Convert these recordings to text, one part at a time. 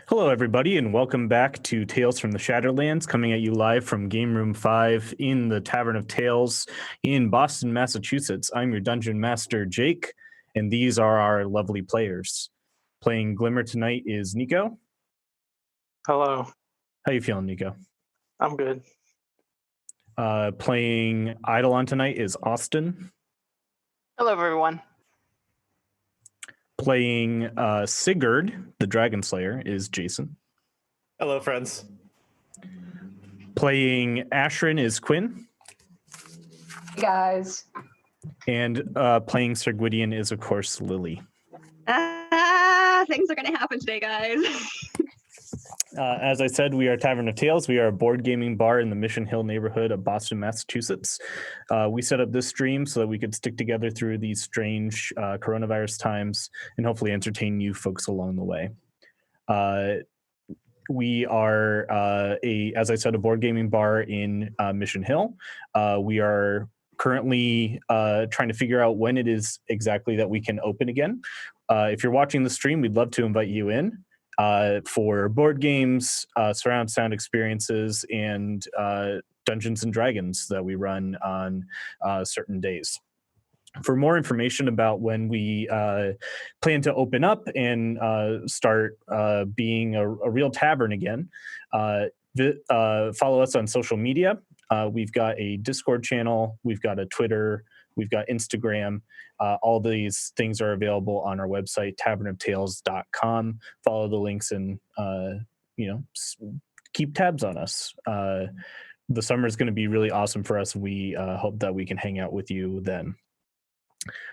Hello, everybody, and welcome back to Tales from the Shadowlands, coming at you live from Game Room 5 in the Tavern of Tales in Boston, Massachusetts. I'm your Dungeon Master, Jake, and these are our lovely players. Playing Glimmer tonight is Nico. Hello. How you feeling, Nico? I'm good. Playing Eidolon tonight is Austin. Hello, everyone. Playing Sigurd, the Dragon Slayer, is Jason. Hello, friends. Playing Ashrin is Quinn. Hey, guys. And playing Sir Gwydion is, of course, Lily. Things are going to happen today, guys. As I said, we are Tavern of Tales. We are a board gaming bar in the Mission Hill neighborhood of Boston, Massachusetts. We set up this stream so that we could stick together through these strange coronavirus times and hopefully entertain you folks along the way. We are, as I said, a board gaming bar in Mission Hill. We are currently trying to figure out when it is exactly that we can open again. If you're watching the stream, we'd love to invite you in. For board games, surround sound experiences, and Dungeons and Dragons that we run on certain days. For more information about when we plan to open up and start being a real tavern again, follow us on social media. We've got a Discord channel, we've got a Twitter, we've got Instagram. All these things are available on our website, tavernoftales.com. Follow the links and, keep tabs on us. The summer is going to be really awesome for us. We hope that we can hang out with you then.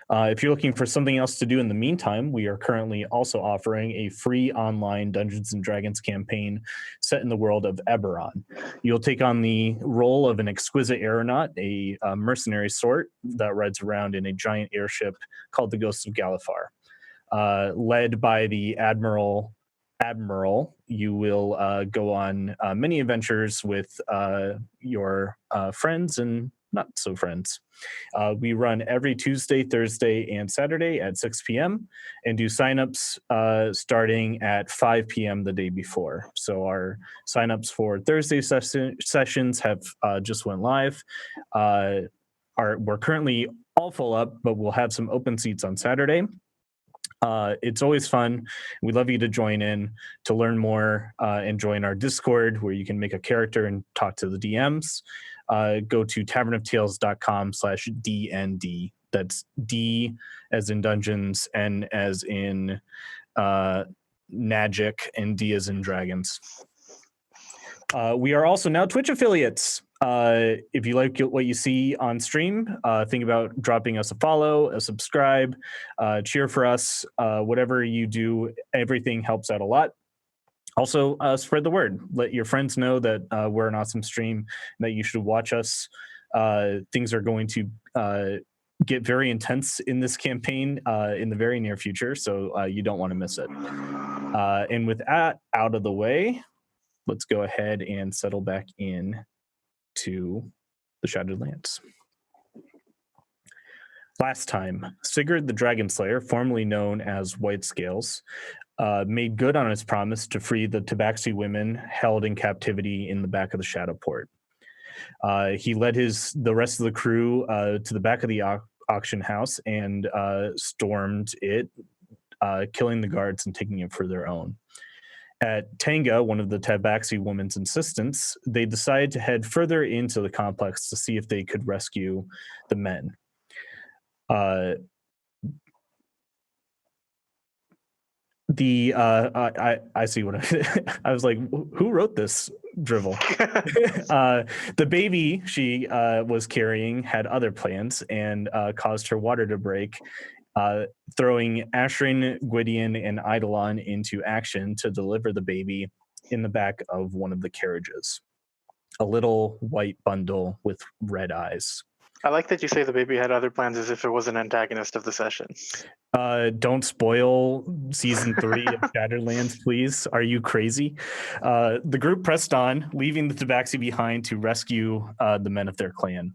If you're looking for something else to do in the meantime, we are currently also offering a free online Dungeons & Dragons campaign set in the world of Eberron. You'll take on the role of an exquisite aeronaut, a mercenary sort that rides around in a giant airship called the Ghost of Galifar. Led by the Admiral, you will go on many adventures with your friends and not so friends. We run every Tuesday, Thursday, and Saturday at 6 p.m. and do signups starting at 5 p.m. the day before. So our signups for Thursday sessions have just went live. We're currently all full up, but we'll have some open seats on Saturday. It's always fun. We'd love you to join in to learn more and join our Discord where you can make a character and talk to the DMs. Go to tavernoftales.com/DND. That's D as in dungeons, N as in magic, and D as in dragons. We are also now Twitch affiliates. If you like what you see on stream, think about dropping us a follow, a subscribe, cheer for us. Whatever you do, everything helps out a lot. Also, spread the word. Let your friends know that we're an awesome stream and that you should watch us. Things are going to get very intense in this campaign in the very near future, so you don't want to miss it. And with that out of the way, let's go ahead and settle back in to the Shadowlands. Last time, Sigurd the Dragon Slayer, formerly known as White Scales, made good on his promise to free the Tabaxi women held in captivity in the back of the Shadowcourt. He led the rest of the crew to the back of the auction house and stormed it, killing the guards and taking it for their own. At Tanga, one of the Tabaxi women's insistence, they decided to head further into the complex to see if they could rescue the men. I see what I was like, who wrote this drivel? The baby she was carrying had other plans and caused her water to break, throwing Ashrin, Gwydion, and Eidolon into action to deliver the baby in the back of one of the carriages. A little white bundle with red eyes. I like that you say the baby had other plans as if it was an antagonist of the session. Don't spoil season 3 of Shadowlands, please. Are you crazy? The group pressed on, leaving the Tabaxi behind to rescue the men of their clan.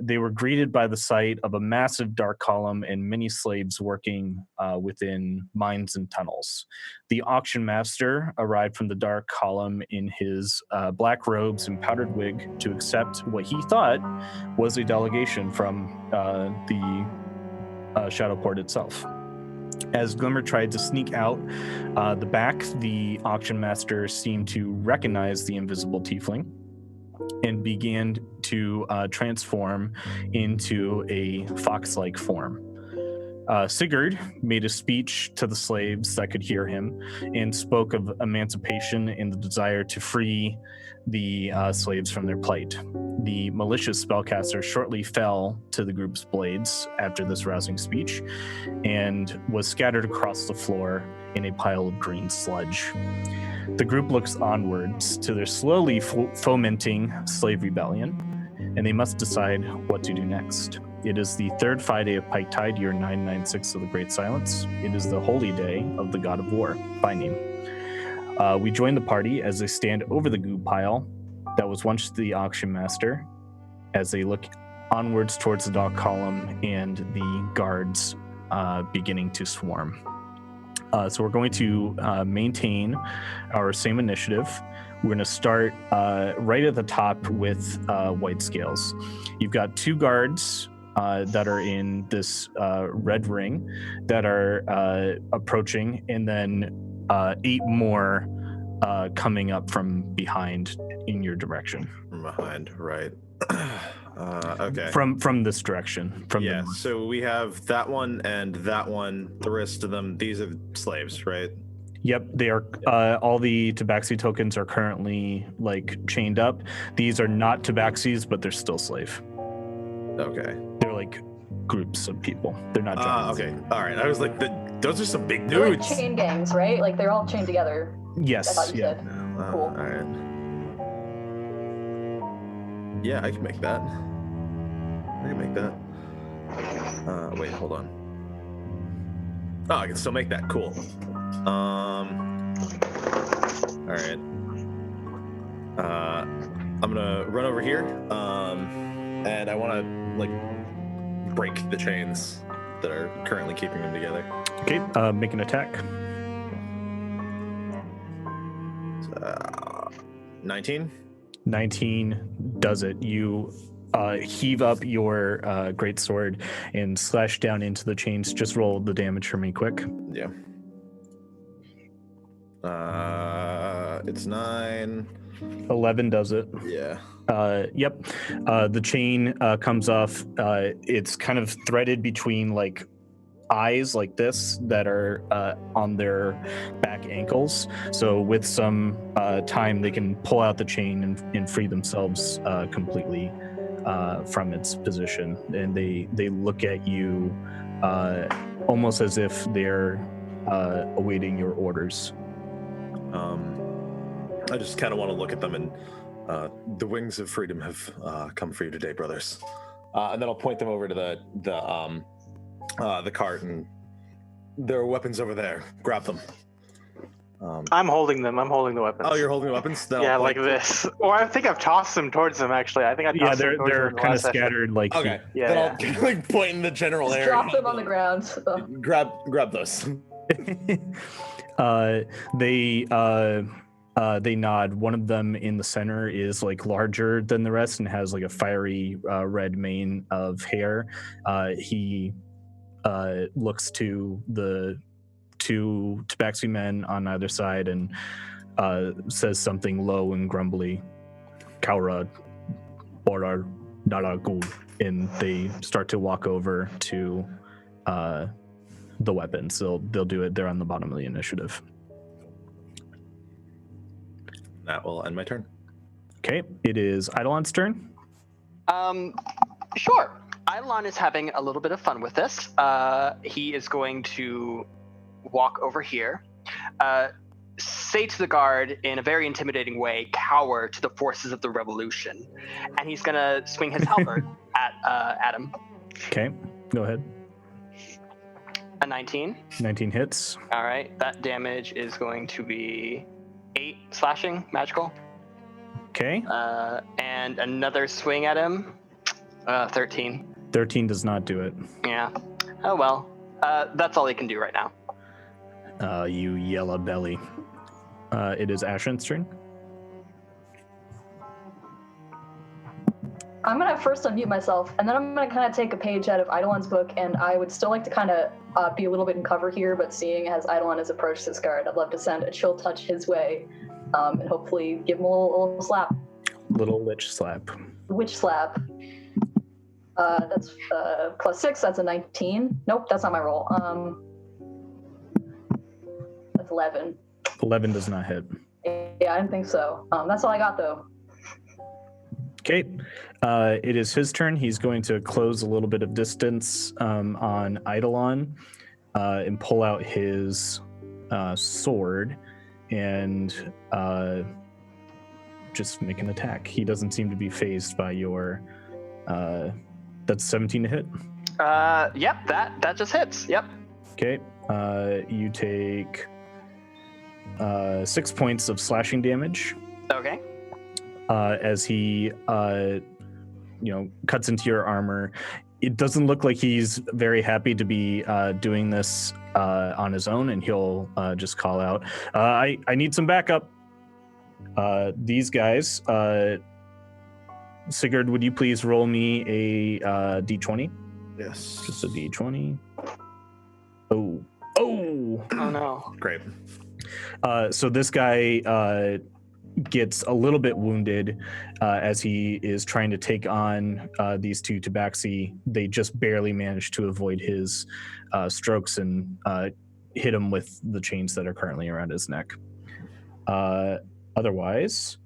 They were greeted by the sight of a massive dark column and many slaves working within mines and tunnels. The auction master arrived from the dark column in his black robes and powdered wig to accept what he thought was a delegation from the Shadowcourt itself. As Glimmer tried to sneak out the back, the auction master seemed to recognize the invisible tiefling and began to transform into a fox-like form. Sigurd made a speech to the slaves that could hear him and spoke of emancipation and the desire to free the slaves from their plight. The malicious spellcaster shortly fell to the group's blades after this rousing speech and was scattered across the floor in a pile of green sludge. The group looks onwards to their slowly fomenting slave rebellion, and they must decide what to do next. It is the third Friday of Pike Tide, year 996 of the Great Silence. It is the holy day of the God of War, by name. We join the party as they stand over the goo pile that was once the auction master, as they look onwards towards the dark column and the guards beginning to swarm. So we're going to maintain our same initiative. We're going to start right at the top with white scales. You've got 2 guards that are in this red ring that are approaching, and then 8 more coming up from behind in your direction. From behind, right. Okay. From this direction. From yeah, the north. so we have that one and that one. The rest of them, these are slaves, right? Yep, they are. All the Tabaxi tokens are currently like chained up. These are not Tabaxis, but they're still slave. Okay. They're like groups of people. They're not giants. Okay. All right. I was like, those are some big They're like dudes. chain gangs, right? Like they're all chained together. I Yes. thought you Yeah. said. All Cool. right. Yeah, I can make that. Wait, hold on. Oh, I can still make that. Cool. All right. I'm gonna run over here. And I want to like break the chains that are currently keeping them together. Okay. Make an attack. 19. 19 does it. You heave up your great sword and slash down into the chains. Just roll the damage for me quick. Yeah. It's 9. 11 does it. Yeah. Yep. The chain comes off. It's kind of threaded between like eyes like this that are on their back ankles. So with some time, they can pull out the chain and free themselves completely from its position. And they look at you almost as if they're awaiting your orders. I just kind of want to look at them and the wings of freedom have come for you today, brothers. And then I'll point them over to the cart, and there are weapons over there. Grab them. I'm holding them. I'm holding the weapons. Oh, you're holding the weapons? Then Yeah, I'll like point- this. Or I think I've tossed them towards them, actually. I think I tossed them towards them They're in the kind of last session. scattered like Okay. Yeah, Then yeah. I'll like point in the general Just area. drop them on the ground. Grab those. They nod. One of them in the center is like larger than the rest and has like a fiery red mane of hair. He looks to the 2 Tabaxi men on either side and says something low and grumbly. Kaura Borar Daragul. And they start to walk over to the weapons. They'll do it. They're on the bottom of the initiative. That will end my turn. Okay, it is Eidolon's turn. Sure. Eidolon is having a little bit of fun with this. He is going to walk over here, say to the guard in a very intimidating way, cower to the forces of the revolution. And he's going to swing his halberd at him. Okay, go ahead. A 19. 19 hits. All right. That damage is going to be 8 slashing, magical. Okay. And another swing at him. 13. 13 does not do it. Yeah. Oh well. That's all he can do right now. You yellow belly. It is Ashen's turn. I'm gonna first unmute myself, and then I'm gonna kind of take a page out of Eidolon's book, and I would still like to kind of be a little bit in cover here, but seeing as Eidolon has approached this guard, I'd love to send a chill touch his way, and hopefully give him a little slap. Little lich slap. Witch slap. That's +6, that's a 19. Nope, that's not my roll. That's 11. 11 does not hit. Yeah, I didn't think so. That's all I got, though. Okay. It is his turn. He's going to close a little bit of distance on Eidolon and pull out his sword and just make an attack. He doesn't seem to be phased by your... that's 17 to hit? Yep, that just hits. Yep. Okay. You take 6 points of slashing damage. Okay. As he, cuts into your armor. It doesn't look like he's very happy to be doing this on his own, and he'll just call out, I need some backup. These guys, Sigurd, would you please roll me a d20? Yes. Just a d20. Oh. Oh no. Great. So this guy gets a little bit wounded as he is trying to take on these two tabaxi. They just barely manage to avoid his strokes and hit him with the chains that are currently around his neck. Otherwise,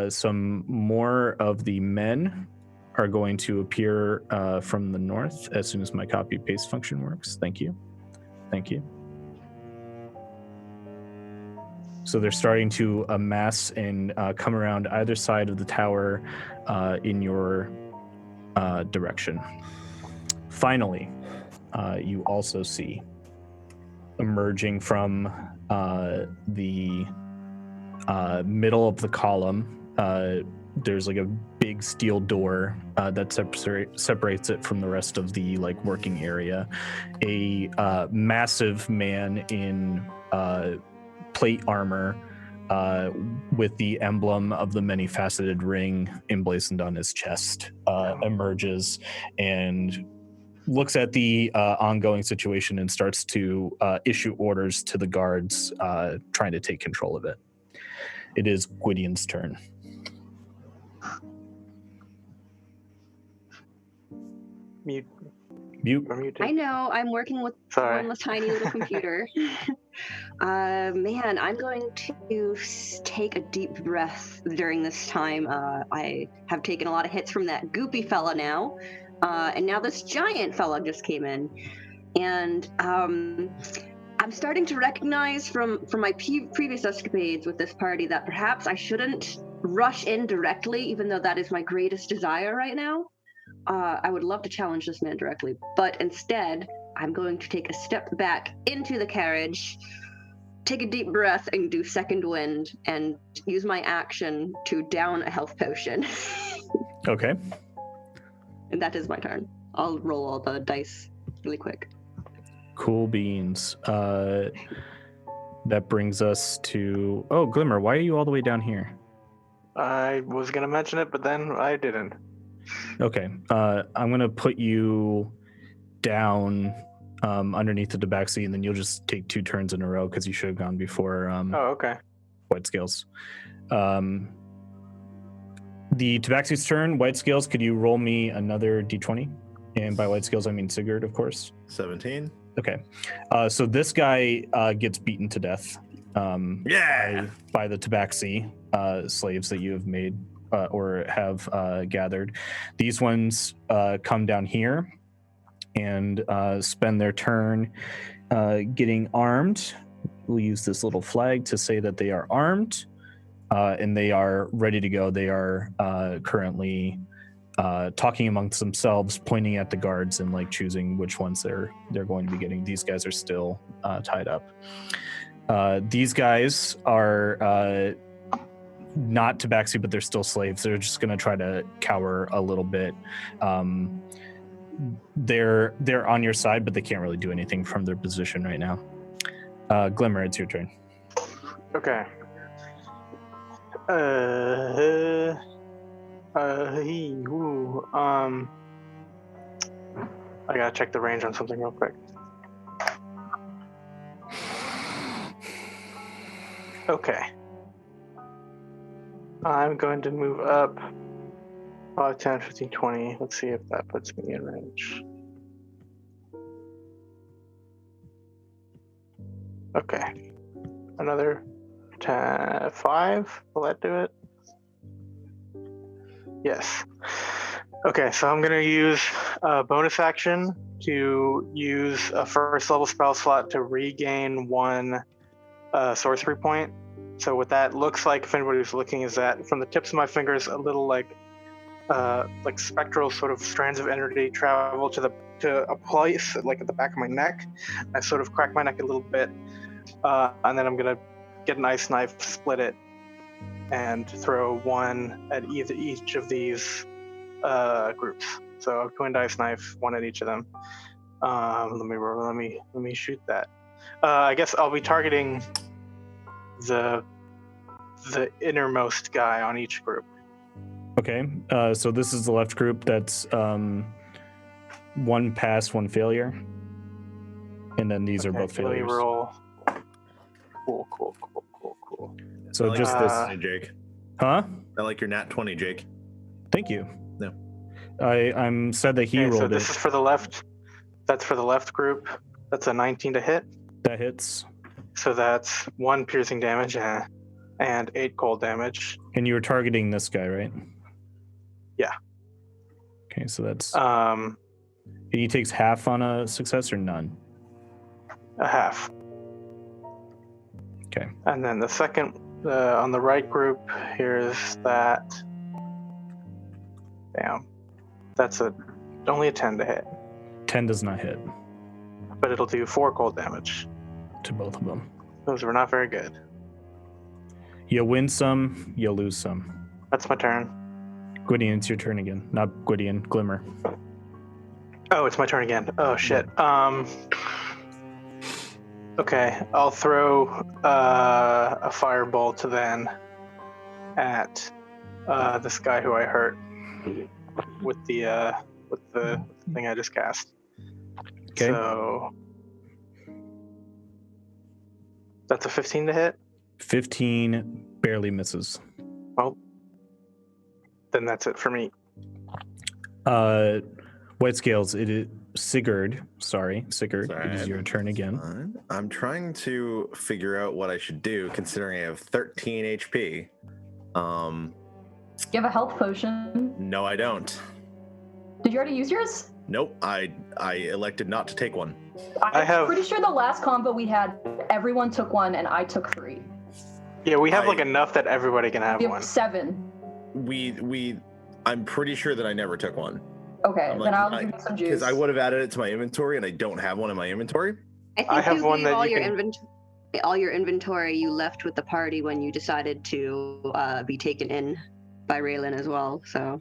some more of the men are going to appear from the north as soon as my copy paste function works. Thank you. So they're starting to amass and come around either side of the tower in your direction. Finally, you also see emerging from the middle of the column, there's like a big steel door that separates it from the rest of the working area. A massive man in plate armor with the emblem of the many-faceted ring emblazoned on his chest emerges and looks at the ongoing situation and starts to issue orders to the guards trying to take control of it. It is Gwydion's turn. Mute. I know, I'm working with Sorry. on this tiny little computer. Man, I'm going to take a deep breath during this time. I have taken a lot of hits from that goopy fella now, and now this giant fella just came in. And I'm starting to recognize from my previous escapades with this party that perhaps I shouldn't rush in directly, even though that is my greatest desire right now. I would love to challenge this man directly, but instead, I'm going to take a step back into the carriage, take a deep breath, and do second wind, and use my action to down a health potion. Okay. And that is my turn. I'll roll all the dice really quick. Cool beans. That brings us to... Oh, Glimmer, why are you all the way down here? I was going to mention it, but then I didn't. Okay. I'm going to put you down underneath the tabaxi, and then you'll just take 2 turns in a row because you should have gone before okay. White Scales. The tabaxi's turn. White Scales, could you roll me another d20? And by White Scales, I mean Sigurd, of course. 17. Okay. So this guy gets beaten to death by the tabaxi slaves that you have made or have gathered. These ones come down here and spend their turn getting armed. We'll use this little flag to say that they are armed and they are ready to go. They are currently talking amongst themselves, pointing at the guards and like choosing which ones they're going to be getting. These guys are still tied up. These guys are not tabaxi, but they're still slaves. They're just going to try to cower a little bit. They're on your side, but they can't really do anything from their position right now. Glimmer, it's your turn. Okay. I gotta check the range on something real quick. Okay. I'm going to move up 5, 10, 15, 20. Let's see if that puts me in range. Okay. Another 10, 5. Will that do it? Yes. Okay, so I'm going to use a bonus action to use a first level spell slot to regain 1 sorcery point. So what that looks like, if anybody's looking, is that from the tips of my fingers, a little like spectral sort of strands of energy travel to a place like at the back of my neck. I sort of crack my neck a little bit, and then I'm gonna get an ice knife, split it, and throw 1 at each of these groups. So a twin ice knife, 1 at each of them. Let me shoot that. I guess I'll be targeting the innermost guy on each group. Okay, so this is the left group. That's 1 pass, 1 failure, and then these are both failures. Let me roll. Cool. So I like just your this, nat 20, Jake. huh? I like your nat 20, Jake. Thank you. No. I'm sad that he rolled so it. this is for the left. That's for the left group. That's a 19 to hit. That hits. So that's 1 piercing damage and 8 cold damage. And you were targeting this guy, right? Yeah. Okay, so that's. Um, He takes half on a success or none? a half. Okay. And then the second on the right group, here's that. Damn. That's only a 10 to hit, 10 does not hit but it'll do 4 cold damage. to both of them. Those were not very good. You win some, you lose some. That's my turn. Gwydion, it's your turn again. Not Gwydion, Glimmer. Oh, it's my turn again. Oh shit. Okay, I'll throw a firebolt then at this guy who I hurt with the thing I just cast. Okay. So that's a 15 to hit. 15 barely misses. Well, then that's it for me. White Scales, it is Sigurd. Sorry, Sigurd. Sorry, It is your turn again. Fine. I'm trying to figure out what I should do, considering I have 13 HP. You have a health potion. No, I don't. Did you already use yours? Nope, I elected not to take one. I have- pretty sure the last combo we had, everyone took 1 and I took 3. Yeah, we have like enough that everybody can have We have one. 7. I'm pretty sure that I never took one. Okay, then I'll give you some juice. Because I would have added it to my inventory, and I don't have one in my inventory. I think I have you one leave that all you your can- all your inventory you left with the party when you decided to be taken in by Raylan as well. So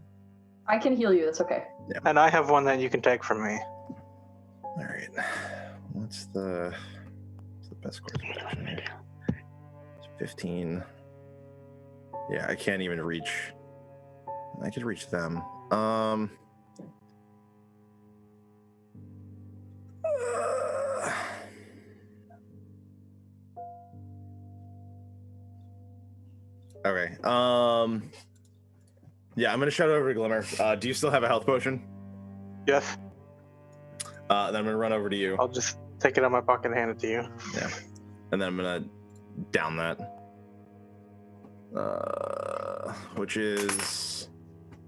I can heal you. That's okay. And I have one that you can take from me. All right. What's the best course of action here? It's 15. Yeah, I can't even reach. I could reach them. Okay. Yeah, I'm gonna shout over to Glimmer. Do you still have a health potion? Yes, Then I'm gonna run over to you. I'll just take it out of my pocket and hand it to you. Yeah. And then I'm gonna down that. Which is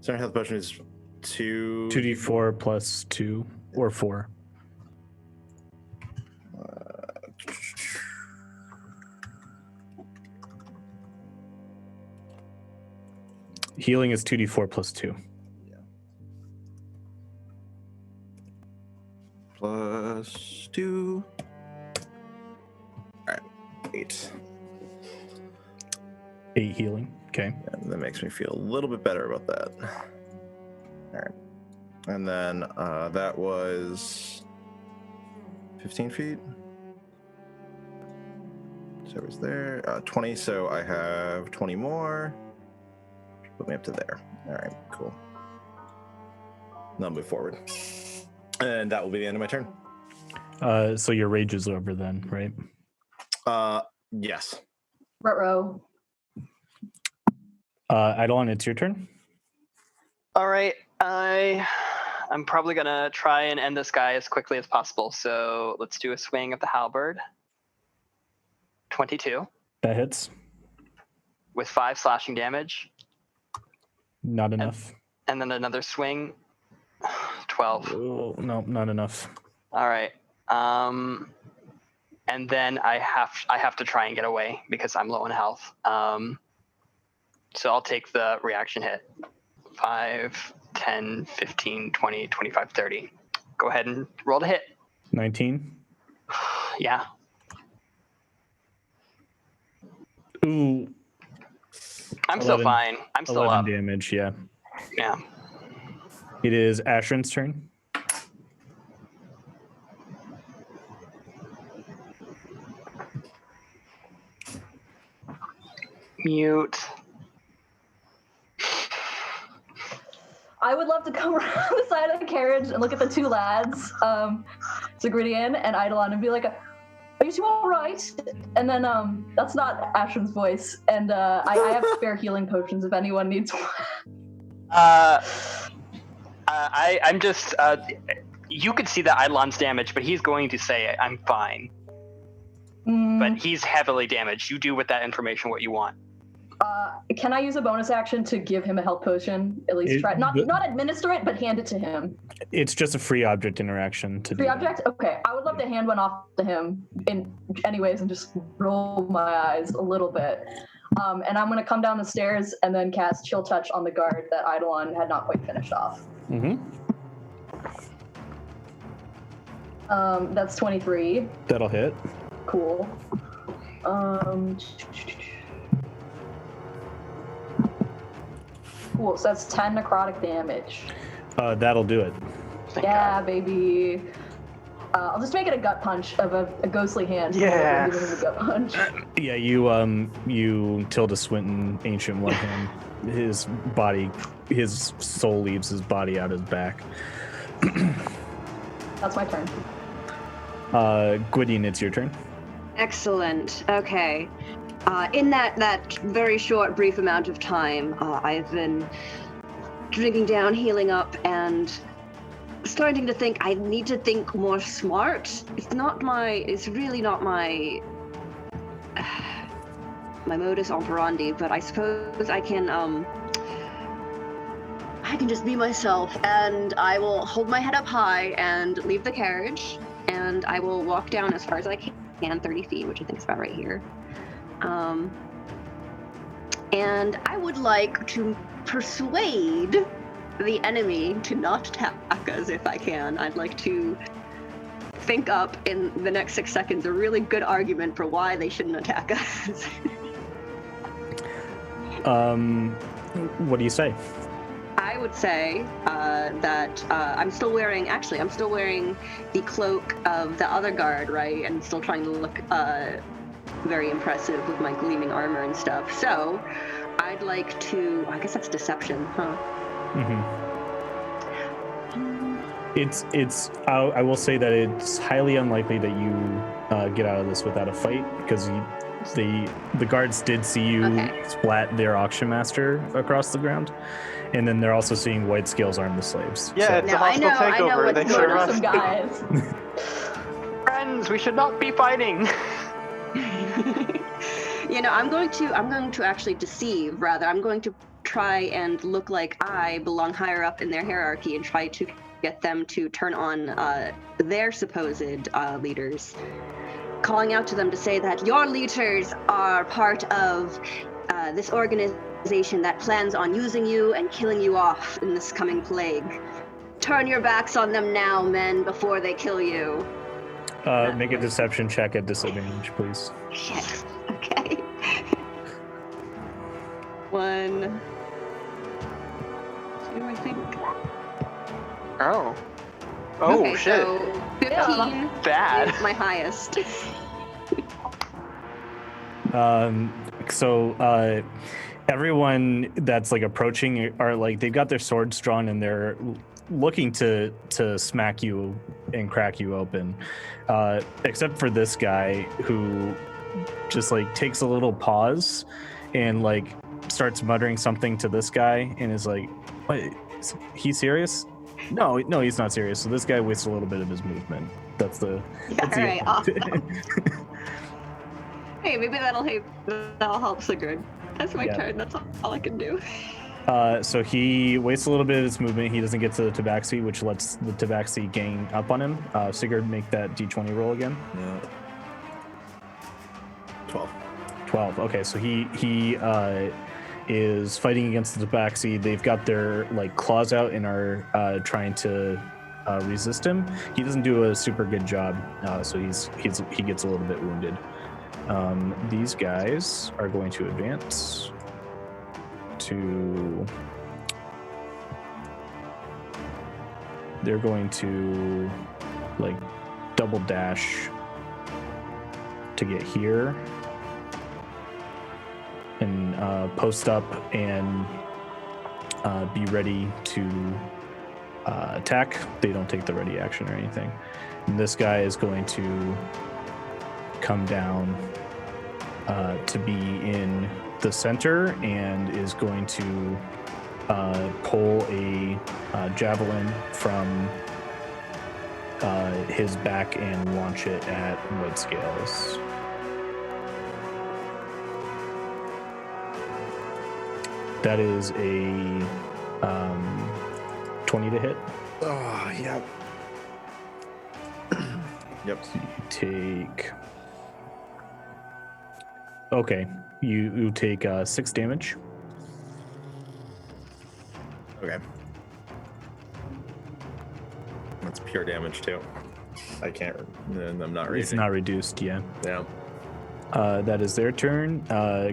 sorry, health potion is 2d4 plus 2 or 4. Healing is 2d4 plus 2. 2. All right, 8. 8 healing. Okay. And that makes me feel a little bit better about that. All right. And then that was 15 feet. So it was there. 20, so I have 20 more. Put me up to there. All right, cool. Now I'll move forward. And that will be the end of my turn. So your rage is over then, right? Yes. Ruh-roh. Eidolon, it's your turn. All right, I'm probably gonna try and end this guy as quickly as possible. So let's do a swing of the halberd. 22 That hits. with 5 slashing damage, Not enough. and then another swing. 12. Oh, no, not enough. All right. And then I have to try and get away because I'm low on health. So I'll take the reaction hit. 5, 10, 15, 20, 25, 30. Go ahead and roll the hit. 19. Yeah. Ooh. I'm still 11 fine. I'm still 11 up. damage, yeah. Yeah. It is Ashrin's turn. Mute. I would love to come around the side of the carriage and look at the two lads, Zagridian and Eidolon, and be like, "Are you two all right?" And then that's not Ashrin's voice, and I have spare healing potions if anyone needs one. I'm just. You could see that Eidolon's damaged, but he's going to say, "I'm fine." But he's heavily damaged. You do with that information what you want. Can I use a bonus action to give him a health potion? At least try not administer it, but hand it to him. It's just a free object interaction to Free do object? Okay. I would love to hand one off to him anyways and just roll my eyes a little bit. And I'm gonna come down the stairs and then cast Chill Touch on the guard that Eidolon had not quite finished off. Mm-hmm. That's 23. That'll hit. Cool. Cool, so that's 10 necrotic damage. That'll do it. Thank Yeah, God. baby. I'll just make it a gut punch of a ghostly hand. Yeah. Giving him a gut punch. Yeah, you Tilda Swinton, Ancient One Hand. His soul leaves his body out his back. That's my turn. Gwydion, it's your turn. Excellent. Okay. In that very short, brief amount of time, I've been drinking down, healing up, and starting to think I need to think more smart. It's really not my modus operandi, but I suppose I can just be myself, and I will hold my head up high and leave the carriage, and I will walk down as far as I can, 30 feet, which I think is about right here. And I would like to persuade the enemy to not attack us if I can. I'd like to think up in the next 6 seconds a really good argument for why they shouldn't attack us. What do you say? I would say that I'm still wearing the cloak of the other guard, right? And still trying to look very impressive with my gleaming armor and stuff. So I'd like to, I guess that's deception, huh? Mm-hmm. I will say that it's highly unlikely that you get out of this without a fight, because the guards did see you splat their auction master across the ground, and then they're also seeing white scales arm the slaves. Yeah, it's a hostile takeover. They sure Some guys. Friends, we should not be fighting. I'm going to actually deceive, rather. I'm going to try and look like I belong higher up in their hierarchy and try to get them to turn on their supposed leaders, calling out to them to say that your leaders are part of this organization that plans on using you and killing you off in this coming plague. Turn your backs on them now, men, before they kill you. Make a deception check at disadvantage, please. Shit. Okay. 1, 2, I think. Oh, Okay, shit. So 15 bad. is my highest. So everyone that's like approaching are like they've got their swords drawn and they're looking to smack you and crack you open, except for this guy who just like takes a little pause and like starts muttering something to this guy and is like, "What? Is he serious? No, he's not serious." So this guy wastes a little bit of his movement. That's the. That's All right, the awesome. Hey, maybe that'll help Sigurd. That's my turn. That's all I can do. So he wastes a little bit of his movement. He doesn't get to the Tabaxi, which lets the Tabaxi gang up on him. Sigurd, make that d20 roll again. Yeah. 12. Okay, so he is fighting against the Tabaxi. They've got their like claws out and are trying to resist him. He doesn't do a super good job, so he gets a little bit wounded. These guys are going to advance to. They're going to like double dash to get here and post up and be ready to attack. They don't take the ready action or anything. And this guy is going to come down to be in the center and is going to pull a javelin from his back and launch it at White Scales. That is a 20 to hit. Oh, yeah. Yep. So you take. Okay, you take 6 damage. Okay. That's pure damage too. I can't. I'm not reading. It's not reduced, yeah. Yeah. That is their turn.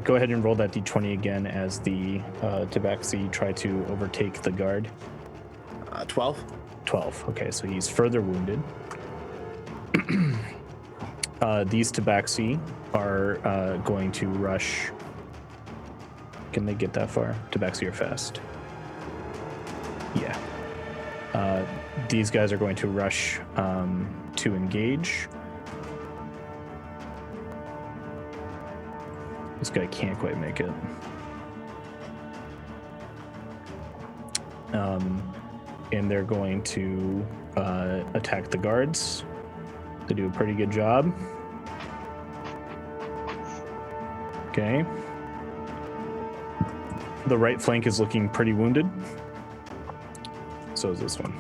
Go ahead and roll that d20 again as the Tabaxi try to overtake the guard. 12. 12. Okay, so he's further wounded. These Tabaxi are going to rush. Can they get that far? Tabaxi are fast. Yeah. These guys are going to rush to engage. This guy can't quite make it. And they're going to attack the guards. They do a pretty good job. Okay. The right flank is looking pretty wounded. So is this one.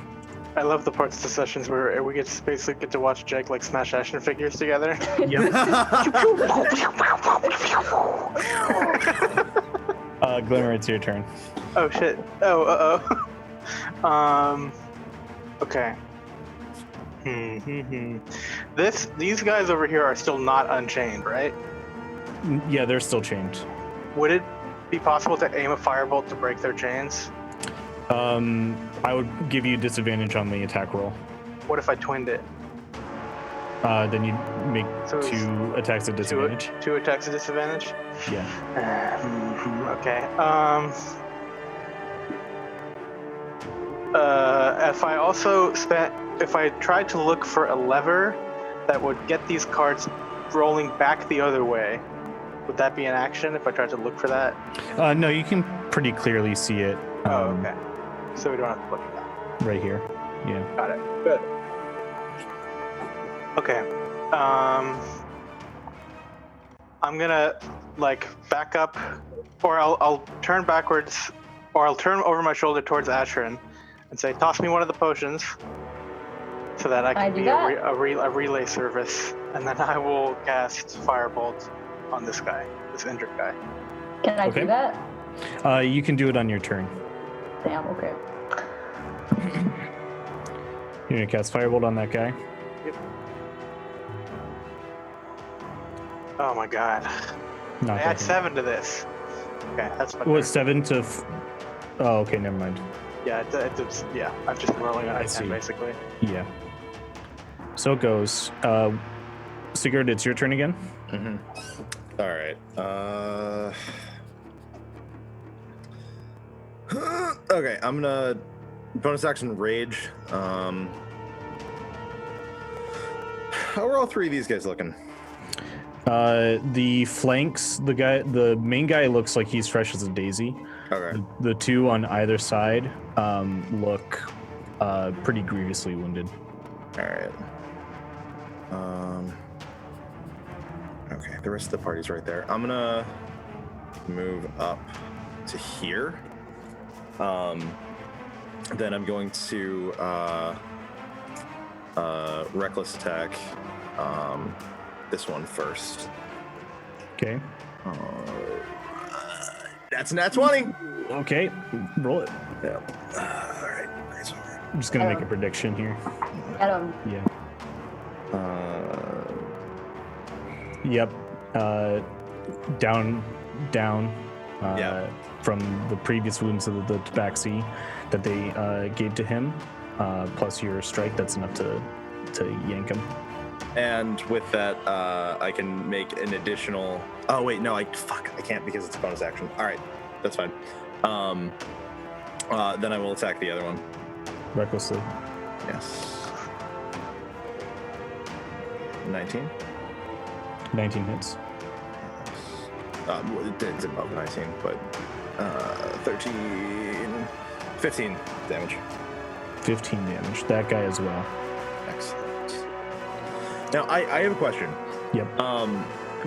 I love the parts of the sessions where we basically get to watch Jake like smash action figures together. Yep. Glimmer, it's your turn. Oh shit. Okay. These guys over here are still not unchained, right? Yeah, they're still chained. Would it be possible to aim a firebolt to break their chains? I would give you disadvantage on the attack roll. What if I twinned it? Then you make So 2 attacks at disadvantage. 2 attacks at disadvantage? Yeah. Okay. If I tried to look for a lever that would get these cards rolling back the other way, would that be an action if I tried to look for that? No, you can pretty clearly see it. Okay. So we don't have to look at that. Right here. Yeah. Got it. Good. Okay. I'm gonna like back up, or I'll turn backwards, or I'll turn over my shoulder towards Ashrin and say, "Toss me one of the potions," so that I can be a relay service, and then I will cast Firebolt on this guy, this injured guy. Can I do that? You can do it on your turn. Damn, okay. You're gonna cast Firebolt on that guy? Yep. Oh my god. Not I that add hit. 7 to this. Okay, that's my What, turn. 7 to... Oh, okay, never mind. Yeah, it's yeah. I'm just rolling on I a 10 see. basically. Yeah. So it goes. Sigurd, it's your turn again. All right. Okay, I'm gonna bonus action rage. How are all three of these guys looking? The flanks, the main guy looks like he's fresh as a daisy. Okay. The two on either side look pretty grievously wounded. All right. Okay, the rest of the party's right there. I'm gonna move up to here. Then I'm going to reckless attack this one first. Okay. That's a nat 20. Okay. Roll it. Yeah. All right. Nice. I'm just gonna make a prediction here. Adam. Yeah. Yep. Down. Yeah. From the previous wounds of the tabaxi that they gave to him, plus your strike, that's enough to yank him. And with that, I can make an additional. Oh wait, no, I can't because it's a bonus action. All right, that's fine. Then I will attack the other one. Recklessly. Yes. 19. 19 hits. It's above 19, but 13, 15 damage. 15 damage. That guy as well. Excellent. Now I have a question. Yep.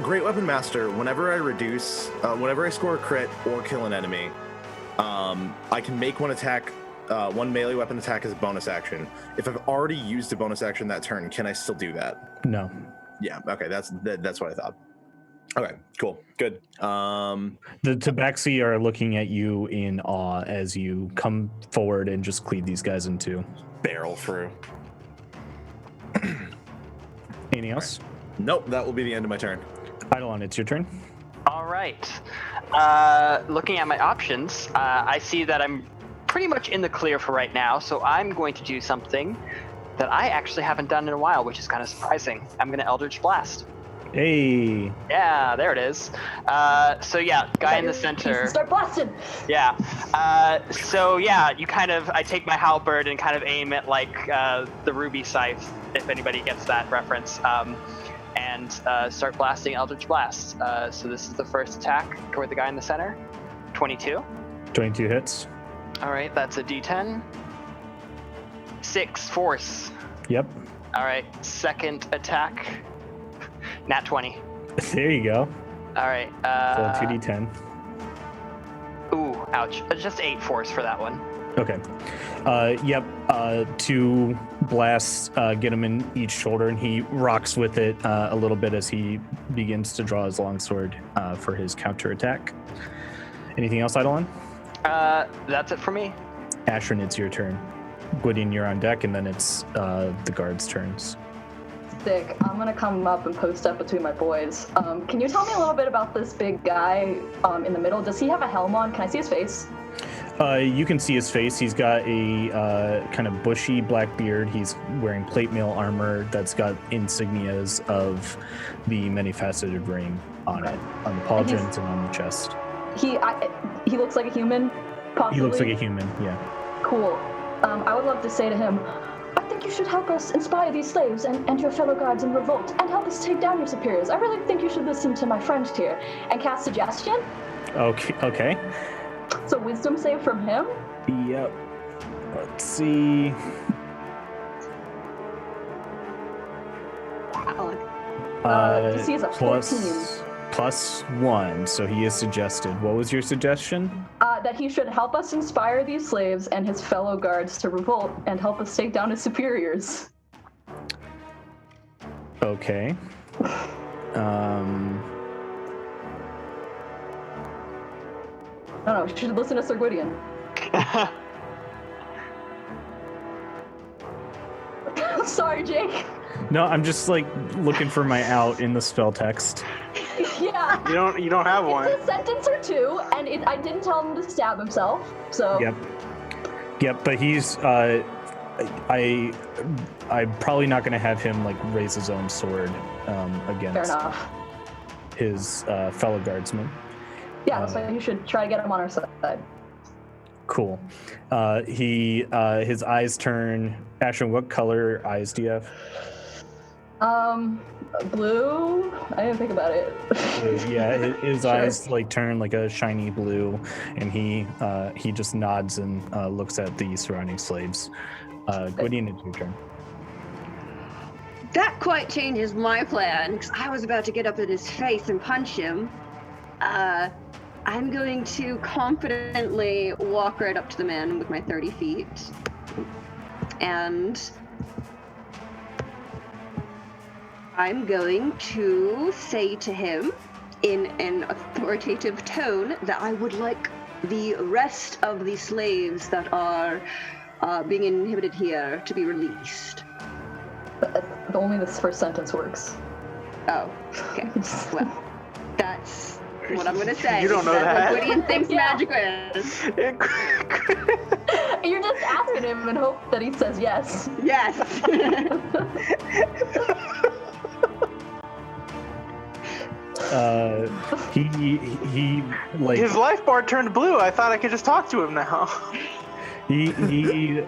Great Weapon Master, whenever I score a crit or kill an enemy, I can make one melee weapon attack as a bonus action. If I've already used a bonus action that turn, can I still do that? No. Yeah, okay, that's what I thought. Okay, cool, good. The tabaxi are looking at you in awe as you come forward and just cleave these guys in two. Barrel through. Anything else? Nope, that will be the end of my turn. Eidolon, it's your turn. All right. Looking at my options, I see that I'm pretty much in the clear for right now, so I'm going to do something that I actually haven't done in a while, which is kind of surprising. I'm going to Eldritch Blast. Hey. Yeah, there it is. So yeah, guy in the center. Start blasting. Yeah. So yeah, I take my halberd and kind of aim at like the ruby scythe, if anybody gets that reference, and start blasting Eldritch Blast. So this is the first attack toward the guy in the center. 22. 22 hits. All right, that's a D10. 6 force. Yep. All right, second attack. Nat 20. There you go. All right. So 2d10. Ooh, ouch. Just 8 force for that one. Okay. Yep. 2 blasts get him in each shoulder, and he rocks with it a little bit as he begins to draw his longsword for his counterattack. Anything else, Eidolon? That's it for me. Ashrin, it's your turn. Gwydion, you're on deck, and then it's the guards' turns. Sick. I'm gonna come up and post up between my boys. Can you tell me a little bit about this big guy in the middle? Does he have a helm on? Can I see his face? You can see his face. He's got a kind of bushy black beard. He's wearing plate mail armor that's got insignias of the many-faceted ring on it, on the pauldrons and on the chest. He looks like a human, possibly? He looks like a human, yeah. Cool. I would love to say to him, I think you should help us inspire these slaves and your fellow guards in revolt, and help us take down your superiors. I really think you should listen to my friend here and cast suggestion. Okay. So wisdom save from him? Yep. Let's see. Wow. DC is a 14. +1, so he is suggested. What was your suggestion? That he should help us inspire these slaves and his fellow guards to revolt and help us take down his superiors. Okay. No, you should listen to Sir Gwydion. Sorry, Jake. No, I'm just like looking for my out in the spell text. Yeah. You don't have one. It's a sentence or two, and I didn't tell him to stab himself, so. Yep, but he's I'm probably not gonna have him like raise his own sword against Fair enough. his fellow guardsman. Yeah, so you should try to get him on our side. Cool. His eyes turn. Ashton, what color eyes do you have? Blue? I didn't think about it. Yeah, his Sure. eyes like turn like a shiny blue, and he just nods and looks at the surrounding slaves. Gwydion, it's your turn. That quite changes my plan, because I was about to get up in his face and punch him. I'm going to confidently walk right up to the man with my 30 feet. And I'm going to say to him in an authoritative tone that I would like the rest of the slaves that are being inhibited here to be released. Only this first sentence works. Oh, okay. Well, that's what I'm gonna say. You don't know That's that. what Gwydion thinks Yeah. magic is. You're just asking him and hope that he says yes. Yes. He like His life bar turned blue. I thought I could just talk to him now. he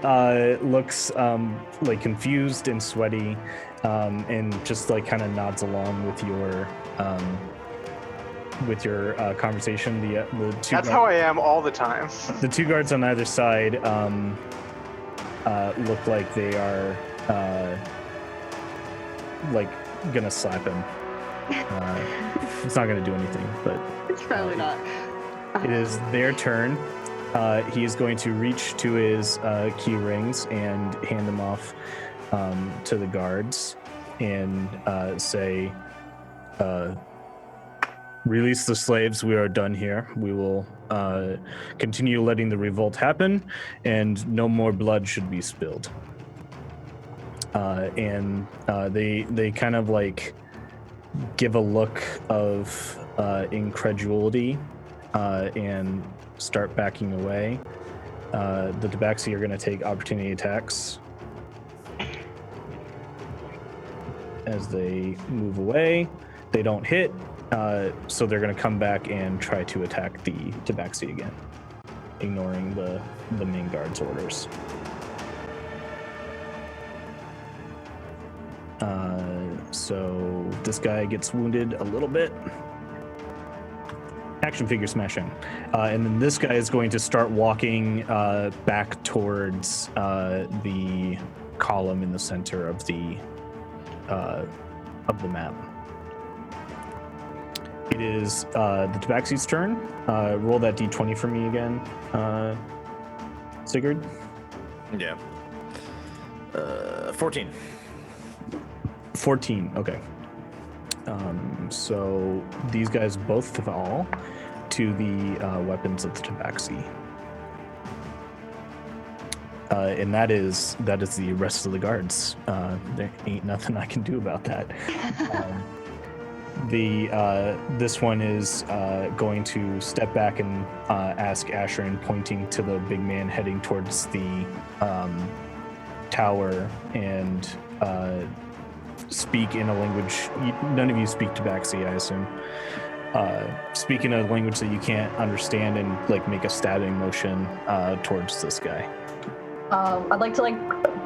looks like confused and sweaty, and just like kind of nods along with your conversation. The two That's how I am all the time. the two guards on either side look like they are like gonna slap him. It's not gonna do anything, but It's probably not. it is their turn. He is going to reach to his key rings and hand them off to the guards and say, release the slaves. We are done here. We will continue letting the revolt happen, and no more blood should be spilled. And they kind of like give a look of incredulity and start backing away. The Tabaxi are going to take opportunity attacks as they move away. They don't hit, so they're going to come back and try to attack the Tabaxi again, ignoring the main guard's orders. So this guy gets wounded a little bit. Action figure smashing. And then this guy is going to start walking back towards the column in the center of the map. It is the Tabaxi's turn. Roll that d20 for me again, Sigurd. Yeah. 14. 14, okay. So these guys both fall to the weapons of the Tabaxi. And that is the rest of the guards. There ain't nothing I can do about that. This one is going to step back and ask Asherin, pointing to the big man heading towards the tower, and speak in a language none of you speak Tabaxi, I assume. Speak in a language that you can't understand and like make a stabbing motion towards this guy. I'd like to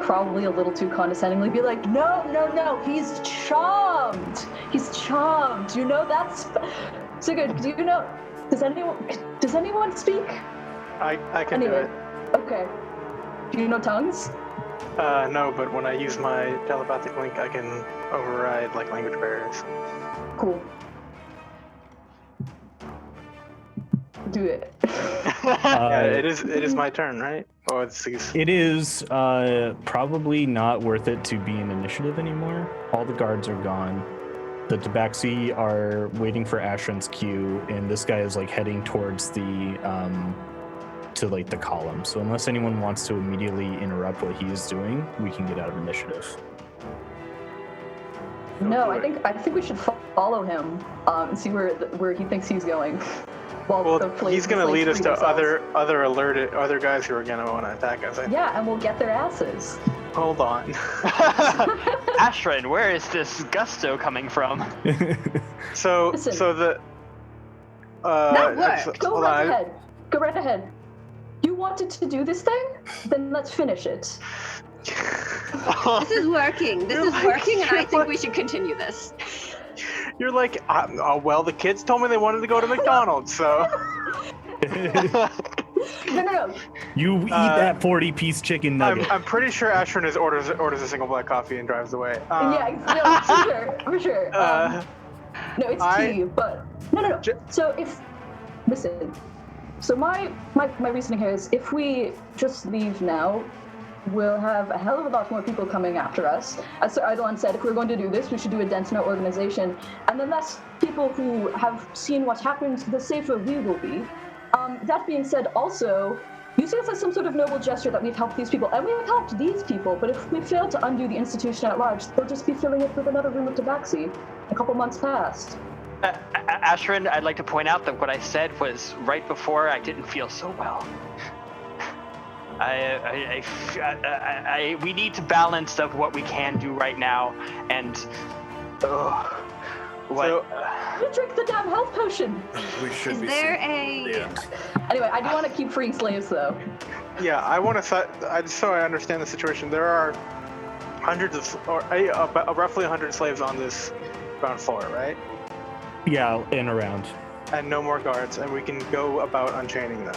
probably a little too condescendingly be like, no, he's charmed. He's charmed. You know that's so good. Do you know? Does anyone speak? I can do it. Okay. Do you know tongues? No, but when I use my telepathic link, I can override language barriers. Cool. Do it. Yeah, it is my turn, right? Oh, It is probably not worth it to be an initiative anymore. All the guards are gone. The Tabaxi are waiting for Ashrin's cue, and this guy is heading towards the the column. So unless anyone wants to immediately interrupt what he is doing, we can get out of initiative. No, I think we should follow him and see where he thinks he's going. Well, he's gonna lead us to other guys who are gonna want to attack us. Yeah, and we'll get their asses. Hold on. Ashrin, where is this gusto coming from? So Listen. the That worked. Go right ahead. Go right ahead. You wanted to do this thing? Then let's finish it. This is working. This is working, and I think we should continue this. You're like, well, the kids told me they wanted to go to McDonald's, so. No. You eat that 40-piece chicken nugget. I'm pretty sure Ashrin orders a single black coffee and drives away. For sure. No, it's tea, but no. So listen. So my reasoning here is if we just leave now, we'll have a hell of a lot more people coming after us. As Sir Eidolon said, if we're going to do this, we should do a dent in our organization. And the less people who have seen what happened, the safer we will be. That being said, also, you see this as some sort of noble gesture that we've helped these people, and we've helped these people, but if we fail to undo the institution at large, they'll just be filling it with another room of tabaxi a couple months past. Ashrin, I'd like to point out that what I said was right before I didn't feel so well. We need to balance of what we can do right now, and You drink the damn health potion. We should Is be. there Anyway, I do want to keep freeing slaves, though. Yeah, I want to. Just so I understand the situation, there are roughly 100 slaves on this ground floor, right? Yeah, and around. And no more guards, and we can go about unchaining them.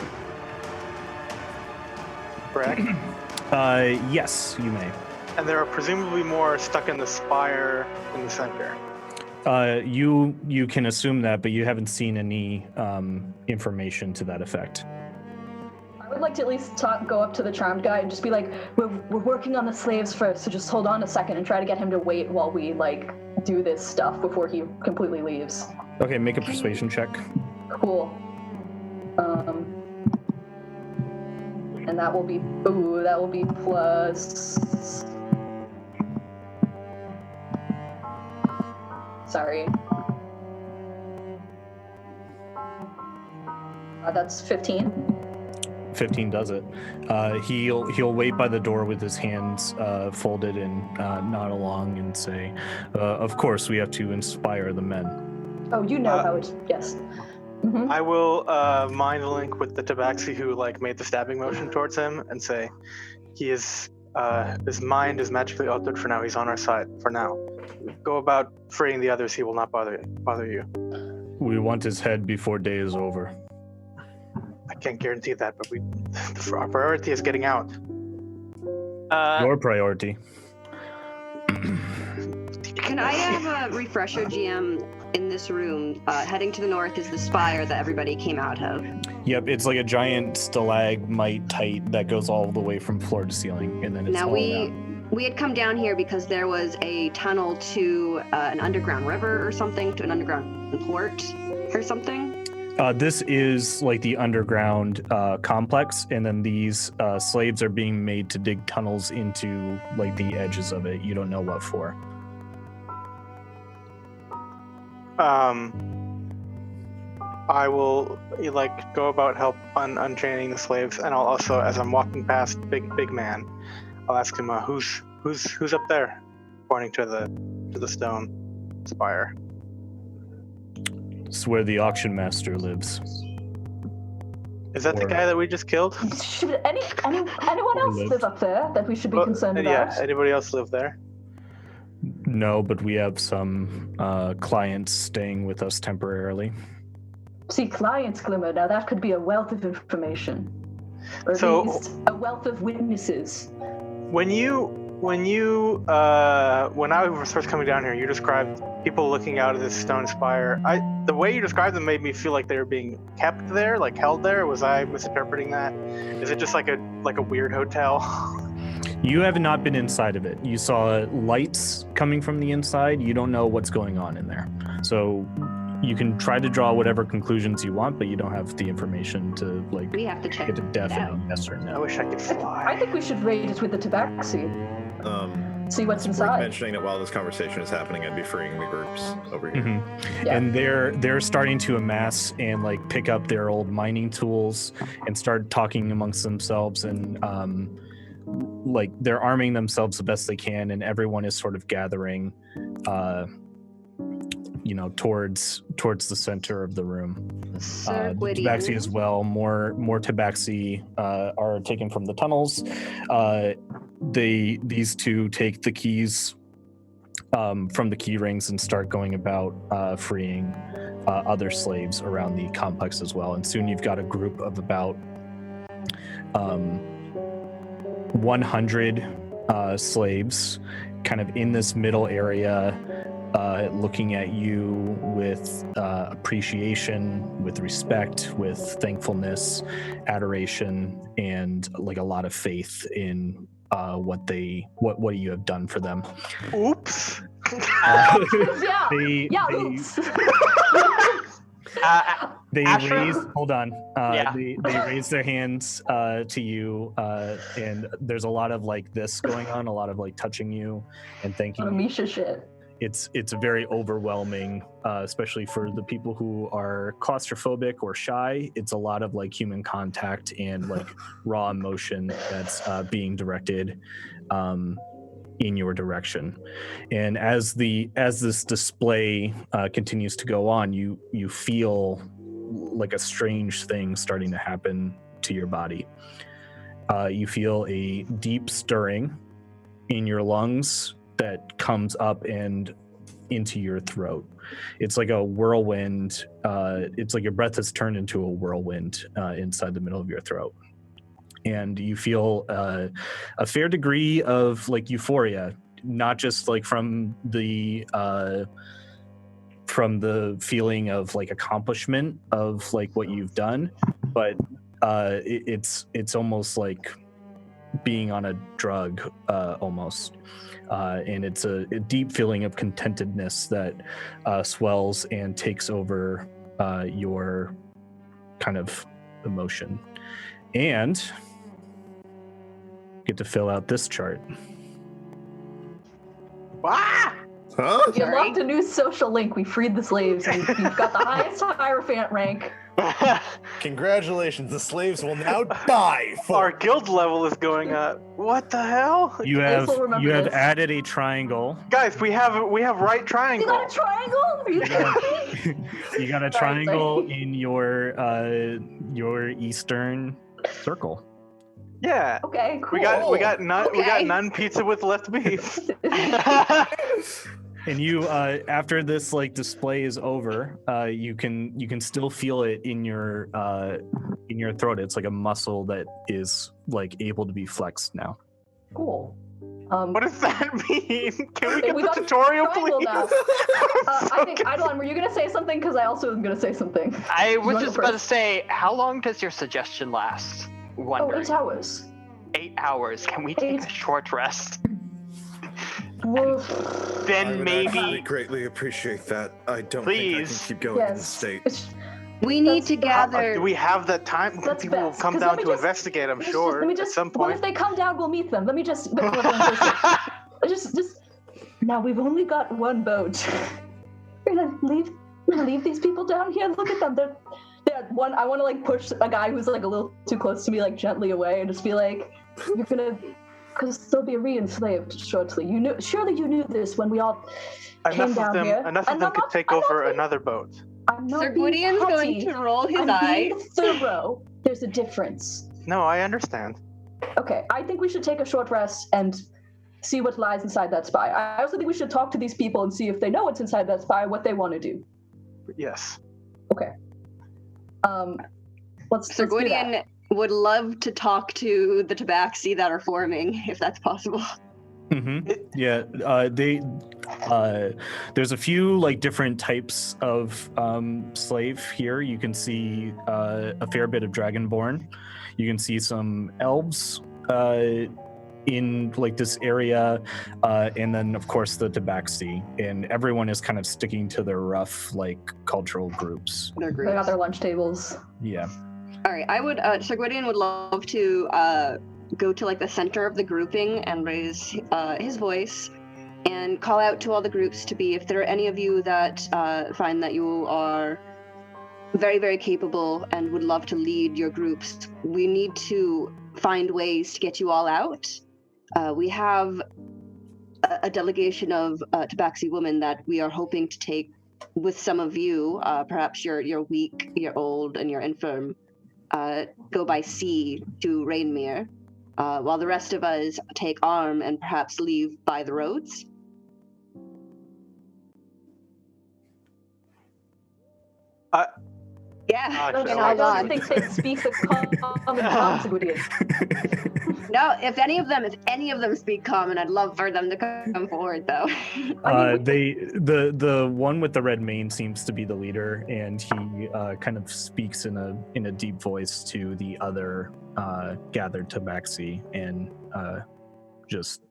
Correct? Yes, you may. And there are presumably more stuck in the spire in the center. You can assume that, but you haven't seen any information to that effect. I would like to at least go up to the charmed guy and just be like, we're working on the slaves first, so just hold on a second and try to get him to wait while we do this stuff before he completely leaves. Okay, make a persuasion check. Cool. And that will be plus. Sorry. That's 15. 15 does it. He'll wait by the door with his hands folded and nod along and say, "Of course, we have to inspire the men." Oh, you know how it. Yes. Mm-hmm. I will mind link with the tabaxi who made the stabbing motion towards him and say, he is his mind is magically altered for now. He's on our side for now. Go about freeing the others. He will not bother you. We want his head before day is over. I can't guarantee that, but our priority is getting out. Your priority. Can I have a refresher, GM? In this room, heading to the north is the spire that everybody came out of. Yep, it's like a giant stalagmite that goes all the way from floor to ceiling, and then it's Now all we had come down here because there was a tunnel to an underground river or something, to an underground port or something. This is like the underground complex, and then these slaves are being made to dig tunnels into like the edges of it. You don't know what for. I will go about help unchaining the slaves, and I'll also, as I'm walking past big man, I'll ask him who's up there, pointing to the stone spire. It's where the auction master lives. Is that the guy that we just killed? Should anyone else live up there that we should be concerned about? Yeah, anybody else live there? No, but we have some clients staying with us temporarily. See, clients, Glimmer. Now that could be a wealth of information, or at least a wealth of witnesses. When I was first coming down here, you described people looking out of this stone spire. The way you described them made me feel like they were being kept there, held there. Was I misinterpreting that? Is it just like a weird hotel? You have not been inside of it. You saw lights coming from the inside. You don't know what's going on in there. So you can try to draw whatever conclusions you want, but you don't have the information to We have to check get a definite out. yes or I no. wish I could fly. I think we should raid it with the tabaxi. see what's It's worth inside. mentioning that while this conversation is happening, I'd be freeing the groups over here. Mhm. Yeah. And they're starting to amass and like pick up their old mining tools and start talking amongst themselves, and like they're arming themselves the best they can, and everyone is sort of gathering towards the center of the room. Sir The tabaxi as well. More tabaxi are taken from the tunnels. These two take the keys from the key rings and start going about freeing other slaves around the complex as well. And soon you've got a group of about 100 slaves kind of in this middle area, looking at you with appreciation, with respect, with thankfulness, adoration, and like a lot of faith in what you have done for them. Oops. Yeah. They Oops. Asher? raise. Hold on. Yeah. They raise their hands to you, and there's a lot of like this going on, a lot of like touching you and thanking you. Misha shit. It's very overwhelming, especially for the people who are claustrophobic or shy. It's a lot of like human contact and like raw emotion that's being directed in your direction. And as this display continues to go on, you feel like a strange thing starting to happen to your body. You feel a deep stirring in your lungs that comes up and into your throat. It's like a whirlwind. It's like your breath has turned into a whirlwind inside the middle of your throat. And you feel a fair degree of like euphoria, not just like from the feeling of like accomplishment of like what you've done, but it's almost like being on a drug almost, and it's a deep feeling of contentedness that swells and takes over your kind of emotion. And get to fill out this chart. Ah! Huh? You unlocked a new social link. We freed the slaves. And you've got the highest Hierophant rank. Congratulations, the slaves will now die. Our guild level is going up. What the hell? You have will remember this. added a triangle. Guys, we have right You triangle. got a triangle? Are you kidding me? You got a Sorry, triangle sorry. in your eastern circle. Yeah. Okay, cool. We got Okay. none pizza with left beef. And you, after this like display is over, you can still feel it in your throat. It's like a muscle that is like able to be flexed now. Cool. What does that mean? Can we get we the got tutorial, triangle please? now. I think, Eidolon, were you going to say something? Because I also am going to say something. I You was wanna just go about to first? say, how long does your suggestion last? Oh, Wondering. 8 hours. 8 hours. Can we take a short rest? Woof. I Then would maybe. actually greatly appreciate that. I don't think I can Please. keep going in this Yes. state. We need That's- to gather. Do we have that time? That's People will best, come 'cause down let me to just- investigate, I'm Let sure, me at just, some What point. if they come down? We'll meet them. Let me just. just. Now we've only got one boat. We're gonna leave these people down here. Look at them. They're one. I want to like push a guy who's like a little too close to me, like gently away, and just be like, "You're gonna, because they'll be re-enslaved shortly. Surely you knew this when we all came down here." Enough of And them I'm could not- take I'm not over being- another boat. I'm not Sir being Gwydion's going petty. to roll his I'm eyes. being thorough. There's a difference. No, I understand. Okay, I think we should take a short rest and see what lies inside that spy. I also think we should talk to these people and see if they know what's inside that spy, what they want to do. Yes. Let's Sir do that. Gwydion would love to talk to the tabaxi that are forming, if that's possible. Mm-hmm. Yeah, there's a few like different types of slave here. You can see a fair bit of dragonborn. You can see some elves in like this area, and then of course the tabaxi. And everyone is kind of sticking to their rough like cultural groups. Their They got groups. their lunch tables. Yeah. All right, I would. Sir Gwydion would love to go to like the center of the grouping and raise his voice and call out to all the groups to be, if there are any of you that find that you are very, very capable and would love to lead your groups, we need to find ways to get you all out. We have a delegation of Tabaxi women that we are hoping to take with some of you. Perhaps you're weak, you're old, and you're infirm. Go by sea to Rainmere, while the rest of us take arm and perhaps leave by the roads. Yeah, Actually, and I hold don't on. think they speak the common tongues, Goodyear. No, if any of them speak common, I'd love for them to come forward, though. The one with the red mane seems to be the leader, and he kind of speaks in a deep voice to the other gathered tabaxi, and just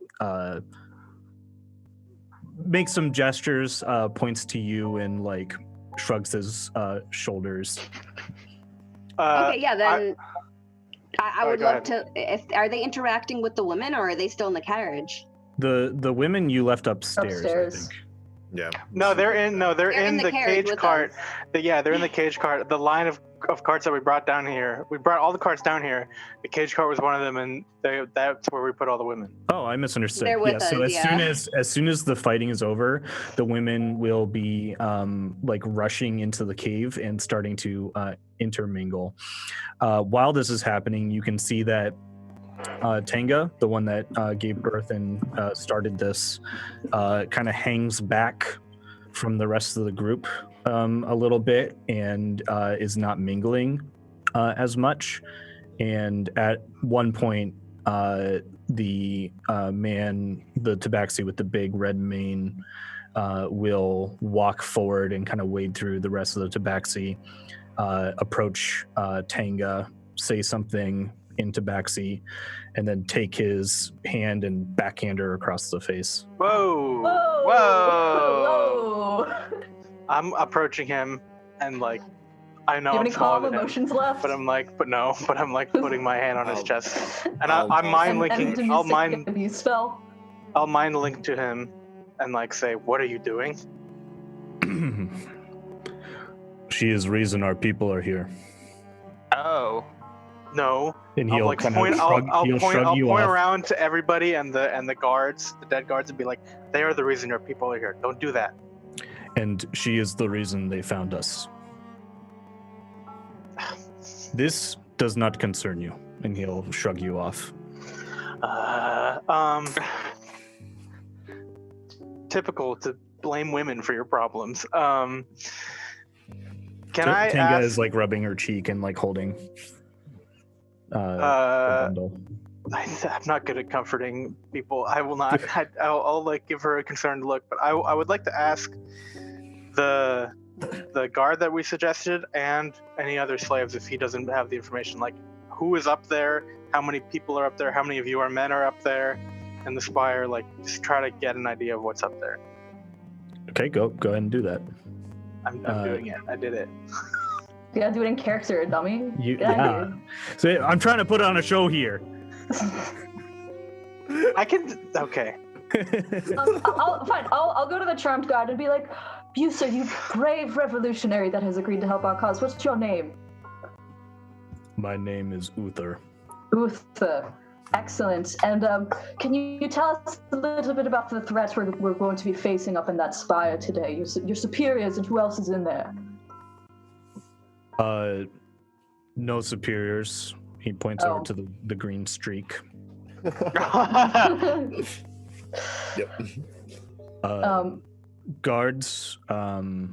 makes some gestures, points to you, and like shrugs his shoulders. Okay, yeah, then I would go love ahead. to. Are they interacting with the women, or are they still in the carriage? The women you left upstairs. I think. Yeah. No, they're in the carriage cage with cart. us. They're in the cage cart. The line of carts that we brought down here. We brought all the carts down here. The cage cart was one of them, and that's where we put all the women. Oh, I misunderstood. They're with So us, as soon as the fighting is over, the women will be like rushing into the cave and starting to intermingle. While this is happening, you can see that Tanga, the one that gave birth and started this, kind of hangs back from the rest of the group a little bit and is not mingling as much. And at one point, the man, the tabaxi with the big red mane, will walk forward and kind of wade through the rest of the tabaxi, approach Tanga, say something in tabaxi, and then take his hand and backhand her across the face. Whoa! Whoa! Whoa! Whoa! I'm approaching him, and like, I know Do you have I'm any calm smaller than him, emotions left? but I'm like putting my hand on his chest, and I'll- I'm mind and linking. do you I'll say mind a spell? I'll mind link to him, and like say, "What are you doing?" She is reason our people are here. Oh. No. And I'll he'll like kind point. of shrug, I'll he'll point. shrug I'll you point off. around to everybody and the guards, the dead guards, and be like, "They are the reason your people are here. Don't do that." And she is the reason they found us. This does not concern you. And he'll shrug you off. Typical to blame women for your problems. Can I Tanga ask? is like rubbing her cheek and like holding the bundle. I'm not good at comforting people. I will not. I'll like give her a concerned look, but I would like to ask the guard that we suggested and any other slaves if he doesn't have the information, like who is up there, how many people are up there, how many of you are men are up there in the spire, like just try to get an idea of what's up there. Okay, go ahead and do that. I'm doing it. I did it. You gotta do it in character, dummy. Get out Yeah. of So I'm trying to put on a show here. I can. Okay. I'll go to the Charmed Guard and be like, Busa, you brave revolutionary that has agreed to help our cause. What's your name? My name is Uther. Uther. Excellent. And can you tell us a little bit about the threats we're going to be facing up in that spire today? Your superiors and who else is in there? No superiors. He points over to the green streak. Yep. Guards, the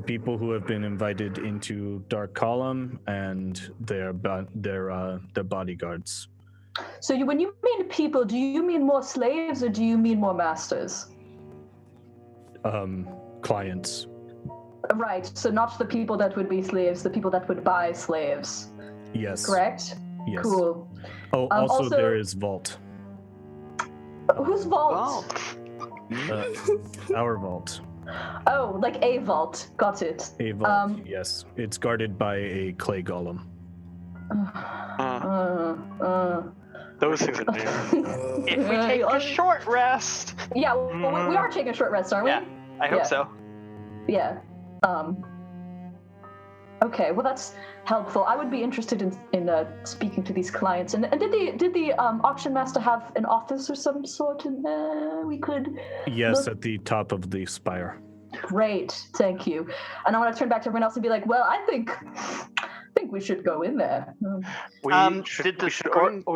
people who have been invited into Dark Column, and their bodyguards. So when you mean people, do you mean more slaves or do you mean more masters? Clients. Right. So not the people that would be slaves, the people that would buy slaves. Yes. Correct? Yes. Cool. Oh, also there is Vault. Whose vault? Our vault. Oh, like a vault. Got it. A vault, yes. It's guarded by a clay golem. Those things are new. If we take a short rest. Yeah, well, we are taking a short rest, aren't we? Yeah, I hope Yeah. so. Yeah. Okay, well that's helpful. I would be interested in speaking to these clients. And did the auction master have an office or some sort in there we could? Yes, look? at the top of the spire. Great, thank you. And I want to turn back to everyone else and be like, well, I think we should go in there. We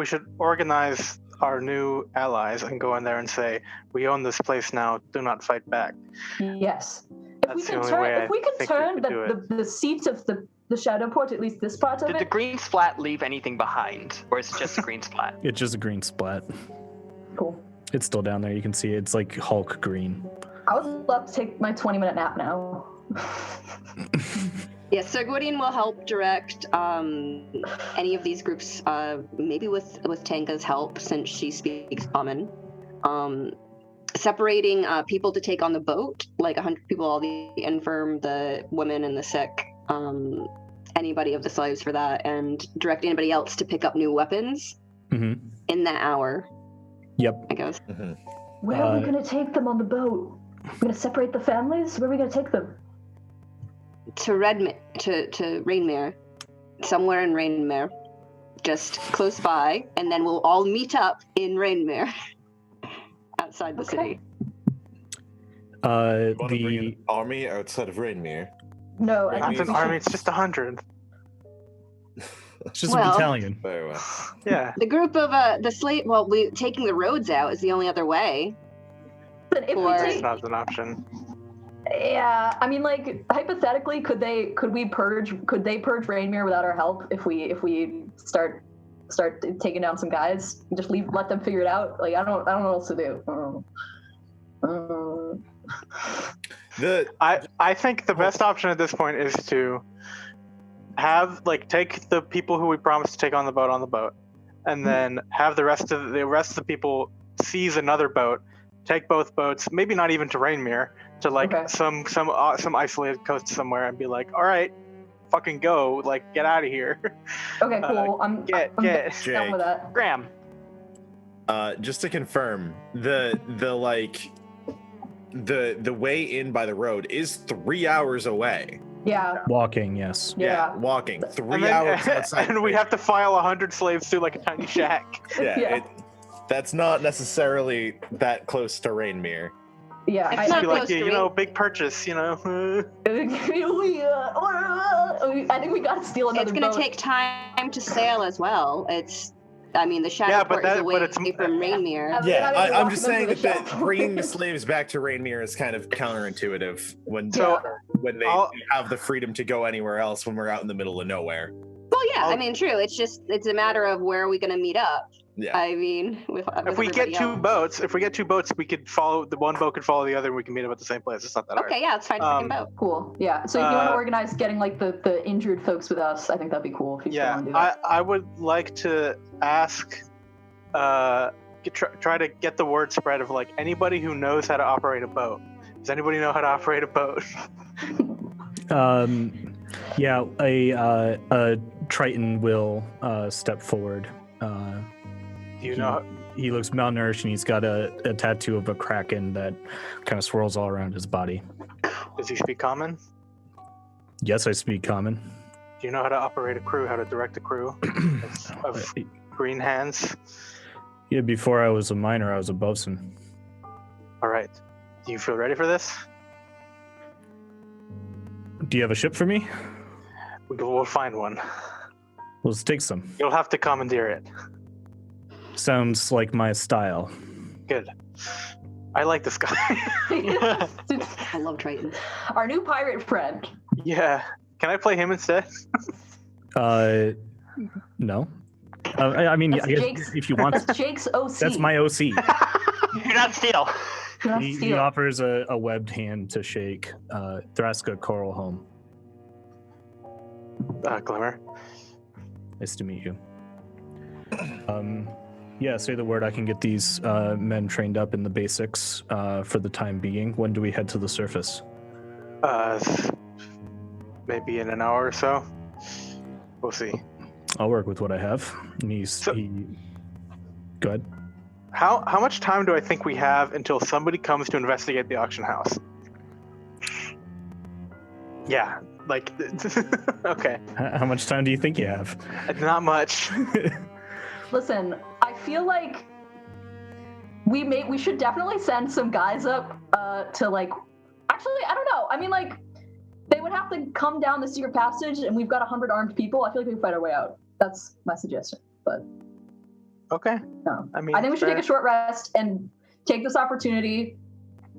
should organize our new allies and go in there and say, we own this place now. Do not fight back. Yes. That's the only way If we I can think turn we could do the seats of the Shadowcourt, at least this part of Did the it. green splat leave anything behind, or is it just a green splat? It's just a green splat. Cool. It's still down there. You can see it. It's like Hulk green. I would love to take my 20-minute nap now. Yeah, so Gwydion will help direct any of these groups, maybe with Tanka's help, since she speaks common. Separating people to take on the boat, like 100 people, all the infirm, the women, and the sick, anybody of the slaves for that, and direct anybody else to pick up new weapons in that hour. Yep. I guess. Where are we going to take them on the boat? We're going to separate the families? Where are we going to take them? To Rainmere, somewhere in Rainmere, just close by, and then we'll all meet up in Rainmere, outside the city. You want to bring an army outside of Rainmere? No, That's an army. It's just 100. It's just a battalion. Very well. Yeah. The group of the slave. Well, taking the roads out is the only other way. But if That's not an option. Yeah, I mean, like hypothetically, could they purge Rainmere without our help if we start taking down some guys? Just let them figure it out. Like I don't know what else to do. I think the best option at this point is to take the people who we promised to take on the boat, and then have the rest of the people seize another boat, take both boats, maybe not even to Rainmere, to some isolated coast somewhere, and be like, all right, fucking go, like get out of here. Okay, cool. I'm down with that. Graham. Just to confirm, the way in by the road is 3 hours away. Yeah. Walking, yes. Yeah. Walking 3 hours outside. And we have to file 100 slaves through like a tiny shack. That's not necessarily that close to Rainmere. Yeah, It's not Be like, close to you know, big purchase, you know. I think we gotta steal another boat. It's going to take time to sail as well. The Shadowcourt is away from Rainmere. I'm just saying that bringing the slaves back to Rainmere is kind of counterintuitive when they have the freedom to go anywhere else when we're out in the middle of nowhere. Well, yeah, true. It's a matter of where are we going to meet up. Yeah. If we get two boats, we could follow the one boat could follow the other, and we can meet up at the same place. It's not that hard. Okay, yeah, it's fine. Second boat. Cool. Yeah. So if you want to organize getting like the injured folks with us, I think that'd be cool. If you still want to do that. I would like to ask, try to get the word spread of like anybody who knows how to operate a boat. Does anybody know how to operate a boat? Yeah, a Triton will step forward. Do you know? He looks malnourished, and he's got a tattoo of a kraken that kind of swirls all around his body. Does he speak common? Yes, I speak common. Do you know how to operate a crew? How to direct a crew of green hands? Yeah, before I was a miner, I was a bosun. All right. Do you feel ready for this? Do you have a ship for me? We'll find one. Let's take some. You'll have to commandeer it. Sounds like my style. Good. I like this guy. I love Triton. Our new pirate friend. Yeah. Can I play him instead? No. I mean, I guess if you want. That's Jake's OC. That's my OC. You're not steal. He offers a webbed hand to shake. Thraska Coral Home. Glimmer. Nice to meet you. Yeah, say the word. I can get these men trained up in the basics for the time being. When do we head to the surface? Maybe in an hour or so. We'll see. I'll work with what I have. And go ahead. How much time do I think we have until somebody comes to investigate the auction house? Yeah, like okay, How much time do you think you have? not much. Listen, I feel like we should definitely send some guys up to like. Actually, I don't know. I mean, like, they would have to come down the secret passage, and we've got 100 armed people. I feel like we can fight our way out. That's my suggestion. But Okay. no, I mean, I think we should take a short rest and take this opportunity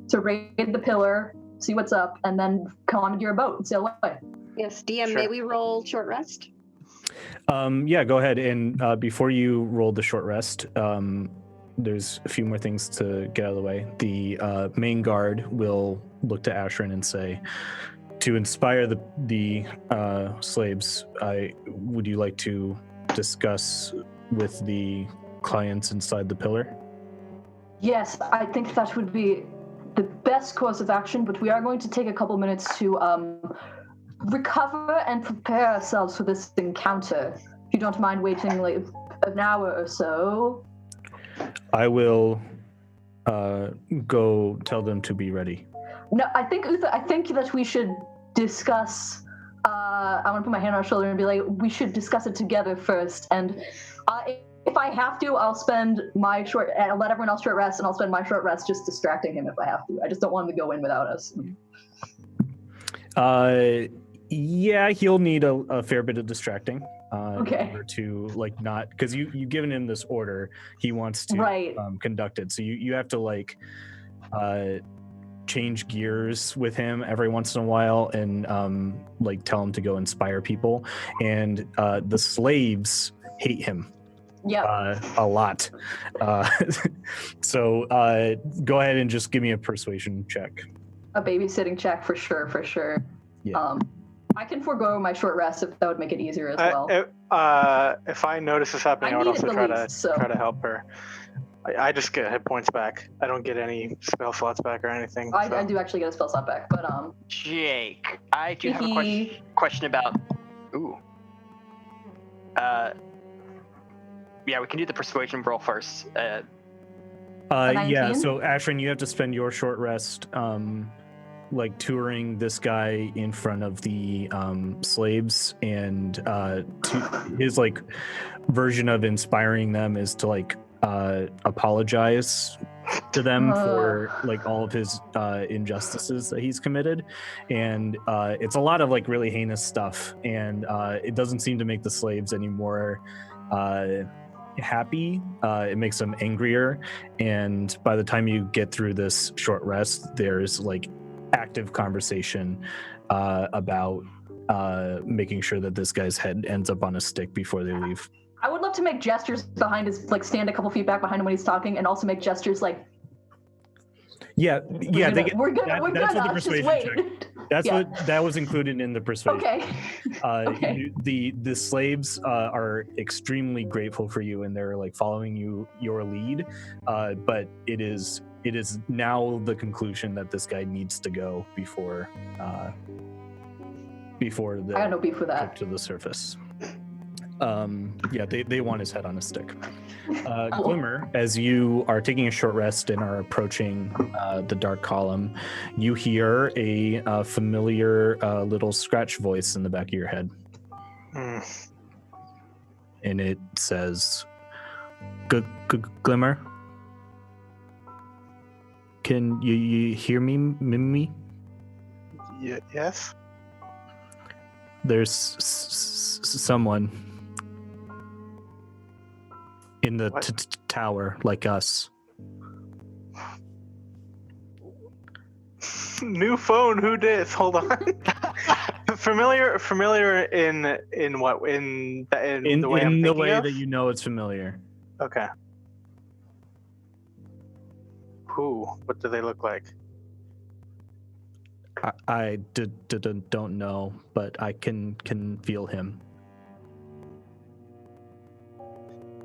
to raid the pillar, see what's up, and then commandeer a boat and sail away. Yes, DM, Sure. may we roll short rest? Yeah, go ahead. And before you roll the short rest, there's a few more things to get out of the way. The main guard will look to Ashrin and say, to inspire the slaves, would you like to discuss with the clients inside the pillar? Yes, I think that would be the best course of action, but we are going to take a couple minutes to recover and prepare ourselves for this encounter. If you don't mind waiting like an hour or so. I will go tell them to be ready. No, I think that we should discuss. I want to put my hand on her shoulder and be like, we should discuss it together first. And if I have to, I'll spend my I'll let everyone else short rest, and I'll spend my short rest just distracting him if I have to. I just don't want him to go in without us. Yeah, he'll need a fair bit of distracting. Okay. In order to like not, because you've given him this order, he wants to conduct it. So you have to like change gears with him every once in a while and like tell him to go inspire people. And the slaves hate him. Yeah. A lot. So go ahead and just give me a persuasion check. A babysitting check for sure. Yeah. I can forego my short rest if that would make it easier as well. If I notice this happening, I would also try to help her. I just get hit points back. I don't get any spell slots back or anything. I do actually get a spell slot back, but Jake, I do have a question about. Ooh. Yeah, we can do the persuasion roll first. Yeah, so Ashrin, you have to spend your short rest like touring this guy in front of the slaves, and his like version of inspiring them is to like apologize to them for like all of his injustices that he's committed. And it's a lot of like really heinous stuff, and it doesn't seem to make the slaves any more happy. It makes them angrier, and by the time you get through this short rest, there's like active conversation about making sure that this guy's head ends up on a stick before they leave. I would love to make gestures behind his, like stand a couple feet back behind him when he's talking, and also make gestures like we're good. That's what the persuasion check. That was included in the persuasion. Okay. The slaves are extremely grateful for you, and they're like following your lead. But it is now the conclusion that this guy needs to go before the I got no beef with that. trip to the surface. They want his head on a stick. Glimmer, as you are taking a short rest and are approaching the dark column, you hear a familiar little scratch voice in the back of your head. And it says, Glimmer? Can you hear me, Mimi? Yes? There's someone in the tower like us. New phone, who dis? Hold on. familiar in what? In the way that you know it's familiar. Okay. Who? What do they look like? I don't know, but I can feel him.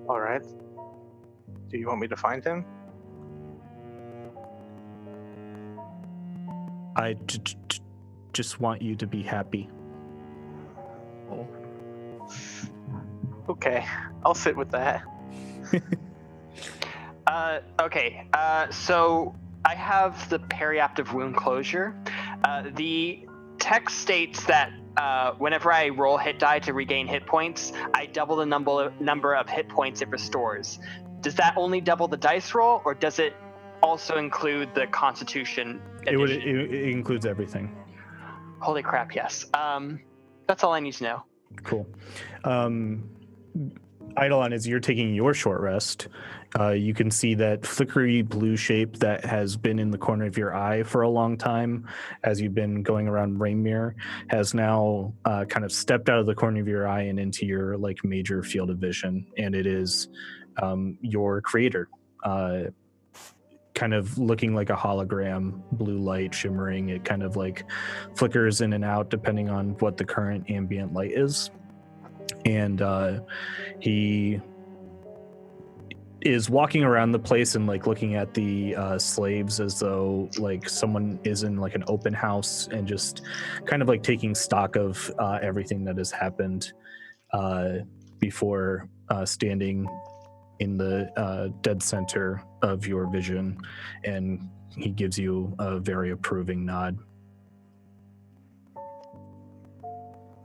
All right. Do you want me to find him? I just want you to be happy. Okay, I'll sit with that. Okay, so I have the periaptive wound closure. The text states that whenever I roll hit die to regain hit points, I double the number of hit points it restores. Does that only double the dice roll, or does it also include the Constitution addition? It includes everything. Holy crap, yes. That's all I need to know. Cool. Eidolon, as you're taking your short rest, you can see that flickery blue shape that has been in the corner of your eye for a long time as you've been going around Rainmere has now kind of stepped out of the corner of your eye and into your like major field of vision, and it is your creator, kind of looking like a hologram, blue light shimmering. It kind of like flickers in and out depending on what the current ambient light is. And he is walking around the place and like looking at the slaves as though like someone is in like an open house and just kind of like taking stock of everything that has happened before standing in the dead center of your vision, and he gives you a very approving nod.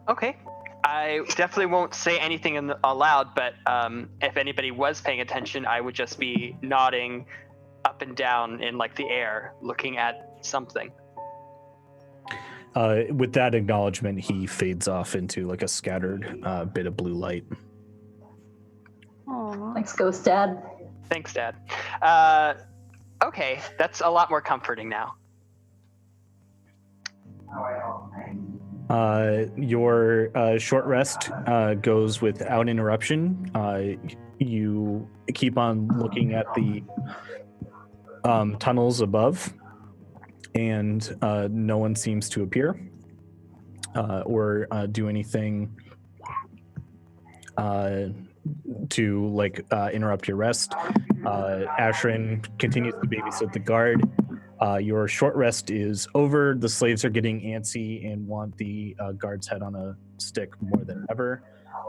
Okay. I definitely won't say anything aloud, but if anybody was paying attention, I would just be nodding up and down in like the air, looking at something. With that acknowledgement, he fades off into like a scattered bit of blue light. Aww. Thanks, Ghost Dad. Thanks, Dad. Okay, that's a lot more comforting now. Your short rest goes without interruption. You keep on looking at the tunnels above, and no one seems to appear or do anything to like interrupt your rest. Ashrin continues to babysit the guard. Your short rest is over. The slaves are getting antsy and want the guard's head on a stick more than ever.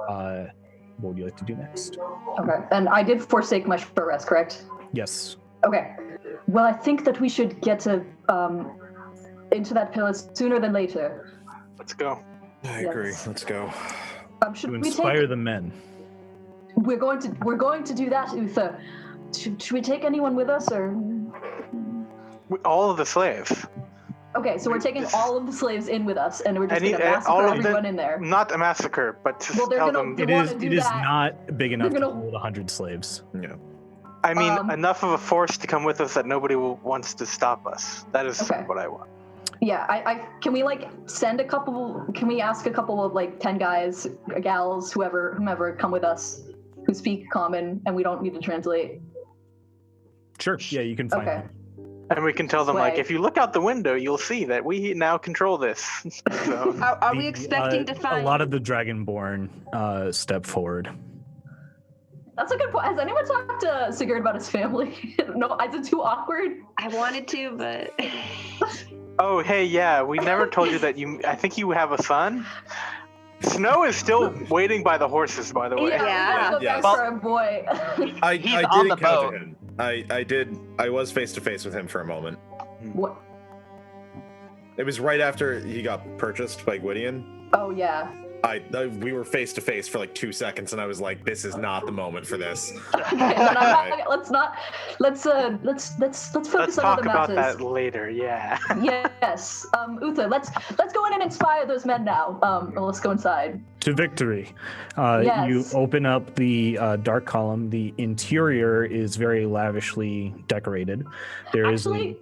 What would you like to do next? Okay, and I did forsake my short rest, correct? Yes. Okay. Well, I think that we should get to into that palace sooner than later. Let's go. I Yes. agree. Let's go. Should To we inspire take? the men. We're going to do that, Uther. Should we take anyone with us, or? All of the slaves. Okay, so we're taking all of the slaves in with us, and we're just Any- going to massacre all of everyone them- in there. Not a massacre, but to Well, they're tell gonna- them. They It is. wanna do It is that. not big enough They're to gonna- hold 100 slaves. Yeah. I mean, enough of a force to come with us that nobody wants to stop us. That is Okay. what I want. Yeah, I can we like send a couple? Can we ask a couple of like 10 guys, gals, whomever come with us, who speak common, and we don't need to translate? Sure. Yeah, you can find Okay. them. And we can tell them, like, Sway. if you look out the window, you'll see that we now control this. So, Are we The, expecting to find? a lot of the Dragonborn step forward. That's a good point. Has anyone talked to Sigurd about his family? No, is it too awkward? I wanted to, but oh, hey, yeah, we never told you that I think you have a son. Snow is still waiting by the horses, by the way. Yeah. Look Yes. out for a boy. I He's did on the encounter boat. him. I was face to face with him for a moment. What? It was right after he got purchased by Gwydion. Oh yeah. We were face to face for like 2 seconds, and I was like, "This is not the moment for this." Okay, then let's focus Let's on talk other about matters. that later, yeah. Yes. Uther, let's go in and inspire those men now. Let's go inside. To victory. Yes. You open up the dark column. The interior is very lavishly decorated. There is Actually,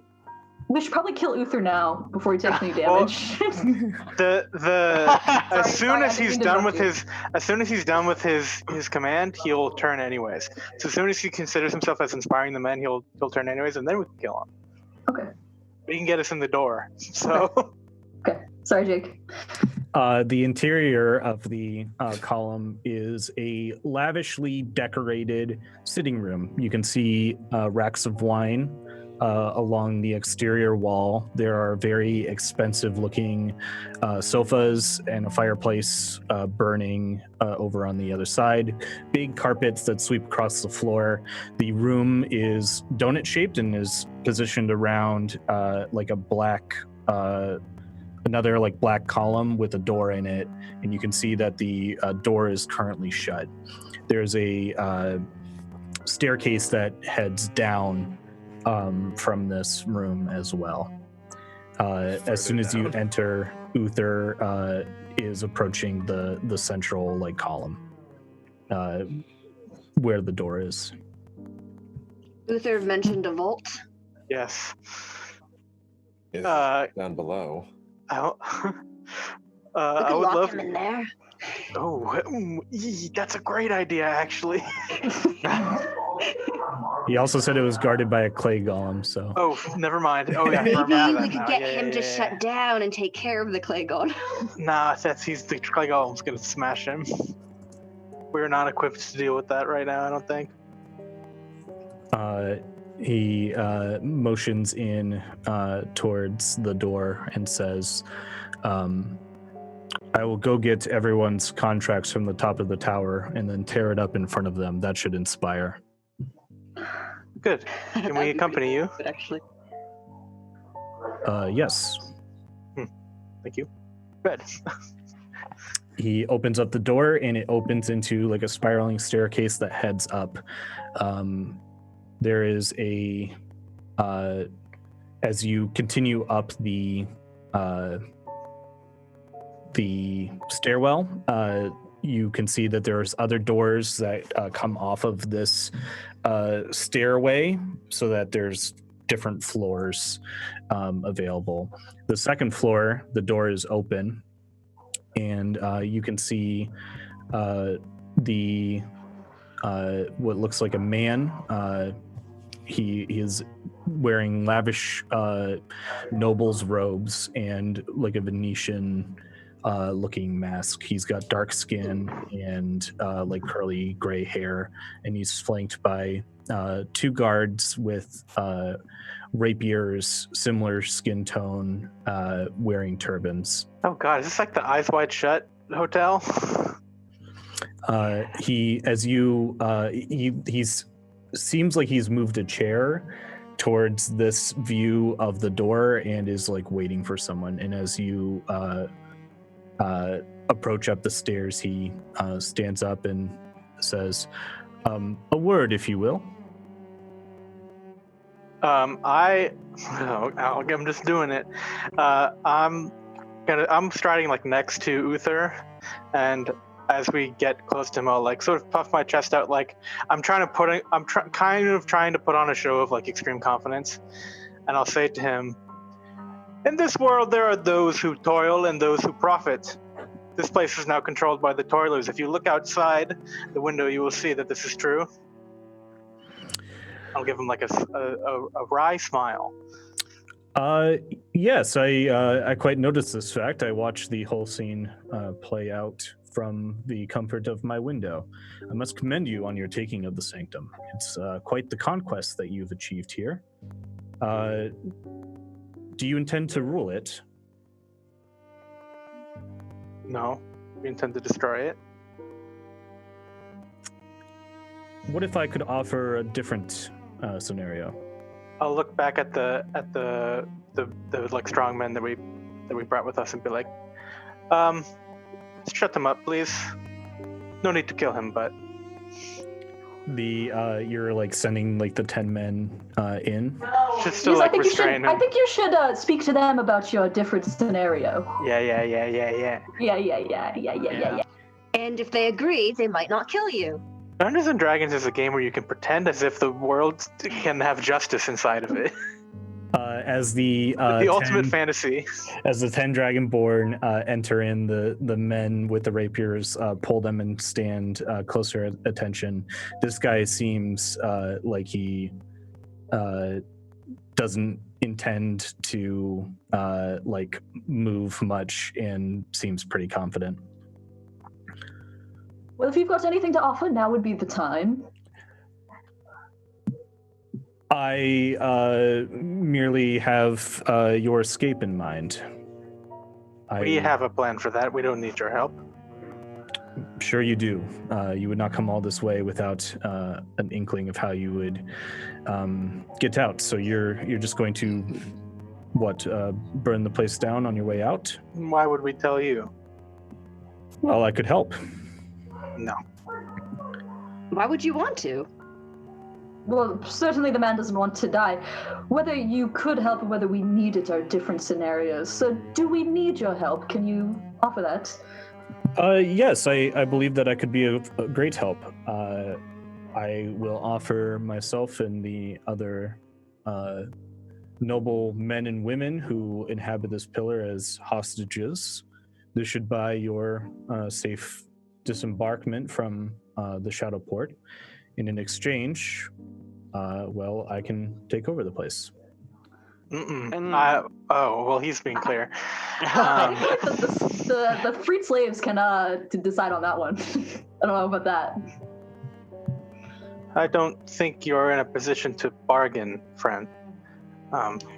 we should probably kill Uther now before he takes any Well, damage. As soon sorry, I as didn't he's mean to done with interrupt his command, he'll turn anyways. So as soon as he considers himself as inspiring the men, he'll turn anyways, and then we can kill him. Okay. He can get us in the door. So Okay. Sorry, Jake. the interior of the column is a lavishly decorated sitting room. You can see racks of wine along the exterior wall, there are very expensive looking sofas and a fireplace burning over on the other side. Big carpets that sweep across the floor. The room is donut shaped and is positioned around like a black, another like black column with a door in it. And you can see that the door is currently shut. There's a staircase that heads down from this room as well. As soon as you enter, Uther is approaching the central like column where the door is. Uther mentioned a vault. Yes. Is down below. I We would could lock love. him in there. Oh, that's a great idea, actually. He also said it was guarded by a clay golem, so. Oh, never mind. Oh, yeah. I Maybe remember we that could now. get Yeah, him yeah, to yeah, shut down and take care of the clay god. Nah, he's the clay golem's gonna smash him. We're not equipped to deal with that right now, I don't think. He motions in towards the door and says, I will go get everyone's contracts from the top of the tower and then tear it up in front of them. That should inspire. Good. Can we accompany you? Actually. Yes. Thank you. Good. He opens up the door and it opens into like a spiraling staircase that heads up. There is a as you continue up the stairwell, you can see that there's other doors that come off of this stairway, so that there's different floors available. The second floor, the door is open, and you can see the what looks like a man. He is wearing lavish noble's robes and like a Venetian looking mask. He's got dark skin and like curly gray hair, and he's flanked by two guards with rapiers, similar skin tone, wearing turbans. Oh God, is this like the Eyes Wide Shut hotel? He's seems like he's moved a chair towards this view of the door and is like waiting for someone. And as you approach up the stairs, he stands up and says, a word, if you will. I'm just doing it. I'm striding like next to Uther, and as we get close to him, I'll like sort of puff my chest out, like I'm kind of trying to put on a show of like extreme confidence, and I'll say to him, "In this world, there are those who toil and those who profit. This place is now controlled by the toilers. If you look outside the window, you will see that this is true." I'll give him like a wry smile. Yes, I quite noticed this fact. I watched the whole scene play out from the comfort of my window. I must commend you on your taking of the sanctum. It's quite the conquest that you've achieved here. Do you intend to rule it? No, we intend to destroy it. What if I could offer a different scenario? I'll look back at the like strong men that we brought with us and be like, shut them up, please. No need to kill him, but You're like sending like the 10 men in. just to like restrain him. I think you should speak to them about your different scenario. Yeah. Yeah. And if they agree, they might not kill you. Dungeons and Dragons is a game where you can pretend as if the world can have justice inside of it. As the ultimate fantasy. As the 10 Dragonborn enter in, the men with the rapiers pull them and stand closer attention. This guy seems like he doesn't intend to like move much and seems pretty confident. Well, if you've got anything to offer, now would be the time. I merely have your escape in mind. We have a plan for that. We don't need your help. Sure you do. You would not come all this way without an inkling of how you would get out. So you're just going to, burn the place down on your way out? Why would we tell you? Well, I could help. No. Why would you want to? Well, certainly the man doesn't want to die. Whether you could help or whether we need it are different scenarios. So do we need your help? Can you offer that? Yes, I believe that I could be a great help. I will offer myself and the other noble men and women who inhabit this pillar as hostages. This should buy your safe disembarkment from the Shadowcourt. And in exchange, I can take over the place. Well, he's being clear. The freed slaves can decide on that one. I don't know about that. I don't think you're in a position to bargain, friend.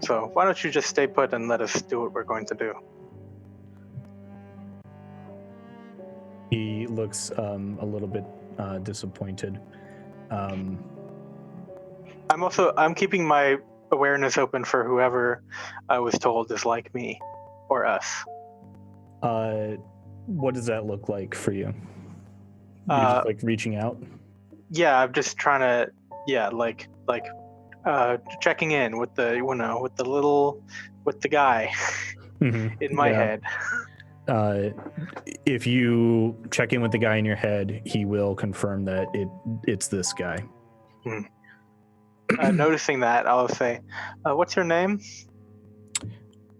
So why don't you just stay put and let us do what we're going to do? He looks a little bit disappointed. I'm keeping my awareness open for whoever I was told is like me or us. What does that look like for you? You're just like reaching out? Yeah, I'm just trying to checking in with the guy in my head. If you check in with the guy in your head, he will confirm that it's this guy. Noticing that, I'll say, what's your name?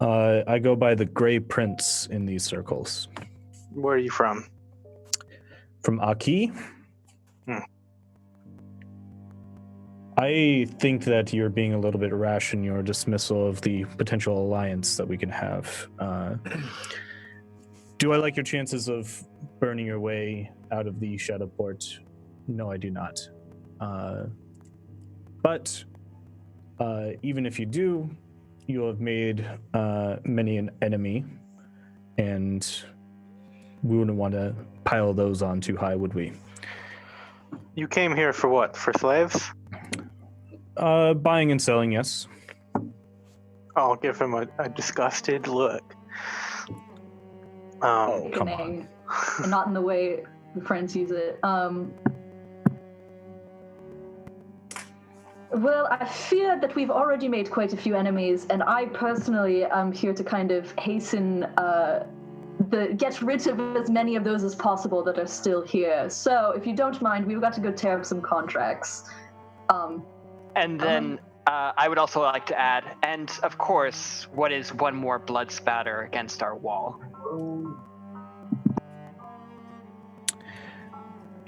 I go by the Gray Prince in these circles. Where are you from? From Aki. I think that you're being a little bit rash in your dismissal of the potential alliance that we can have. Do I like your chances of burning your way out of the Shadowcourt? No, I do not. But even if you do, you'll have made many an enemy, and we wouldn't want to pile those on too high, would we? You came here for what? For slaves? Buying and selling, yes. I'll give him a disgusted look. Come on. And not in the way friends use it. Well, I fear that we've already made quite a few enemies, and I personally am here to kind of hasten get rid of as many of those as possible that are still here. So, if you don't mind, we've got to go tear up some contracts. And then I would also like to add, and of course, what is one more blood spatter against our wall?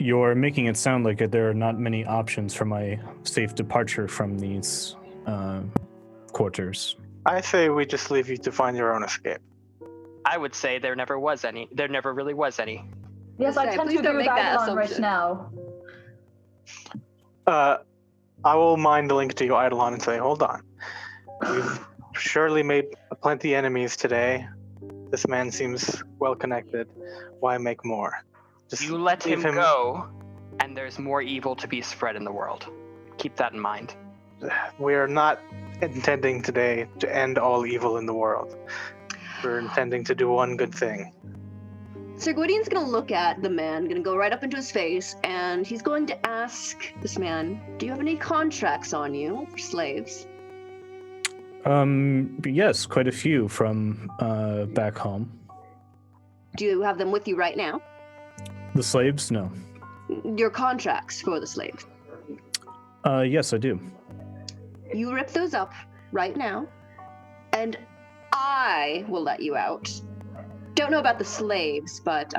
You're making it sound like there are not many options for my safe departure from these quarters. I say we just leave you to find your own escape. I would say there never was any. There never really was any. Yes, I tend to agree with Eidolon right now. I will mind the link to you, Eidolon, and say, hold on. We've surely made plenty enemies today. This man seems well connected. Why make more? Just you let him go, and there's more evil to be spread in the world. Keep that in mind. We are not intending today to end all evil in the world. We're intending to do one good thing. Sir Gwydion's gonna look at the man, gonna go right up into his face, and he's going to ask this man, do you have any contracts on you for slaves? Yes, quite a few from back home. Do you have them with you right now? The slaves? No. Your contracts for the slaves? Yes, I do. You rip those up right now, and I will let you out. Don't know about the slaves, but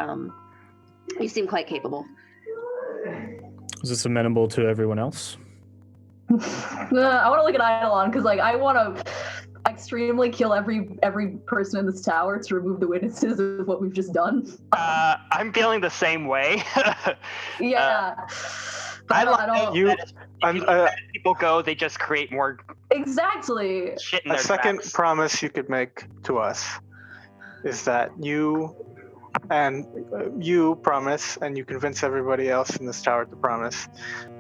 you seem quite capable. Is this amenable to everyone else? I want to look at Eidolon because, I want to extremely kill every person in this tower to remove the witnesses of what we've just done. I'm feeling the same way. Yeah. I I don't- love You- that if people go, they just create more Exactly. shit in A their second tracks. promise you could make to us is that you promise, and you convince everybody else in this tower to promise,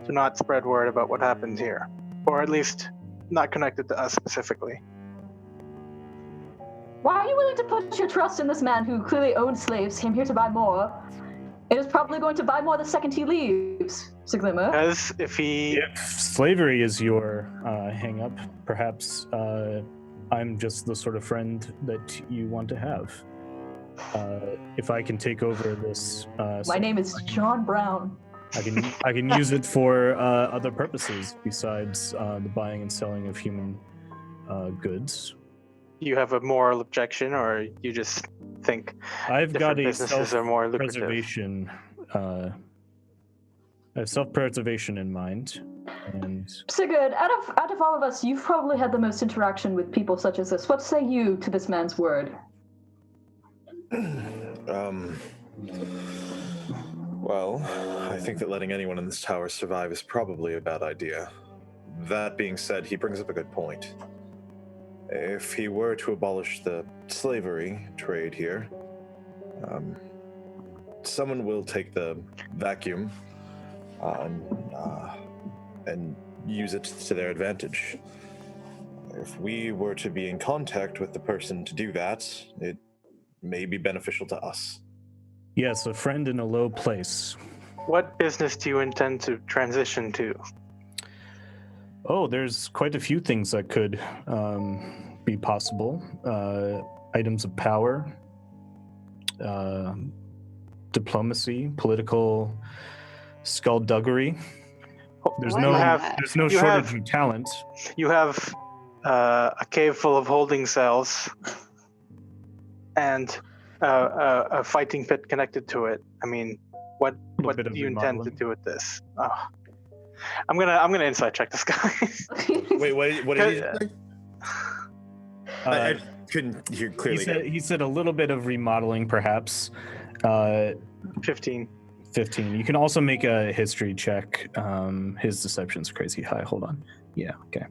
to not spread word about what happened here, or at least not connected to us specifically. Why are you willing to put your trust in this man who clearly owned slaves, came here to buy more, and is probably going to buy more the second he leaves, Siglimmer? Because if he, If slavery is your hang up, perhaps I'm just the sort of friend that you want to have. If I can take over this, My name is John Brown. I can use it for other purposes besides the buying and selling of human goods. you have a moral objection, or you just think I've got different a businesses are more lucrative. self-preservation. I have self-preservation in mind, and Sigurd, out of all of us, you've probably had the most interaction with people such as this. What say you to this man's word? Well, I think that letting anyone in this tower survive is probably a bad idea. That being said, he brings up a good point. If he were to abolish the slavery trade here, someone will take the vacuum and use it to their advantage. If we were to be in contact with the person to do that, it may be beneficial to us. yes, a friend in a low place. What business do you intend to transition to? Oh, there's quite a few things that could be possible. Items of power, diplomacy, political skullduggery. There's What no is there's no you shortage have- of talent. You have a cave full of holding cells and a fighting pit connected to it. I mean, what bit do of you intend to remodeling. do with this? Oh. I'm gonna insight check this guy. Wait, what did he say? Uh, I couldn't hear clearly. he said a little bit of remodeling, perhaps. 15. 15. You can also make a history check. His deception's crazy high. Hold on. Yeah. Okay.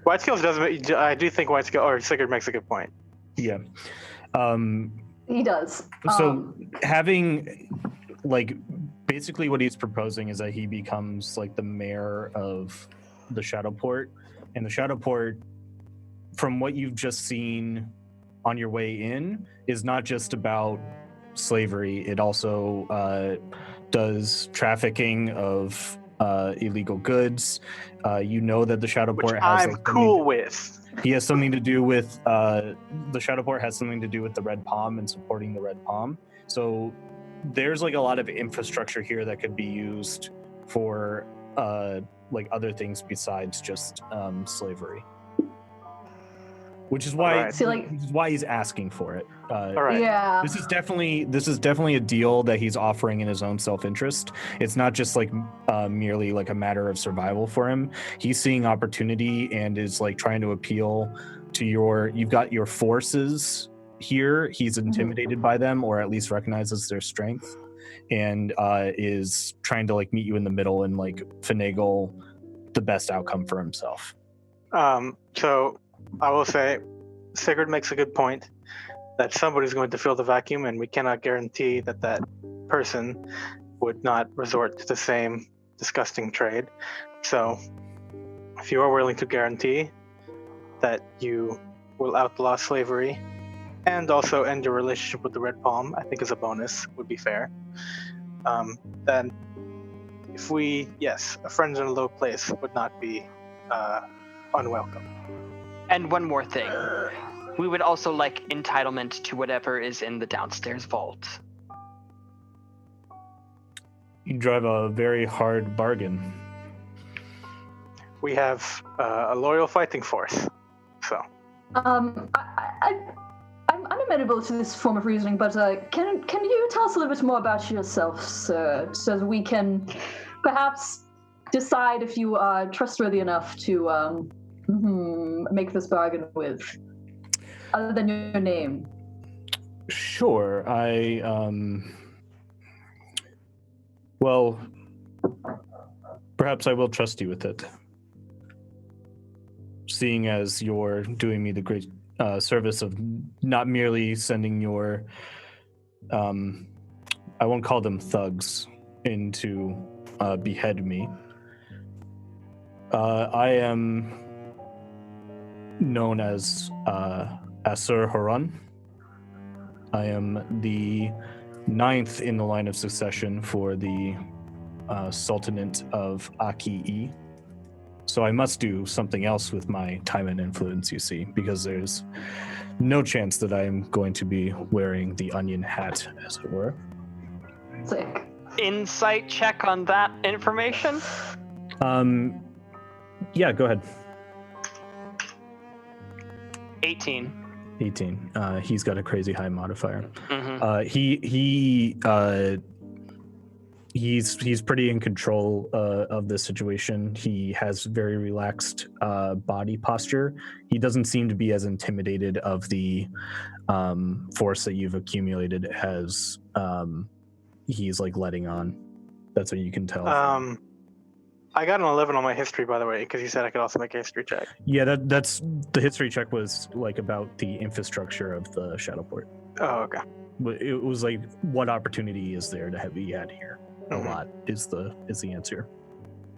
White Scales doesn't. I do think White Scale or Sigurd makes a good point. Yeah. He does. So having like basically what he's proposing is that he becomes like the mayor of the Shadowport, and the Shadowport, from what you've just seen on your way in, is not just about slavery. It also does trafficking of illegal goods. You know that the Shadowport Which has I'm like, cool with. he has something to do with the Shadowport has something to do with the Red Palm and supporting the Red Palm. So there's like a lot of infrastructure here that could be used for like other things besides just slavery. Which is why Alright. See, like- which is why he's asking for it. All right. Yeah. This is definitely a deal that he's offering in his own self-interest. It's not just like merely like a matter of survival for him. He's seeing opportunity and is like trying to appeal to you've got your forces here. He's intimidated by them, or at least recognizes their strength, and is trying to like meet you in the middle and like finagle the best outcome for himself. So I will say, Sigurd makes a good point that somebody's going to fill the vacuum, and we cannot guarantee that that person would not resort to the same disgusting trade. So, if you are willing to guarantee that you will outlaw slavery and also end your relationship with the Red Palm, I think as a bonus would be fair. Then, if a friend in a low place would not be unwelcome. And one more thing. We would also like entitlement to whatever is in the downstairs vault. You drive a very hard bargain. We have a loyal fighting force, so. I'm amenable to this form of reasoning, but can you tell us a little bit more about yourself, sir, so that we can perhaps decide if you are trustworthy enough to make this bargain with, other than your name? Sure. Well, Perhaps I will trust you with it. Seeing as you're doing me the great service of not merely sending your, I won't call them thugs, in to behead me. I am known as Asur Haran. I am the 9th in the line of succession for the Sultanate of Aki'i. So I must do something else with my time and influence, you see, because there's no chance that I'm going to be wearing the onion hat, as it were. Sick. Insight check on that information? Yeah, go ahead. 18. 18. He's got a crazy high modifier. Mm-hmm. He's pretty in control of the situation. He has very relaxed body posture. He doesn't seem to be as intimidated of the force that you've accumulated as he's like letting on. That's what you can tell. I got an 11 on my history, by the way, because you said I could also make a history check. Yeah, that's the history check was like about the infrastructure of the Shadowcourt. Oh, okay. It was like, what opportunity is there to be had here? A Mhm. lot is the answer.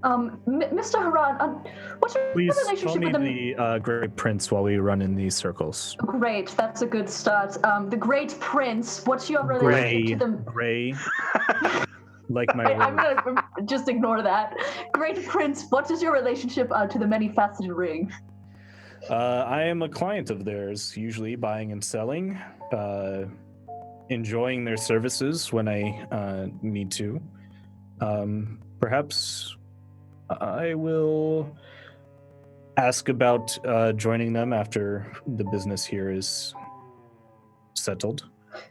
Mr. Haran, what's your Please call relationship me with the... the Great Prince while we run in these circles. Great, that's a good start. The Great Prince, what's your relationship to the... Gray, like my I'm robe. gonna just ignore that. Great Prince, what is your relationship to the many-faceted ring? I am a client of theirs, usually buying and selling, enjoying their services when I need to. Perhaps I will ask about joining them after the business here is settled.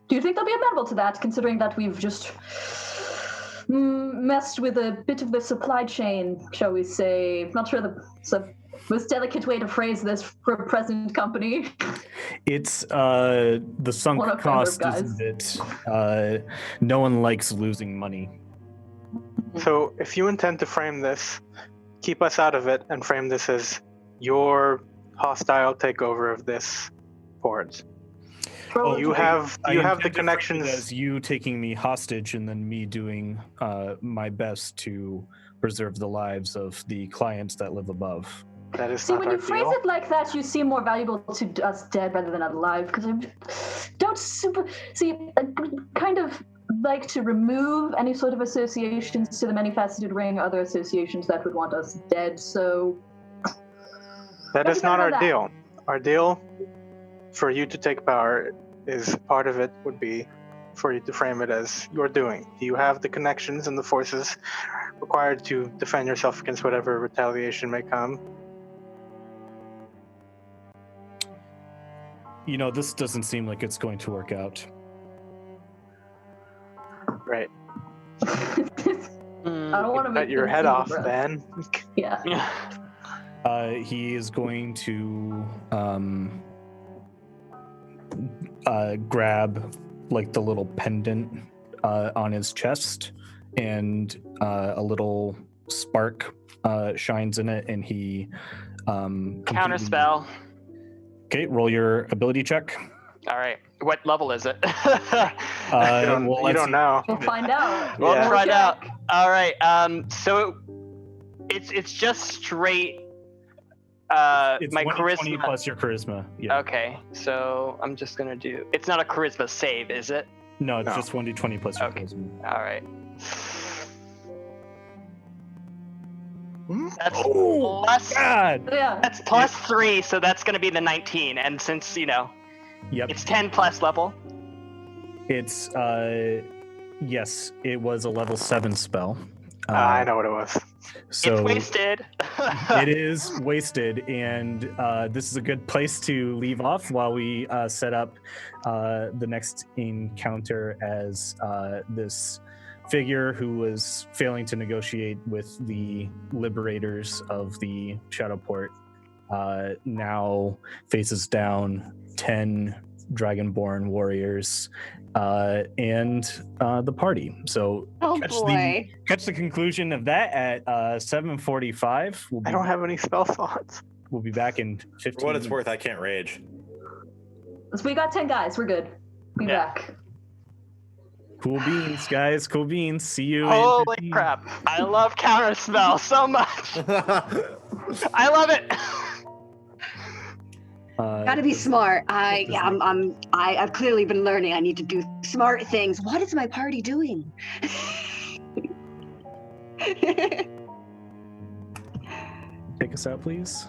Do you think they'll be amenable to that, considering that we've just messed with a bit of the supply chain, shall we say? Not sure the most delicate way to phrase this for a present company. It's the sunk One of cost our is a bit. No one likes losing money. So if you intend to frame this, keep us out of it and frame this as your hostile takeover of this port. Oh, You I have the intend to frame it connections. as you taking me hostage and then me doing my best to preserve the lives of the clients that live above. That is See, not when our you phrase deal. it like that, you seem more valuable to us dead rather than alive, because I don't super... See, I kind of like to remove any sort of associations to the many-faceted ring, other associations that would want us dead, so... That is not our that. deal. Our deal for you to take power is part of it would be for you to frame it as your doing. Do you have the connections and the forces required to defend yourself against whatever retaliation may come? You know, this doesn't seem like it's going to work out. Right. I don't want to make Cut your things head easy off for us. then. Yeah. He is going to grab like the little pendant on his chest, and a little spark shines in it, and he Counterspell. Okay, roll your ability check. All right. What level is it? You don't know. We'll find out. We'll Yeah. find out. All right. So it's just straight. It's My 20 charisma. plus your charisma. Yeah. Okay. So I'm just gonna do. It's not a charisma save, is it? No, it's No. just 1d20 plus your Okay. charisma. All right. That's Oh, plus. God! Yeah. That's plus 3, so that's gonna be the 19. And since Yep. it's 10 plus level. It's yes, it was a level 7 spell. I know what it was. So It's wasted. it is wasted, and this is a good place to leave off while we set up the next encounter as this figure who was failing to negotiate with the liberators of the Shadowcourt now faces down 10 Dragonborn warriors and the party. So Oh boy. catch the conclusion of that at 7:45. I don't have any spell slots. We'll be back in 15 For what it's minutes. worth, I can't rage. So we got 10 guys. We're good. Be back. Cool beans, guys. Cool beans. See you. Holy in 15. crap! I love counterspell so much. I love it. Gotta be smart. I've clearly been learning. I need to do smart things. What is my party doing? Take us out, please.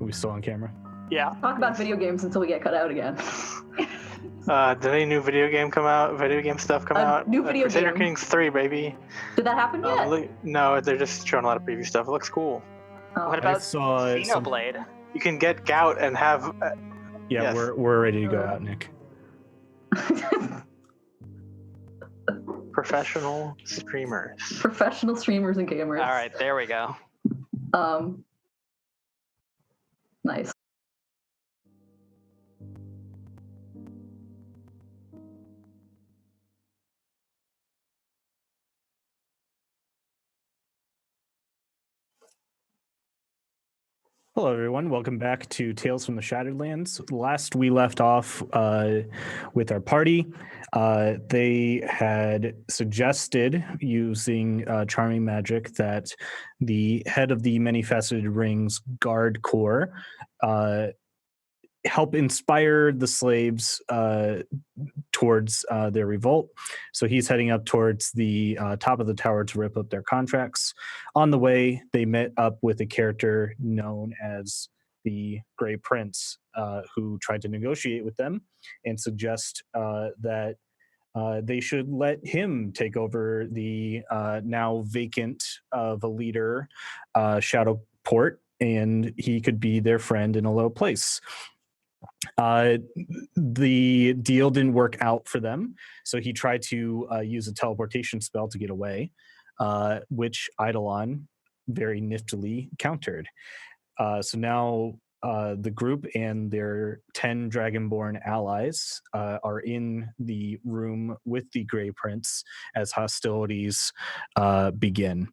Are we still on camera? Yeah. Talk about video games until we get cut out again. Did any new video game come out? Video game stuff come out? New video Crusader game. Kings 3, baby. Did that happen yet? No, they're just showing a lot of preview stuff. It looks cool. Oh. What I about saw some- Xenoblade? You can get gout and have. Yeah, Yes. we're ready to go out, Nick. Professional streamers. Professional streamers and gamers. All right, there we go. Nice. Hello, everyone. Welcome back to Tales from the Shadowlands. Last we left off with our party. They had suggested using charming magic that the head of the Many-Faceted Rings Guard Corps help inspire the slaves towards their revolt. So he's heading up towards the top of the tower to rip up their contracts. On the way, they met up with a character known as the Grey Prince, who tried to negotiate with them and suggest that they should let him take over the now vacant of a leader, Shadowcourt, and he could be their friend in a low place. The deal didn't work out for them, so he tried to use a teleportation spell to get away, which Eidolon very niftily countered. So now the group and their 10 Dragonborn allies are in the room with the Grey Prince as hostilities begin.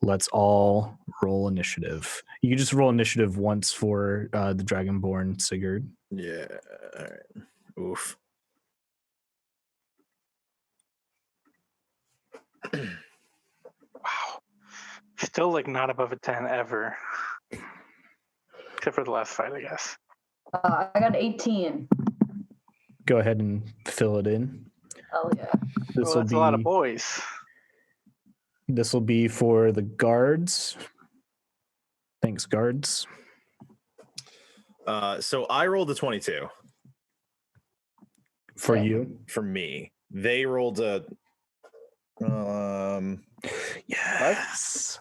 Let's all roll initiative. You can just roll initiative once for the Dragonborn, Sigurd. Yeah. All right. Oof. Wow. Still like not above a 10 ever. Except for the last fight, I guess. I got an 18. Go ahead and fill it in. Oh yeah. This Well, will that's be a lot of boys. This will be for the guards. Thanks, guards. So I rolled a 22 For Okay. you. for me. They rolled a Yes.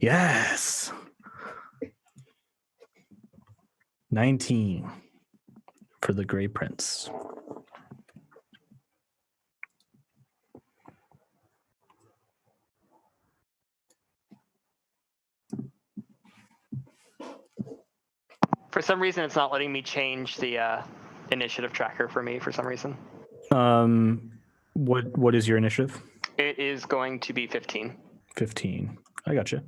Yes. 19 for the Grey Prince. For some reason, it's not letting me change the initiative tracker for me. For some reason, What is your initiative? it is going to be 15. 15. I gotcha.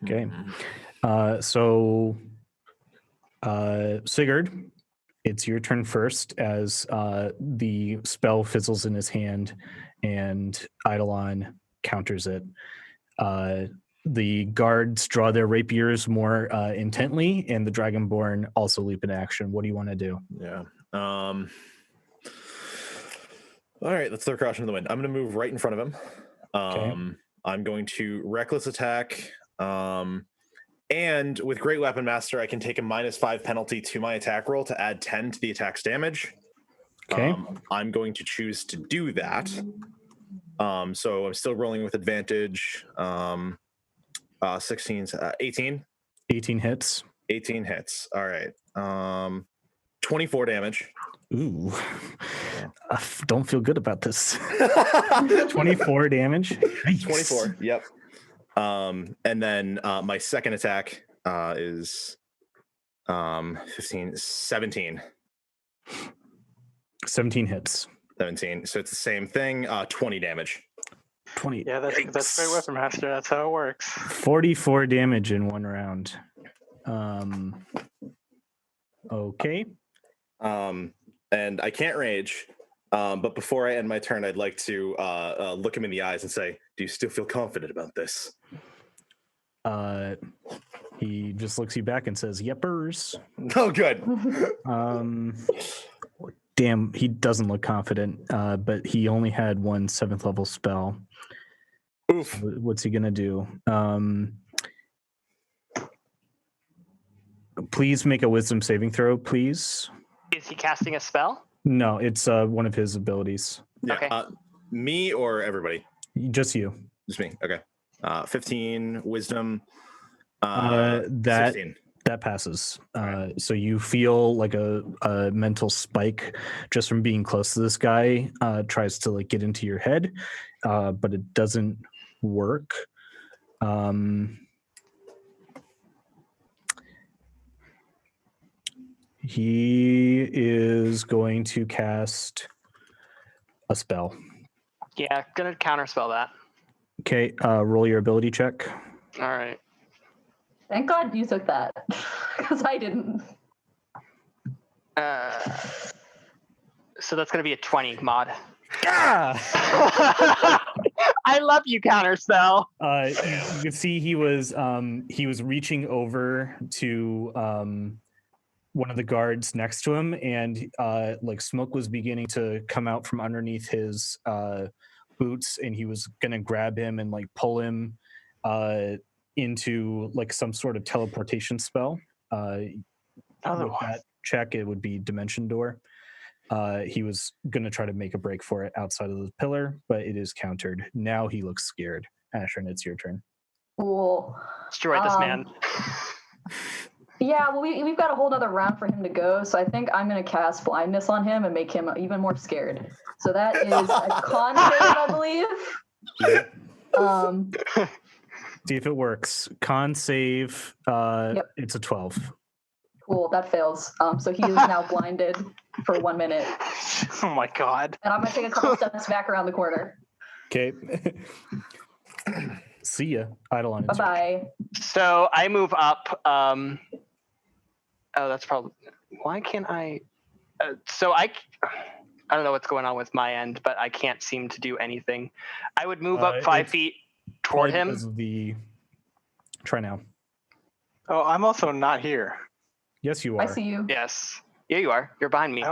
Okay. Sigurd, it's your turn first as the spell fizzles in his hand and Eidolon counters it. The guards draw their rapiers more intently, and the Dragonborn also leap into action. What do you want to do? Yeah. All right, let's throw caution to the wind. I'm going to move right in front of him. I'm going to reckless attack. And with Great Weapon Master, I can take a -5 penalty to my attack roll to add 10 to the attack's damage. Okay. I'm going to choose to do that. So I'm still rolling with advantage. 18. 18 hits. 18 hits. All right. 24 damage. Ooh. I don't feel good about this. 24 damage. Yikes. 24. Yep. And then my second attack is 15, 17. 17 hits. 17. So it's the same thing. 20 damage. 20. Yeah, that's great, Weapon Master. That's how it works. 44 damage in one round. Okay. And I can't rage. But before I end my turn, I'd like to look him in the eyes and say, "Do you still feel confident about this?" He just looks you back and says, "Yepers." Oh, good. Damn, he doesn't look confident. But he only had one 7th level spell. Oof. So what's he gonna do? Please make a wisdom saving throw, please. Is he casting a spell? No, it's one of his abilities. Yeah. Okay. Me or everybody? Just you. Just me. Okay. 15 wisdom. That 16. that passes. So you feel like a mental spike just from being close to this guy. Tries to like get into your head, but it doesn't work. He is going to cast a spell. Yeah, gonna counterspell that. Okay, roll your ability check. All right. Thank God you took that, because I didn't. So that's gonna be a 20 mod. Ah! I love you, counterspell. You can see he was reaching over to one of the guards next to him, and like smoke was beginning to come out from underneath his boots, and he was gonna grab him and like pull him into like some sort of teleportation spell. With that check, it would be Dimension Door. He was gonna try to make a break for it outside of the pillar, but it is countered. Now he looks scared. Ashern, it's your turn. Cool. Destroy this man. Yeah, well, we've got a whole other round for him to go, so I think I'm going to cast Blindness on him and make him even more scared. So that is a con save, I believe. Yep. See if it works. Con save. Yep. It's a 12. Cool, that fails. So he is now blinded for 1 minute. Oh my God. And I'm going to take a couple steps back around the corner. Okay. See ya. Eidolon. Bye-bye. So I move up. Oh, that's probably. Why can't I? So I don't know what's going on with my end, but I can't seem to do anything. I would move up 5 feet toward him. Because of try now. Oh, I'm also not here. Yes, you are. I see you. Yes. Yeah, you are. You're behind me.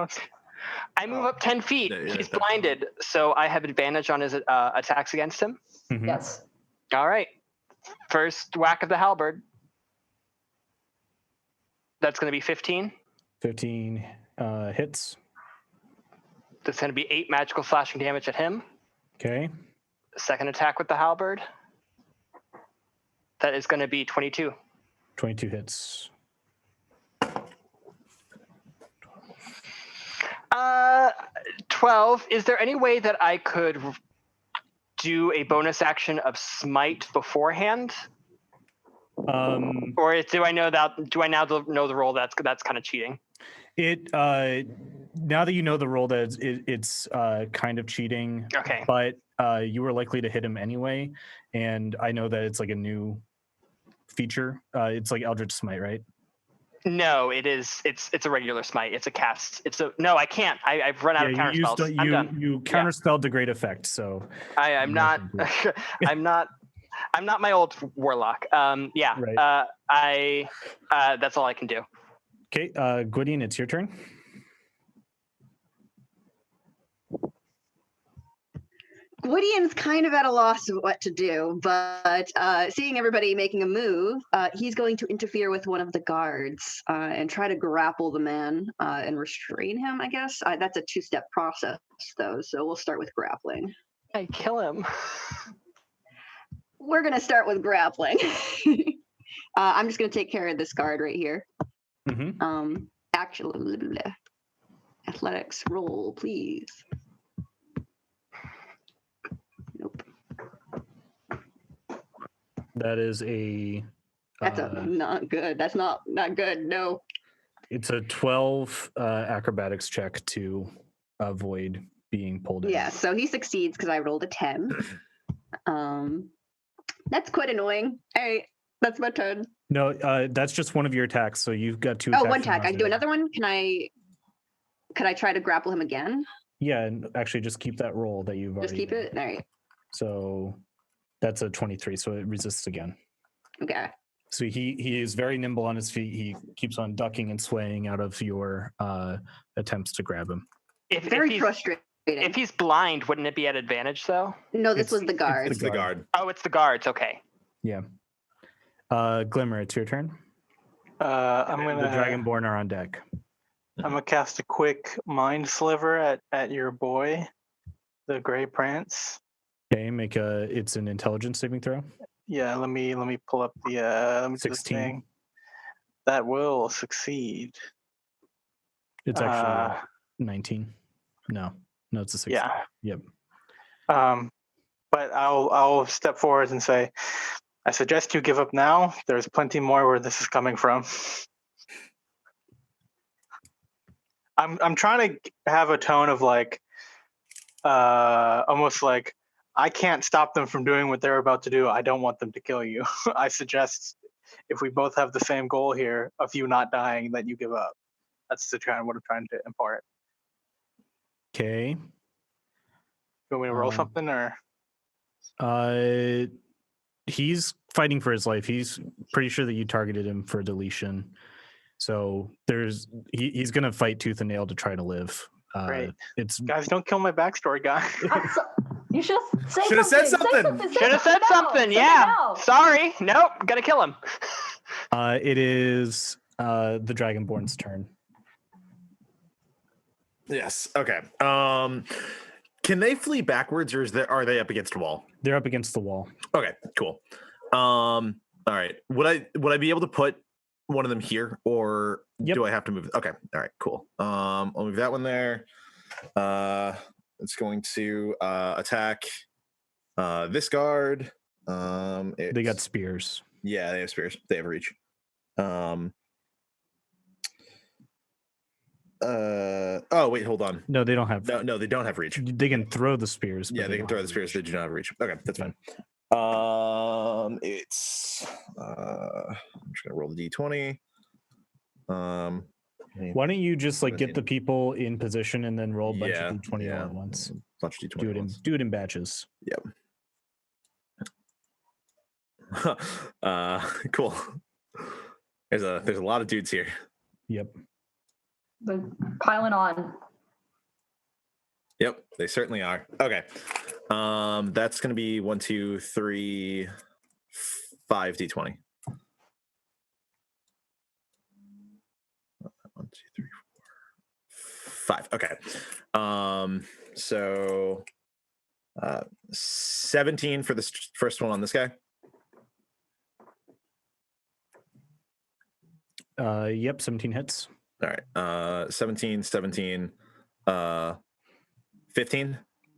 I move up 10 feet. Yeah, He's blinded, so I have advantage on his attacks against him. Mhm. Yes. All right. First whack of the halberd. That's going to be 15. 15 hits. That's going to be 8 magical slashing damage at him. Okay. Second attack with the halberd. That is going to be 22. 22 hits. 12. Is there any way that I could do a bonus action of smite beforehand? Or do I know that? Do I now know the role? That's kind of cheating. It now that you know the role, that it's kind of cheating. Okay. But you were likely to hit him anyway, and I know that it's like a new feature. It's like Eldritch Smite, right? No, it is. It's a regular smite. It's a cast. No, I can't. I've run out of counter spells. I'm done. You counterspelled to great effect. So I'm not. I'm not my old warlock. Yeah. Right. That's all I can do. Okay, Gwydion, it's your turn. Gwydion's kind of at a loss of what to do, but seeing everybody making a move, he's going to interfere with one of the guards and try to grapple the man and restrain him, I guess. That's a 2-step process, though, so we'll start with grappling. I kill him. We're going to start with grappling. I'm just going to take care of this guard right here. Mm-hmm. Actually, athletics roll, please. Nope. That is a. That's not good. That's not good. No. It's a 12 acrobatics check to avoid being pulled in. Yeah, so he succeeds because I rolled a 10. That's quite annoying. All right, that's my turn. No, that's just one of your attacks. So you've got 2 Oh, attacks. one attack. I can do another one. Could I try to grapple him again? Yeah, and actually just keep that roll that you've already. Just keep it? All right. So that's a 23, so it resists again. Okay. So he is very nimble on his feet. He keeps on ducking and swaying out of your attempts to grab him. Very frustrating. If he's blind, wouldn't it be at advantage though? No, this was the guard. It's the guard. Oh, it's the guards. Okay. Yeah. Glimmer, it's your turn. The The Dragonborn are on deck. I'm gonna cast a quick mind sliver at your boy, the Gray Prince. Okay, it's an intelligence saving throw. Yeah, let me pull up the let me do this 16. thing. That will succeed. It's actually 19. No, it's a 16. Yeah. Yep. But I'll step forward and say, I suggest you give up now. There's plenty more where this is coming from. I'm trying to have a tone of like almost like I can't stop them from doing what they're about to do. I don't want them to kill you. I suggest if we both have the same goal here of you not dying, that you give up. That's the kind of what I'm trying to impart. Okay. You want me to roll something or? He's fighting for his life. He's pretty sure that you targeted him for deletion. So he's gonna fight tooth and nail to try to live. Great. It's Guys, don't kill my backstory guy. You should Should've said something. Should have said something. Yeah. Sorry. Nope. Gotta kill him. it is the Dragonborn's turn. Yes. Okay. Can they flee backwards, or are they up against a wall? They're up against the wall. Okay. Cool. All right. Would I be able to put one of them here, or do I have to move? Okay. All right. Cool. I'll move that one there. It's going to attack this guard. They got spears. Yeah, they have spears. They have reach. Oh wait, hold on. No, they don't have. No, they don't have reach. They can throw the spears. Yeah, they can throw the spears. They do not have reach. Okay, that's fine. It's I'm just gonna roll the d20. Why don't you just like get the people in position and then roll a bunch of d20 all at once? Bunch of d20. Do it in batches. Yep. Cool. There's a lot of dudes here. Yep. They're piling on. Yep, they certainly are. Okay. That's gonna be 1, 2, 3, 5 d20. 1, 2, 3, 4, 5. Okay. So 17 for this first one on this guy. Yep, 17 hits. All right. 17, 15.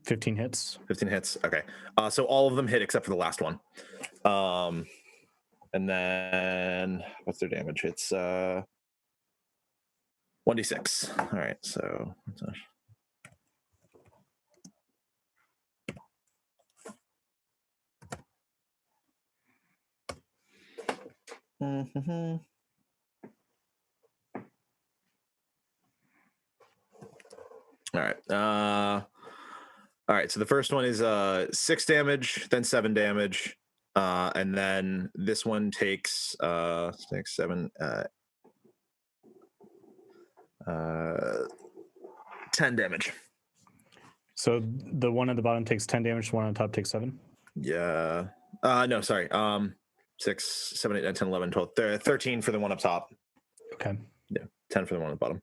15 hits. 15 hits. Okay. So all of them hit except for the last one. And then what's their damage? It's 1d6. All right. So All right. All right. So the first one is 6 damage, then 7 damage, and then this one takes 6, 7, 10 damage. So the one at the bottom takes 10 damage. The one on top takes 7. Yeah. No, sorry. 6, 7, 8, 9, 10, 11, 12, 13 for the one up top. Okay. Yeah. 10 for the one at the bottom.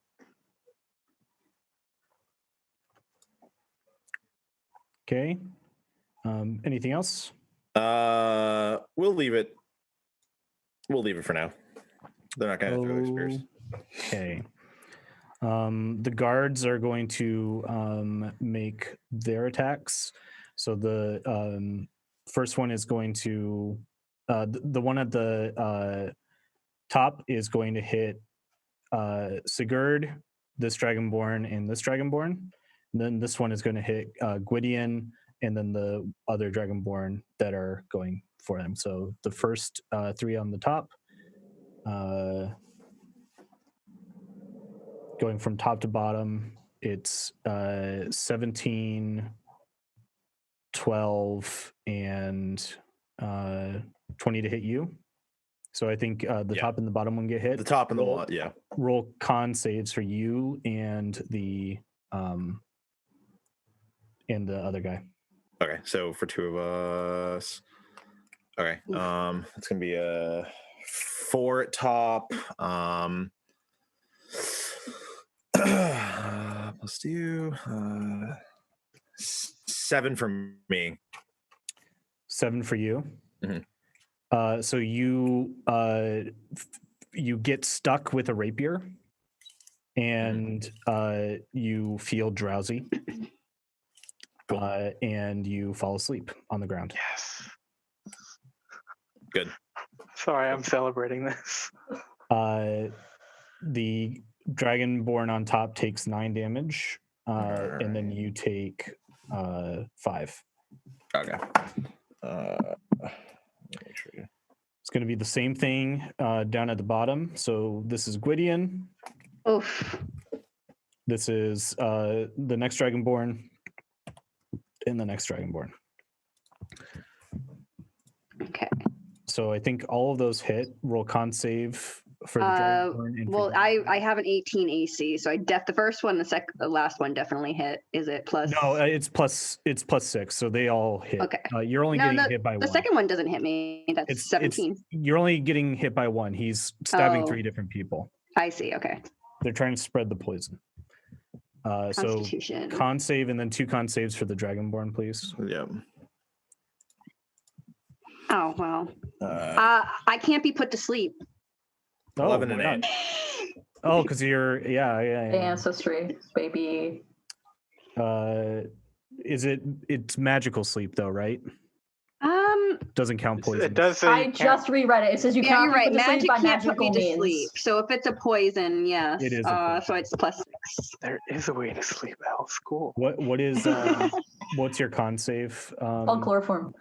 Okay. Anything else? We'll leave it. We'll leave it for now. They're not going to throw their spears. Okay. The guards are going to make their attacks. So the first one is going to the one at the top is going to hit Sigurd, this Dragonborn, and this Dragonborn. And then this one is going to hit Gwydion, and then the other Dragonborn that are going for him. So the first 3 on the top, going from top to bottom, it's 17, 12, and 20 to hit you. So I think the top and the bottom one get hit. The top and the bottom, yeah. Roll con saves for you and the other guy. Okay, so for 2 of us. Okay, it's gonna be a 4 at top. Let's do 7 from me. 7 for you. Mm-hmm. So you get stuck with a rapier, and you feel drowsy, and you fall asleep on the ground. Yes. Good. Sorry, I'm celebrating this. The Dragonborn on top takes 9 damage, and then you take 5. Okay. It's going to be the same thing down at the bottom. So this is Gwydion. Oof. This is the next Dragonborn, and the next Dragonborn. Okay. So I think all of those hit. Roll con save for the Dragonborn. And Well, for I have an 18 AC, so the first one, the last one definitely hit. Is it plus? No, it's plus 6, so they all hit. Okay. You're only getting hit by the 1. second one doesn't hit me. That's 17. You're only getting hit by 1. He's stabbing 3 different people. I see. Okay. They're trying to spread the poison. So Constitution. con save and then 2 con saves for the Dragonborn, please. Yeah. Oh well. I can't be put to sleep. 11 and why 8. not? Oh, because you're The ancestry, baby. It's magical sleep though, right? Doesn't count poison. It does say I just reread it. It says you Yeah, can't you're be right. put to sleep Magic by can't put magical me to means. sleep. So if it's a poison, yes. It is a poison. So it's plus 6. there is a way to sleep out. Cool. What is what's your con save? On chloroform.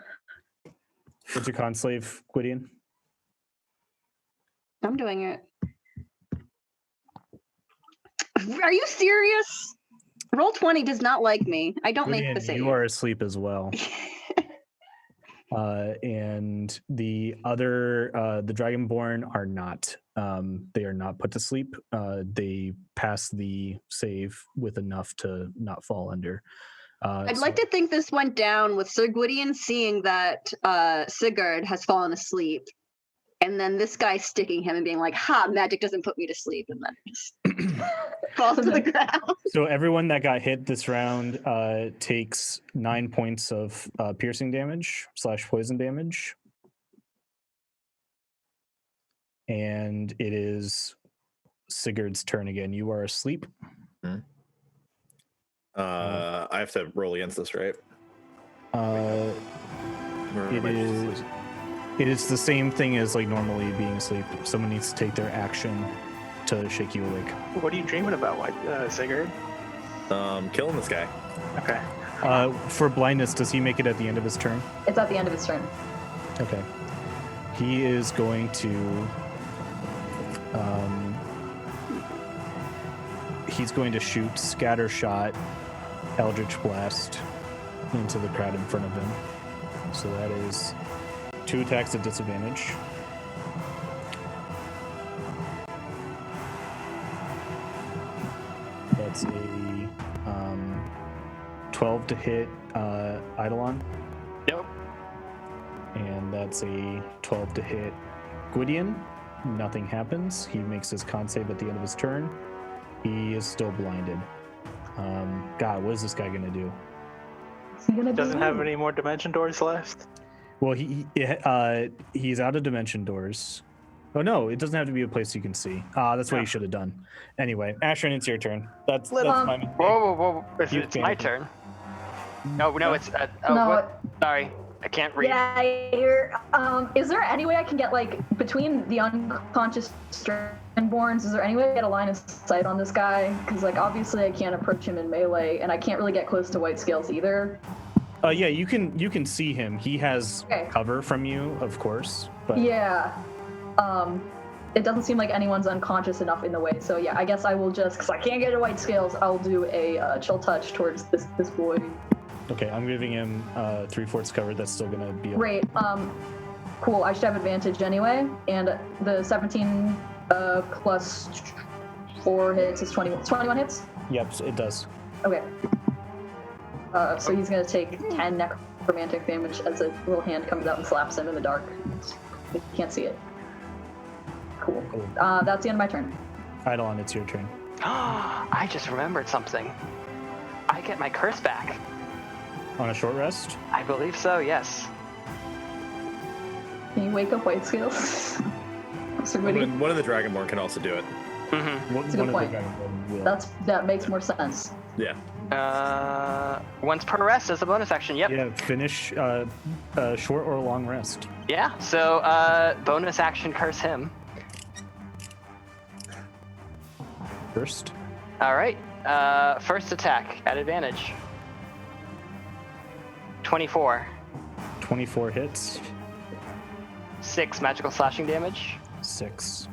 What's your con save, Gwydion? I'm doing it. Are you serious? Roll 20 does not like me. I don't make the Gwydion, save. you are asleep as well. And the other, the Dragonborn are not. They are not put to sleep. They pass the save with enough to not fall under. I'd like to think this went down with Sir Gwydion seeing that Sigurd has fallen asleep, and then this guy sticking him and being like, "Ha! Magic doesn't put me to sleep," and then just falls to the ground. So everyone that got hit this round takes 9 points of piercing damage / poison damage. And it is Sigurd's turn again. You are asleep. I have to roll against this, right? It is the same thing as like normally being asleep. Someone needs to take their action to shake you awake. What are you dreaming about, Sigurd? Killing this guy. Okay. For blindness, does he make it at the end of his turn? It's at the end of his turn. Okay. He is going to he's going to shoot scatter shot Eldritch Blast into the crowd in front of him. So that is 2 attacks at disadvantage. That's a 12 to hit Eidolon. Yep. And that's a 12 to hit Gwydion. Nothing happens. He makes his con save at the end of his turn. He is still blinded. God, what is this guy going to do? Doesn't have any more dimension doors left. Well, he's out of dimension doors. Oh no, it doesn't have to be a place you can see. That's what you should have done. Anyway, Ashrin, it's your turn. That's my mistake. Whoa! You It's my can. turn. No, it's. No. What? Sorry. I can't read. Yeah, you're. Is there any way I can get like between the unconscious Dragonborns? Is there any way to get a line of sight on this guy? Because like obviously I can't approach him in melee, and I can't really get close to White Scales either. Yeah, you can see him. He has Okay. cover from you, of course. But Yeah. It doesn't seem like anyone's unconscious enough in the way. So yeah, I guess I will just, because I can't get to White Scales, I'll do a chill touch towards this boy. okay, I'm giving him 3/4 cover. That's still gonna be Great. Cool. I should have advantage anyway, and the 17 plus 4 hits is 21 hits. Yep, it does. Okay. So he's gonna take 10 necromantic damage as a little hand comes out and slaps him in the dark. You can't see it. Cool. That's the end of my turn. Eidolon, it's your turn. I just remembered something. I get my curse back. On a short rest? I believe so, yes. Can you wake up White Scales? Mr. Witty? One of the Dragonborn can also do it. Mm-hmm. That's a good point. That makes more sense. Yeah. Once per rest as a bonus action, yep. Yeah, finish a short or long rest. Yeah, so bonus action curse him. First. All right. First attack at advantage. 24. 24 hits. 6 magical slashing damage. 6.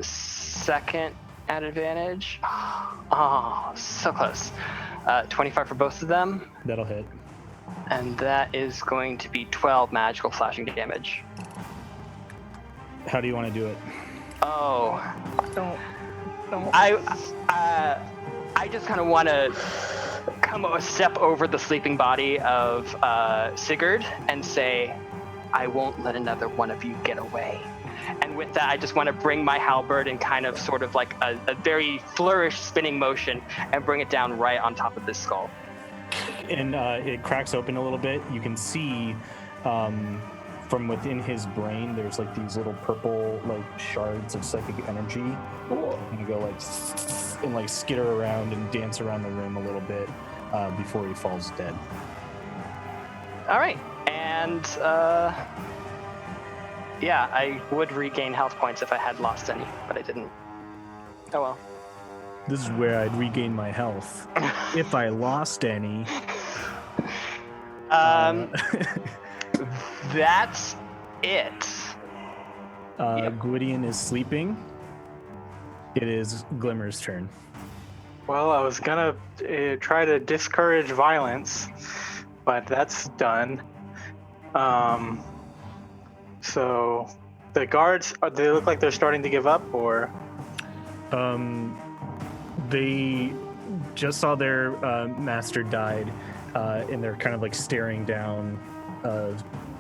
Second at advantage. Oh, so close. 25 for both of them. That'll hit. And that is going to be 12 magical slashing damage. How do you want to do it? Oh. Don't. I just kind of want to come a step over the sleeping body of Sigurd and say, I won't let another one of you get away. And with that, I just want to bring my halberd in kind of sort of like a very flourish spinning motion and bring it down right on top of this skull. And it cracks open a little bit. You can see from within his brain, there's like these little purple like shards of psychic energy. And you go like and like skitter around and dance around the room a little bit before he falls dead. All right, and yeah, I would regain health points if I had lost any, but I didn't. Oh well. This is where I'd regain my health if I lost any. That's it. Yep. Gwydion is sleeping. It is Glimmer's turn. Well, I was gonna try to discourage violence, but that's done. So the guards, they look like they're starting to give up, or? They just saw their master died, and they're kind of like staring down a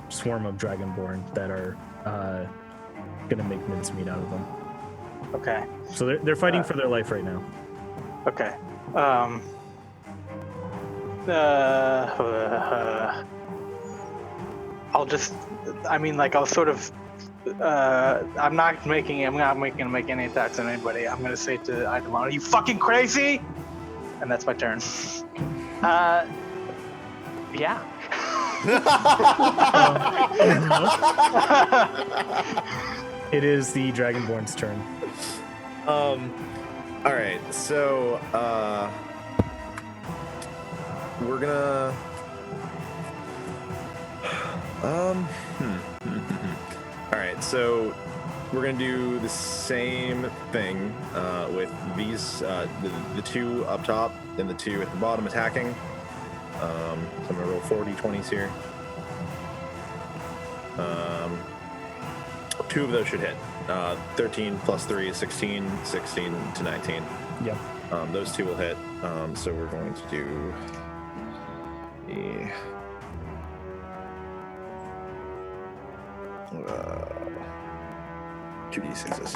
swarm of Dragonborn that are gonna make mincemeat out of them. Okay. So they're fighting for their life right now. Okay. I'll just, I mean, like, I'll sort of, I'm not make any attacks on anybody. I'm gonna say to Eidolon, are you fucking crazy? And that's my turn. Yeah. It is the Dragonborn's turn. All right, so we're gonna all right, so we're gonna do the same thing with these the two up top and the two at the bottom attacking. So I'm gonna roll 4 d20s here. 2 of those should hit. 13 plus 3 is 16, 16 to 19. Yep. Those 2 will hit. So we're going to do the 2d6s.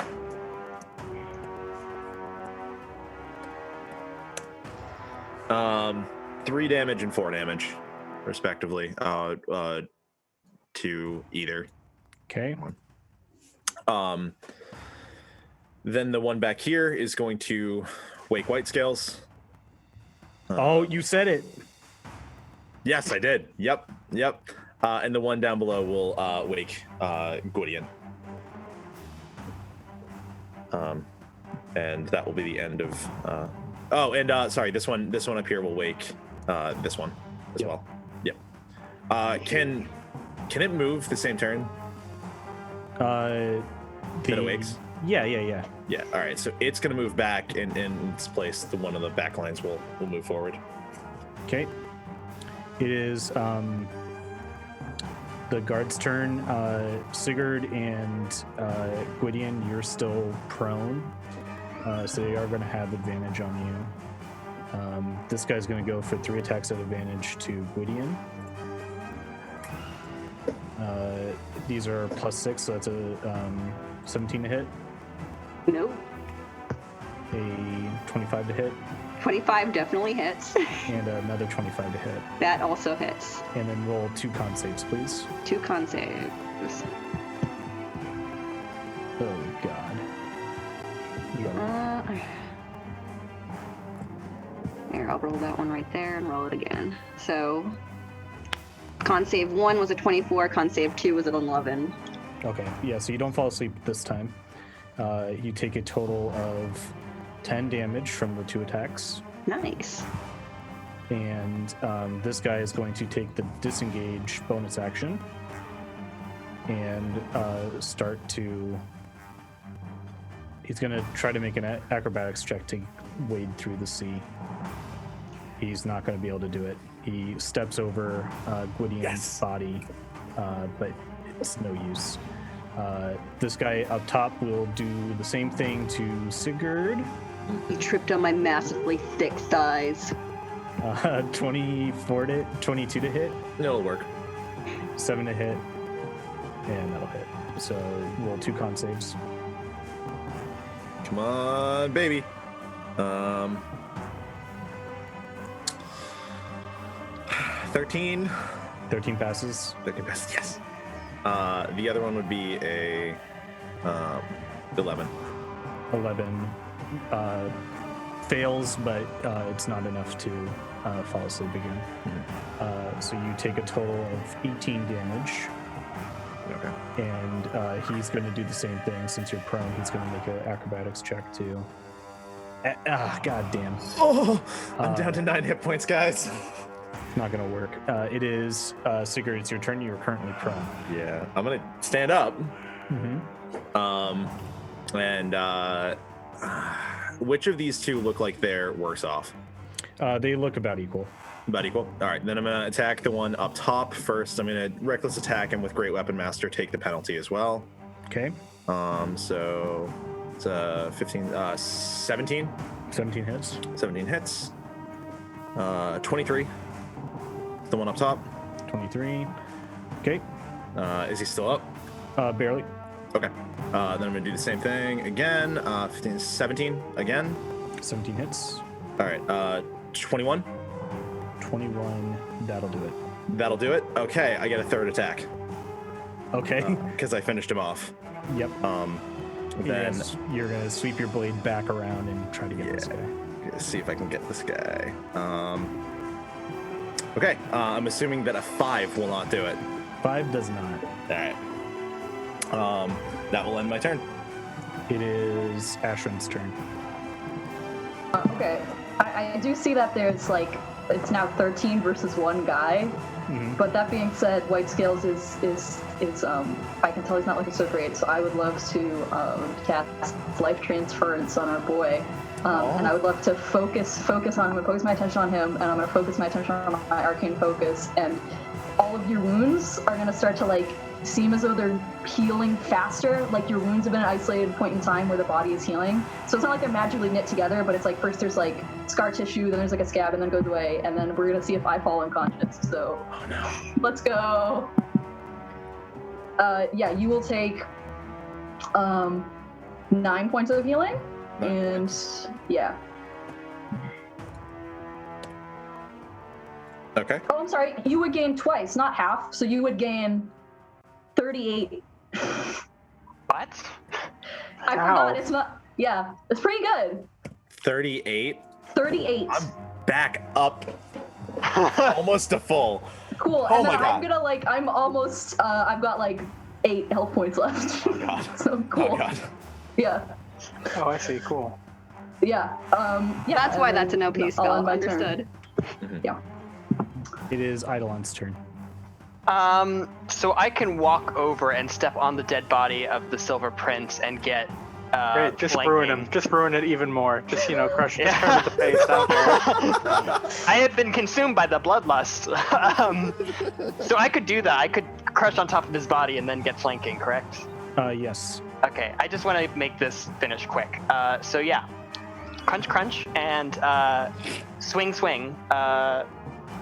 Um, 3 damage and 4 damage, respectively, to either. Okay. Then the one back here is going to wake White Scales. Oh, you said it. Yes, I did. Yep. And the one down below will wake Gwydion. And that will be the end of. Sorry, this one up here will wake this one as well. Yep. Can it move the same turn? That it wakes? Yeah. Yeah. All right. So it's gonna move back in its place. The one of the back lines will move forward. Okay. It is the guard's turn. Sigurd and Gwydion, you're still prone, so they are going to have advantage on you. This guy's going to go for 3 attacks at advantage to Gwydion. These are +6, so that's a 17 to hit. Nope. A 25 to hit. 25 definitely hits. And another 25 to hit. That also hits. And then roll 2 con saves, please. 2 con saves. Oh, God. You got Here, I'll roll that one right there and roll it again. So, con save 1 was a 24, con save 2 was an 11. Okay, yeah, so you don't fall asleep this time. You take a total of 10 damage from the 2 attacks. Nice. And this guy is going to take the disengage bonus action and start to... He's going to try to make an acrobatics check to wade through the sea. He's not going to be able to do it. He steps over Gwydion's body, but it's no use. This guy up top will do the same thing to Sigurd. You tripped on my massively thick thighs. 22 to hit. It'll work. 7 to hit. And that'll hit. So roll 2 con saves. Come on, baby. 13. 13 passes. 13 passes, yes. The other one would be a 11. 11 fails, but it's not enough to fall asleep again. So you take a total of 18 damage. Okay. And he's going to do the same thing. Since you're prone, he's going to make an acrobatics check too. God damn. Oh, I'm down to 9 hit points, guys. Not going to work. It is Sigurd, it's your turn. You're currently prone. Yeah, I'm going to stand up. Mm-hmm. And which of these two look like they're worse off? They look about equal. About equal? All right, then I'm going to attack the one up top first. I'm going to reckless attack him with Great Weapon Master, take the penalty as well. Okay. So it's 17. 17 hits. 17 hits. 23. The one up top. 23. Okay. Is he still up? Barely. Okay. Then I'm going to do the same thing again. 15, 17 again. 17 hits. All right. 21. 21. That'll do it. That'll do it. Okay. I get a third attack. Okay. Because I finished him off. Yep. Then you're going to sweep your blade back around and try to get this guy. See if I can get this guy. Okay. I'm assuming that a 5 will not do it. 5 does not. All right. That will end my turn. It is Ashrin's turn. Okay. I do see that there's like, it's now 13 versus 1 guy. Mm-hmm. But that being said, White Scales is I can tell he's not looking so great, so I would love to cast Life Transference on our boy. And I would love to focus on him and focus my attention on him, and I'm going to focus my attention on my Arcane Focus, and all of your wounds are going to start to like seem as though they're healing faster, like your wounds have been at an isolated point in time where the body is healing. So it's not like they're magically knit together, but it's like first there's like scar tissue, then there's like a scab, and then it goes away, and then we're going to see if I fall unconscious. So Oh no. let's go. Yeah, you will take 9 points of healing. And yeah. Okay. Oh, I'm sorry. You would gain twice, not half. So you would gain 38. What? I forgot. It's not. Yeah, it's pretty good. 38. 38. I'm back up. Almost a full. Cool. Oh And my then God. I'm gonna I'm almost I've got 8 health points left. Oh God. So cool. Oh God. Yeah. Oh, I see. Cool. Yeah. Yeah. That's why and that's an then OP I'll spell. end my turn. Understood. Yeah. It is Eidolon's turn. So I can walk over and step on the dead body of the Silver Prince and get Great. Just flanking. ruin him. Just ruin it even more. Just crush it. Just Yeah. turn it to paste. I don't care. I have been consumed by the bloodlust. So I could do that. I could crush on top of his body and then get flanking, correct? Yes. Okay, I just want to make this finish quick. So yeah, crunch, crunch, and swing, swing.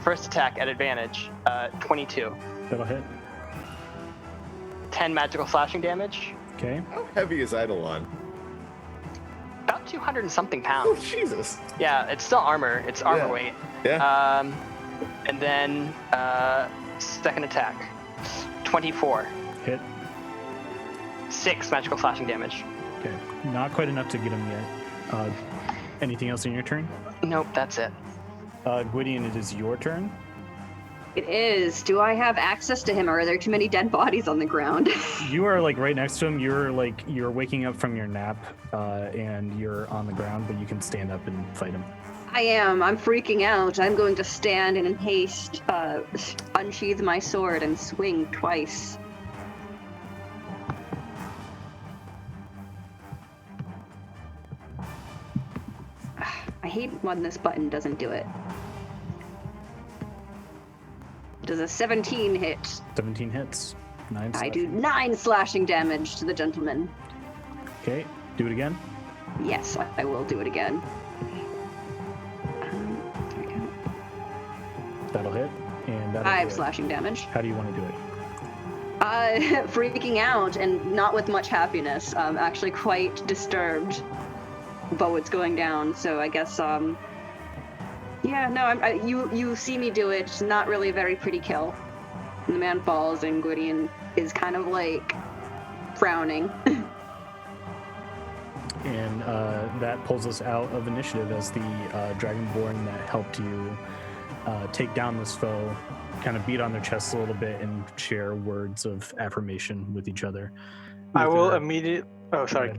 First attack at advantage, 22. That'll hit. 10 magical slashing damage. Okay. How heavy is Eidolon? About 200 and something Oh pounds. Jesus. Yeah, it's still armor. It's armor Yeah. weight. Yeah. And then second attack, 24. Hit. 6 magical slashing damage. Okay. Not quite enough to get him yet. Anything else in your turn? Nope, that's it. Gwydion, it is your turn. It is. Do I have access to him, or are there too many dead bodies on the ground? You are right next to him. You're waking up from your nap, and you're on the ground, but you can stand up and fight him. I am. I'm freaking out. I'm going to stand and in haste unsheath my sword and swing twice. I hate when this button doesn't do it. Does a 17 hit? 17 hits. 9 I do slashing. 9 slashing damage to the gentleman. Okay. Do it again. Yes, I will do it again. That'll hit. And that'll 5 do it. slashing damage. How do you want to do it? Freaking out and not with much happiness. Actually quite disturbed about what's going down. So I guess, yeah, no, you see me do it. It's not really a very pretty kill. And the man falls, and Gwydion is kind of frowning. And that pulls us out of initiative as the Dragonborn that helped you take down this foe kind of beat on their chests a little bit and share words of affirmation with each other. I will With immediately. Oh, sorry.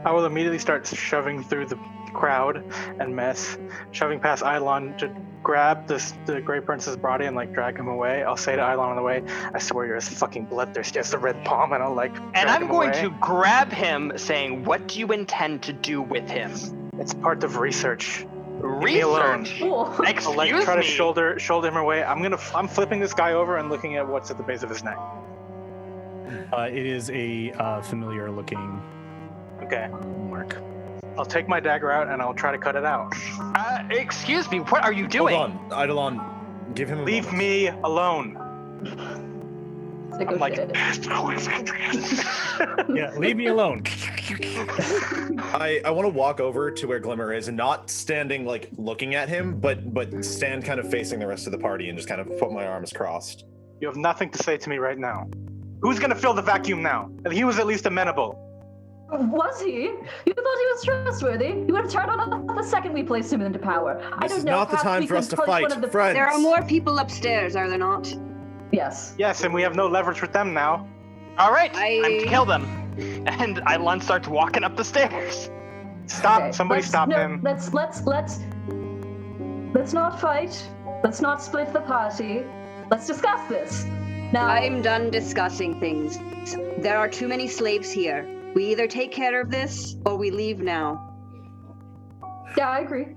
I will immediately start shoving through the crowd and mess, shoving past Eidolon to grab the Grey Prince's body and drag him away. I'll say to Eidolon on the way, "I swear you're as fucking bloodthirsty as the Red Palm," and I'll And drag I'm him going away. to grab him, saying, "What do you intend to do with him?" It's part of research. Leave me alone. Research. Cool. I'll Excuse try to me. shoulder him away. I'm flipping this guy over and looking at what's at the base of his neck. it is a familiar looking Okay. mark. I'll take my dagger out and I'll try to cut it out. Excuse me. What are you doing? Hold on, Eidolon. Give him a Leave moment. me alone. I'm like, Negotiated. Yeah, leave me alone. I want to walk over to where Glimmer is and not standing looking at him, but stand kind of facing the rest of the party and just kind of put my arms crossed. You have nothing to say to me right now. Who's gonna fill the vacuum now? He was at least amenable. Was he? You thought he was trustworthy? You would have turned on us the second we placed him into power. I This don't is know. not the perhaps time we for us could to push fight, one of the- friends. There are more people upstairs, are there not? Yes. Yes, and we have no leverage with them now. All right, time I- to kill them. And Eidolon starts walking up the stairs. Stop! Okay, Somebody stop him. Let's not fight. Let's not split the party. Let's discuss this. Now, I'm done discussing things. There are too many slaves here. We either take care of this or we leave now. yeah, I agree.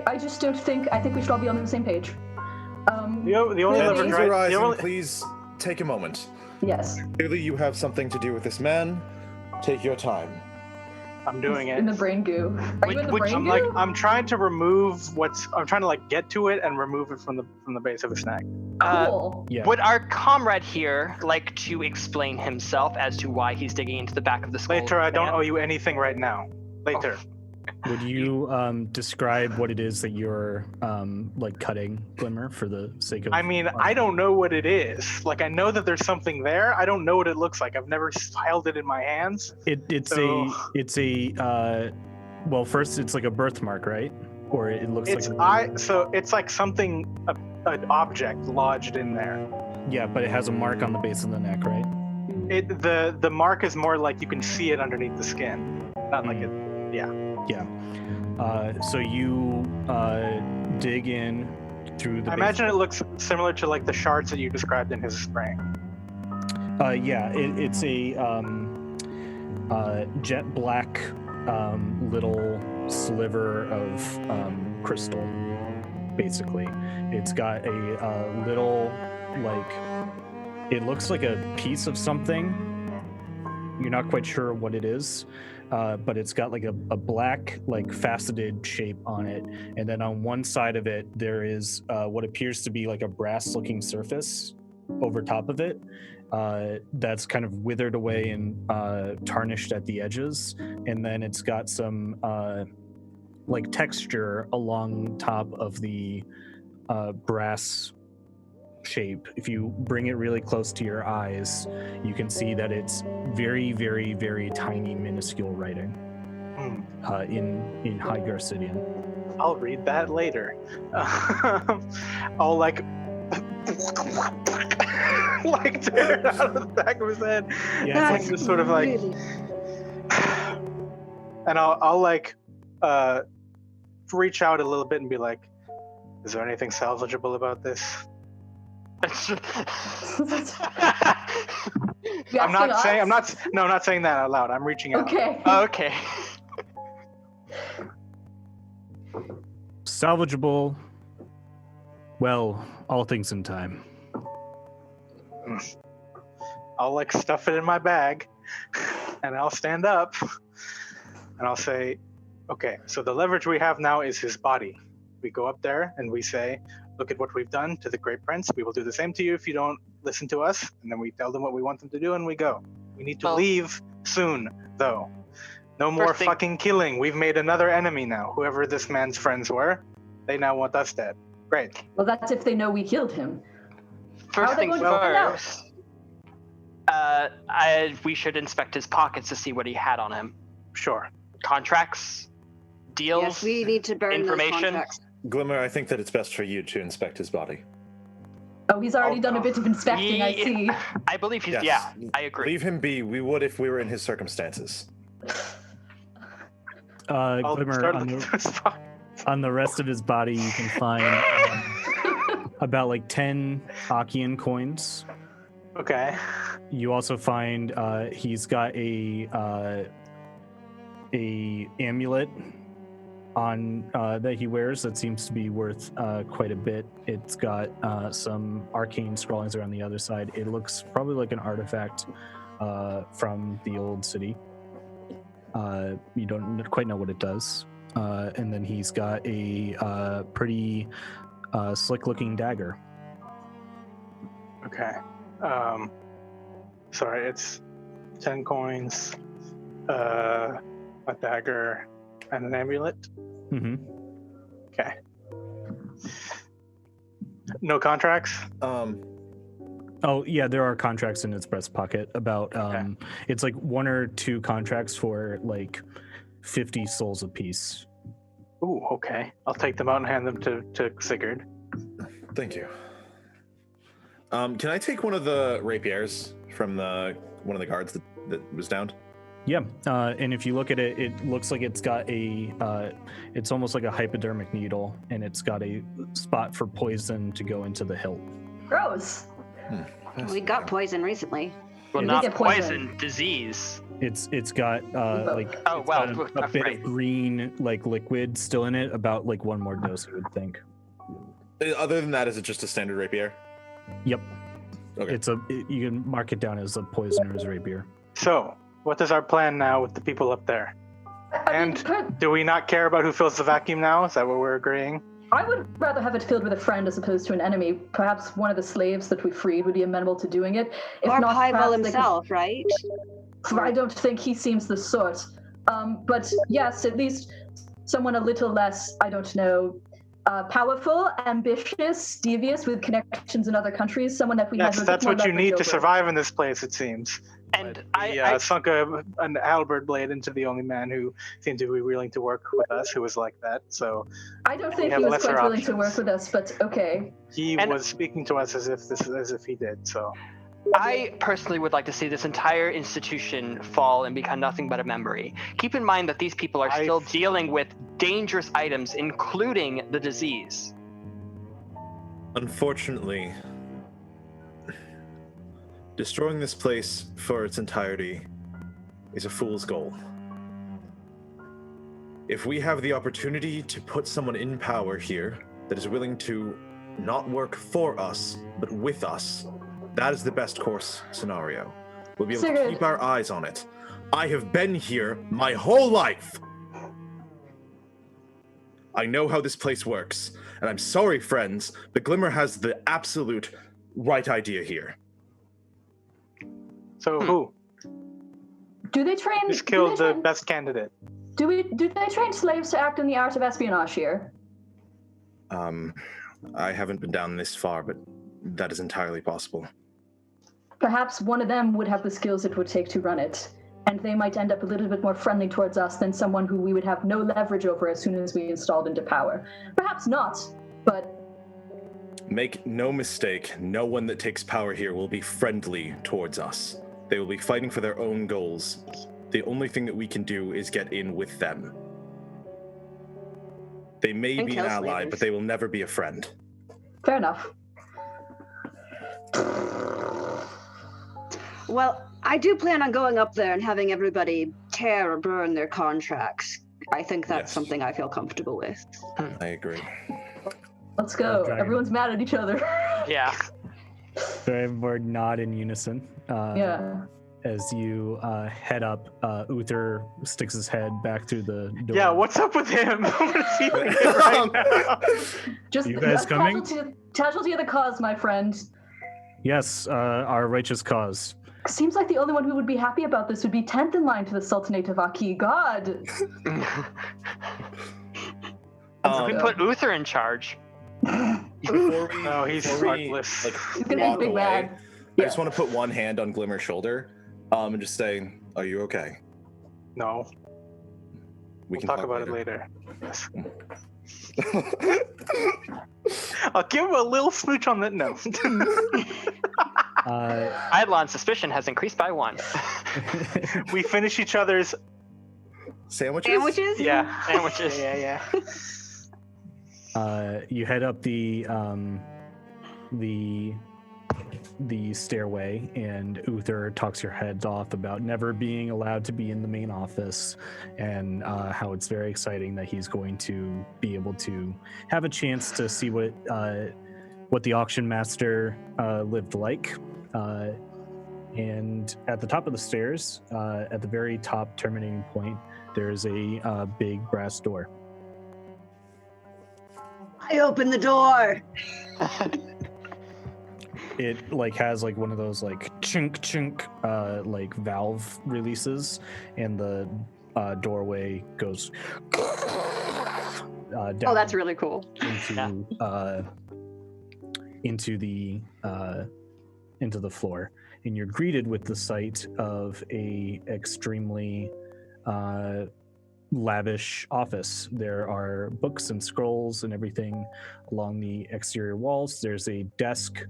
I just don't think. I think we should all be on the same page. The only Please. leverage Tensions right. arising, The only, please take a moment. Yes. Clearly you have something to do with this man. Take your time. I'm doing it. In the brain goo. Are you in the brain I'm goo? I'm trying to remove I'm trying to get to it and remove it from the base of his neck. Cool. Yeah. Would our comrade here like to explain himself as to why he's digging into the back of the skull? Later, I don't owe you anything right now. Later. Would you describe what it is that you're cutting, Glimmer, for the sake of? I mean, I don't know what it is. I know that there's something there. I don't know what it looks like. I've never held it in my hands. It's So- a well, first it's like a birthmark, right? or it looks It's like so it's like something, an object lodged in there. yeah, but it has a mark on the base of the neck, right? The mark is more like you can see it underneath the skin, not like it. So you dig in through the. I imagine it looks similar to like the shards that you described in his spraying. It's a jet black little sliver of crystal. Basically, it's got a little it looks like a piece of something. You're not quite sure what it is, but it's got like a black faceted shape on it, and then on one side of it there is what appears to be like a brass looking surface over top of it that's kind of withered away and tarnished at the edges, and then it's got some texture along top of the brass shape. If you bring it really close to your eyes, you can see that it's very, very, very tiny, minuscule writing in High Garcidian. I'll read that later. I'll tear it out of the back of his head. Yeah, It's like just sort of like, and I'll reach out a little bit and be like, "Is there anything salvageable about this?" I'm not saying that out loud. I'm reaching out. Okay. Okay. Salvageable. Well, all things in time. I'll stuff it in my bag, and I'll stand up, and I'll say, "Okay, so the leverage we have now is his body. We go up there and we say, look at what we've done to the Great Prince. We will do the same to you if you don't listen to us." And then we tell them what we want them to do, and we go. We need to leave soon, though. No more fucking killing. We've made another enemy now. Whoever this man's friends were, they now want us dead. Great. Well, that's if they know we killed him. First things going to find out? first, we should inspect his pockets to see what he had on him. Sure. Contracts, deals, Yes, we need to burn information. those contracts. Glimmer, I think that it's best for you to inspect his body. Oh, he's already done a bit of inspecting, I see. I believe he's, Yes. yeah, I agree. Leave him be. We would if we were in his circumstances. I'll Glimmer, start on looking the, through his pocket. on the rest of his body, you can find about 10 Achian coins. Okay. You also find he's got a amulet on that he wears that seems to be worth quite a bit. It's got some arcane scrawlings around the other side. It looks probably like an artifact from the old city. You don't quite know what it does. And then he's got a pretty slick-looking dagger. Okay. Sorry, it's 10 coins, a dagger, and an amulet. Mm-hmm. Okay. No contracts? Oh yeah, there are contracts in its breast pocket. About Okay. It's like 1 or 2 contracts for 50 souls apiece. Ooh, okay. I'll take them out and hand them to Sigurd. Thank you. Can I take one of the rapiers from one of the guards that was downed? Yeah, and if you look at it, it looks like it's got it's almost like a hypodermic needle, and it's got a spot for poison to go into the hilt. Gross. We got poison recently. Well, We not get poison, disease. It's got Oh, it's well, got a bit right. of green liquid still in it, about 1 more dose, you would think. Other than that, is it just a standard rapier? Yep. Okay. You can mark it down as a poisoner's rapier. So, what is our plan now with the people up there? I mean, Do we not care about who fills the vacuum now? Is that what we're agreeing? I would rather have it filled with a friend as opposed to an enemy. Perhaps one of the slaves that we freed would be amenable to doing it. If Or not, Piebald perhaps they himself, right? I don't think he seems the sort. But yes, at least someone a little less, I don't know, powerful, ambitious, devious, with connections in other countries. Someone that we have Yes, a that's bit more what you leverage need to over. survive in this place, it seems. And He sunk an halberd blade into the only man who seemed to be willing to work with us, who was like that. So I don't think have he was lesser quite willing to options. work with us, but okay. he was speaking to us as if he did. So I personally would like to see this entire institution fall and become nothing but a memory. Keep in mind that these people are still dealing with dangerous items, including the disease. Unfortunately, destroying this place for its entirety is a fool's goal. If we have the opportunity to put someone in power here that is willing to not work for us, but with us, that is the best course scenario. We'll be able to Sigurd. keep our eyes on it. I have been here my whole life. I know how this place works, and I'm sorry, friends, but Glimmer has the absolute right idea here. So who? Do they train? Just killed the best candidate. Do they train slaves to act in the art of espionage here? I haven't been down this far, but that is entirely possible. Perhaps one of them would have the skills it would take to run it, and they might end up a little bit more friendly towards us than someone who we would have no leverage over as soon as we installed into power. Perhaps not, but... Make no mistake, no one that takes power here will be friendly towards us. They will be fighting for their own goals. The only thing that we can do is get in with them. They may And be an kill ally, slavers. but they will never be a friend. Fair enough. Well, I do plan on going up there and having everybody tear or burn their contracts. I think that's Yes. something I feel comfortable with. I agree. Let's go. Dragon. Everyone's mad at each other. Yeah. So everyone nod in unison. Yeah. As you head up, Uther sticks his head back through the door. Yeah, what's up with him? What is he thinking right now? Just You guys a coming? Casualty of the cause, my friend. Yes, our righteous cause. Seems like the only one who would be happy about this would be 10th in line to the Sultanate of Aki. God. We put Uther in charge. Before we, No, he's before we, heartless. He's gonna be walk big away, bad. I just want to put one hand on Glimmer's shoulder, and just say, "Are you okay? No, We we'll can talk about it later. Yes. I'll give him a little smooch on that note. Eidolon's suspicion has increased by 1. We finish each other's. Sandwiches? Sandwiches? Yeah, sandwiches. Yeah. You head up the stairway, and Uther talks your heads off about never being allowed to be in the main office, and how it's very exciting that he's going to be able to have a chance to see what the auction master lived like. And at the top of the stairs, at the very top terminating point, there's a big brass door. I open the door. It has one of those chink chink valve releases, and the doorway goes down. Oh, that's really cool. Into the floor, and you're greeted with the sight of a extremely lavish office. There are books and scrolls and everything along the exterior walls. There's a desk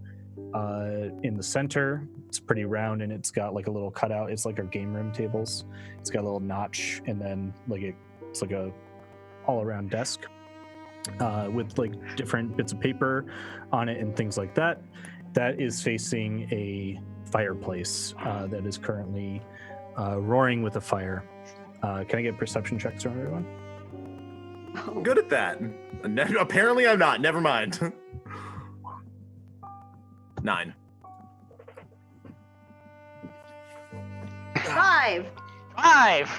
in the center. It's pretty round, and it's got a little cutout. It's like our game room tables. It's got a little notch, and then it's like a all-around desk with different bits of paper on it and things like that. That is facing a fireplace that is currently roaring with a fire. Can I get perception checks from everyone? I'm good at that. Apparently I'm not. Never mind. 9. 5. 5.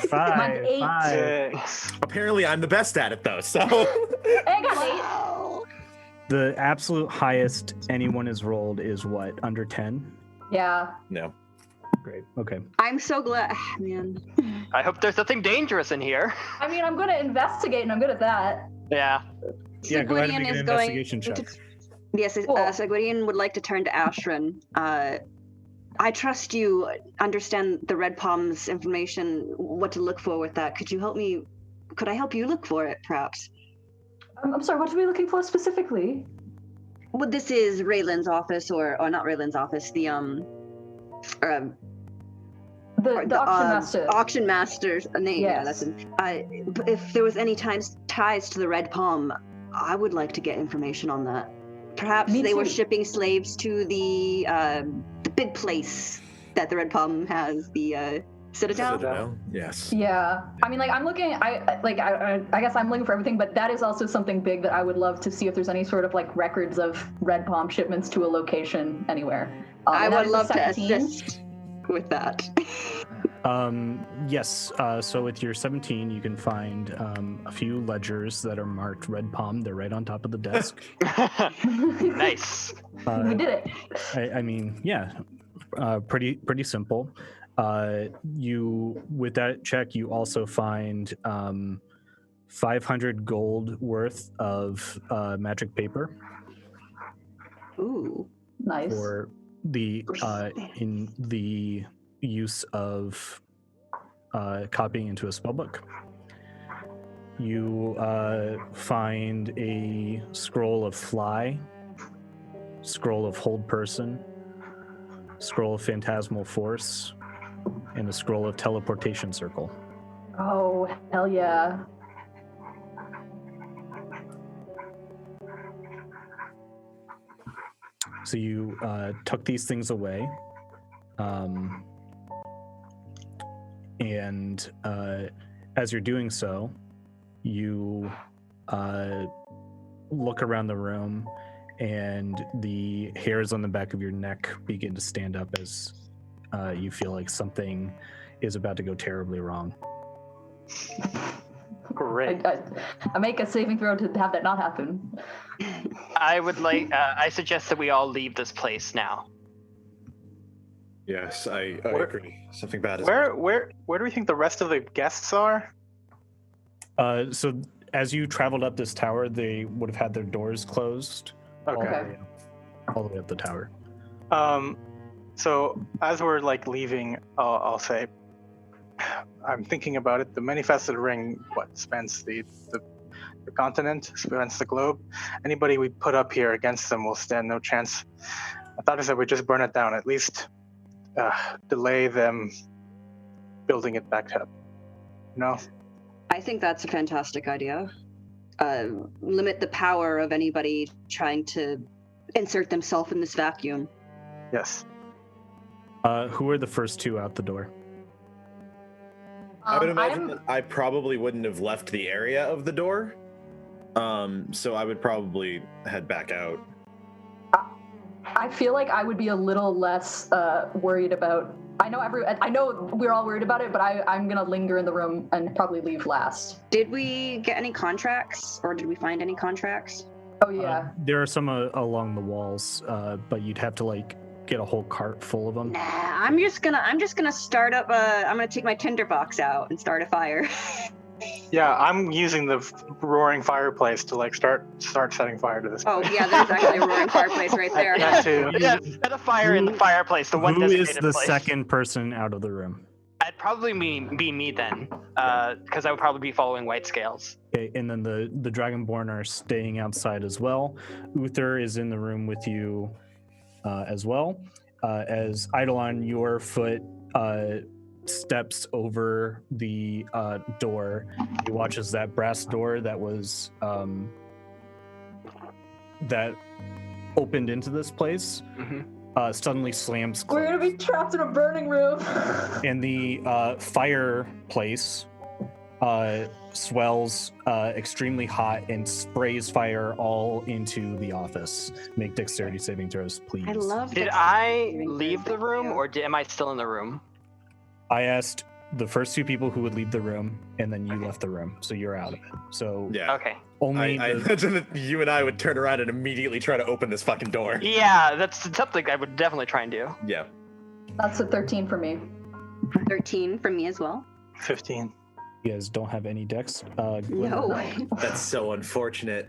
5. Mine's 8. 5. 6. Apparently I'm the best at it though, so. Hey, I got 8. Wow. The absolute highest anyone has rolled is what? Under 10? Yeah. No. Great. Okay. I'm so glad, man. I hope there's nothing dangerous in here. I mean, I'm good at investigate, and I'm good at that. Yeah. Yeah, go ahead and Sigwarian make an is going investigation check. Yes, Cool. Sigwarian would like to turn to Ashrin I trust you understand the Red Palm's information, what to look for with that. Could I help you look for it, perhaps? I'm sorry, what are we looking for specifically? Well, this is Raylan's office, or not Raylan's office, the auction master. Auction master's name. Yes. Yeah, that's it. But if there was any ties to the Red Palm, I would like to get information on that. Perhaps Me they were too. shipping slaves to the big place that the Red Palm has, the Citadel. Citadel? Yes. Yeah, I mean, like I'm looking. I guess I'm looking for everything, but that is also something big that I would love to see if there's any sort of like records of Red Palm shipments to a location anywhere. I and that would is a love to 17. assist with that. Yes. So with your 17, you can find a few ledgers that are marked Red Palm. They're right on top of the desk. Nice. We did it. I mean, yeah, pretty simple. You with that check, you also find 500 gold worth of magic paper Ooh. Nice. for the in the use of copying into a spellbook. You find a scroll of fly, scroll of hold person, scroll of phantasmal force, and a scroll of teleportation circle. Oh, hell yeah. So you tuck these things away, and as you're doing so, you look around the room, and the hairs on the back of your neck begin to stand up as you feel like something is about to go terribly wrong. Great. I make a saving throw to have that not happen. I would like. I suggest that we all leave this place now. Yes, I agree. Something bad is Where do we think the rest of the guests are? So as you traveled up this tower, they would have had their doors closed Okay. all the way up the tower. So as we're like leaving, I'll say, I'm thinking about it. The many-faceted ring, spans the continent, spans the globe. Anybody we put up here against them will stand no chance. I thought I said we just burn it down, at least delay them building it back up. No. I think that's a fantastic idea. Limit the power of anybody trying to insert themselves in this vacuum. Yes. Who are the first two out the door? I would imagine that I probably wouldn't have left the area of the door. So I would probably head back out. I feel like I would be a little less worried about. I know we're all worried about it, but I'm gonna linger in the room and probably leave last. Did we get any contracts, or did we find any contracts? Oh yeah. There are some along the walls, but you'd have to like get a whole cart full of them. Nah, I'm just gonna start up. I'm gonna take my tinderbox out and start a fire. Yeah, I'm using the roaring fireplace to like start setting fire to this. Oh yeah, there's actually a roaring fireplace right there. That too. Yeah, set a fire in the fireplace. The one Who is designated the place. second person out of the room? I'd probably be me then, because I would probably be following White Scales. Okay, and then the Dragonborn are staying outside as well. Uther is in the room with you as well. As Eidolon, your foot steps over the door. He watches that brass door that was that opened into this place suddenly slams closed. We're gonna be trapped in a burning room. And the fireplace swells extremely hot and sprays fire all into the office. Make dexterity saving throws, please. I love. Did this. I leave the room, or am I still in the room? I asked the first two people who would leave the room, and then you left the room, so you're out of it. So Yeah. Okay. only I imagine that you and I would turn around and immediately try to open this fucking door. Yeah, that's something I would definitely try and do. Yeah. That's a 13 for me. 13 from me as well. 15. you guys don't have any dex. No. That's so unfortunate.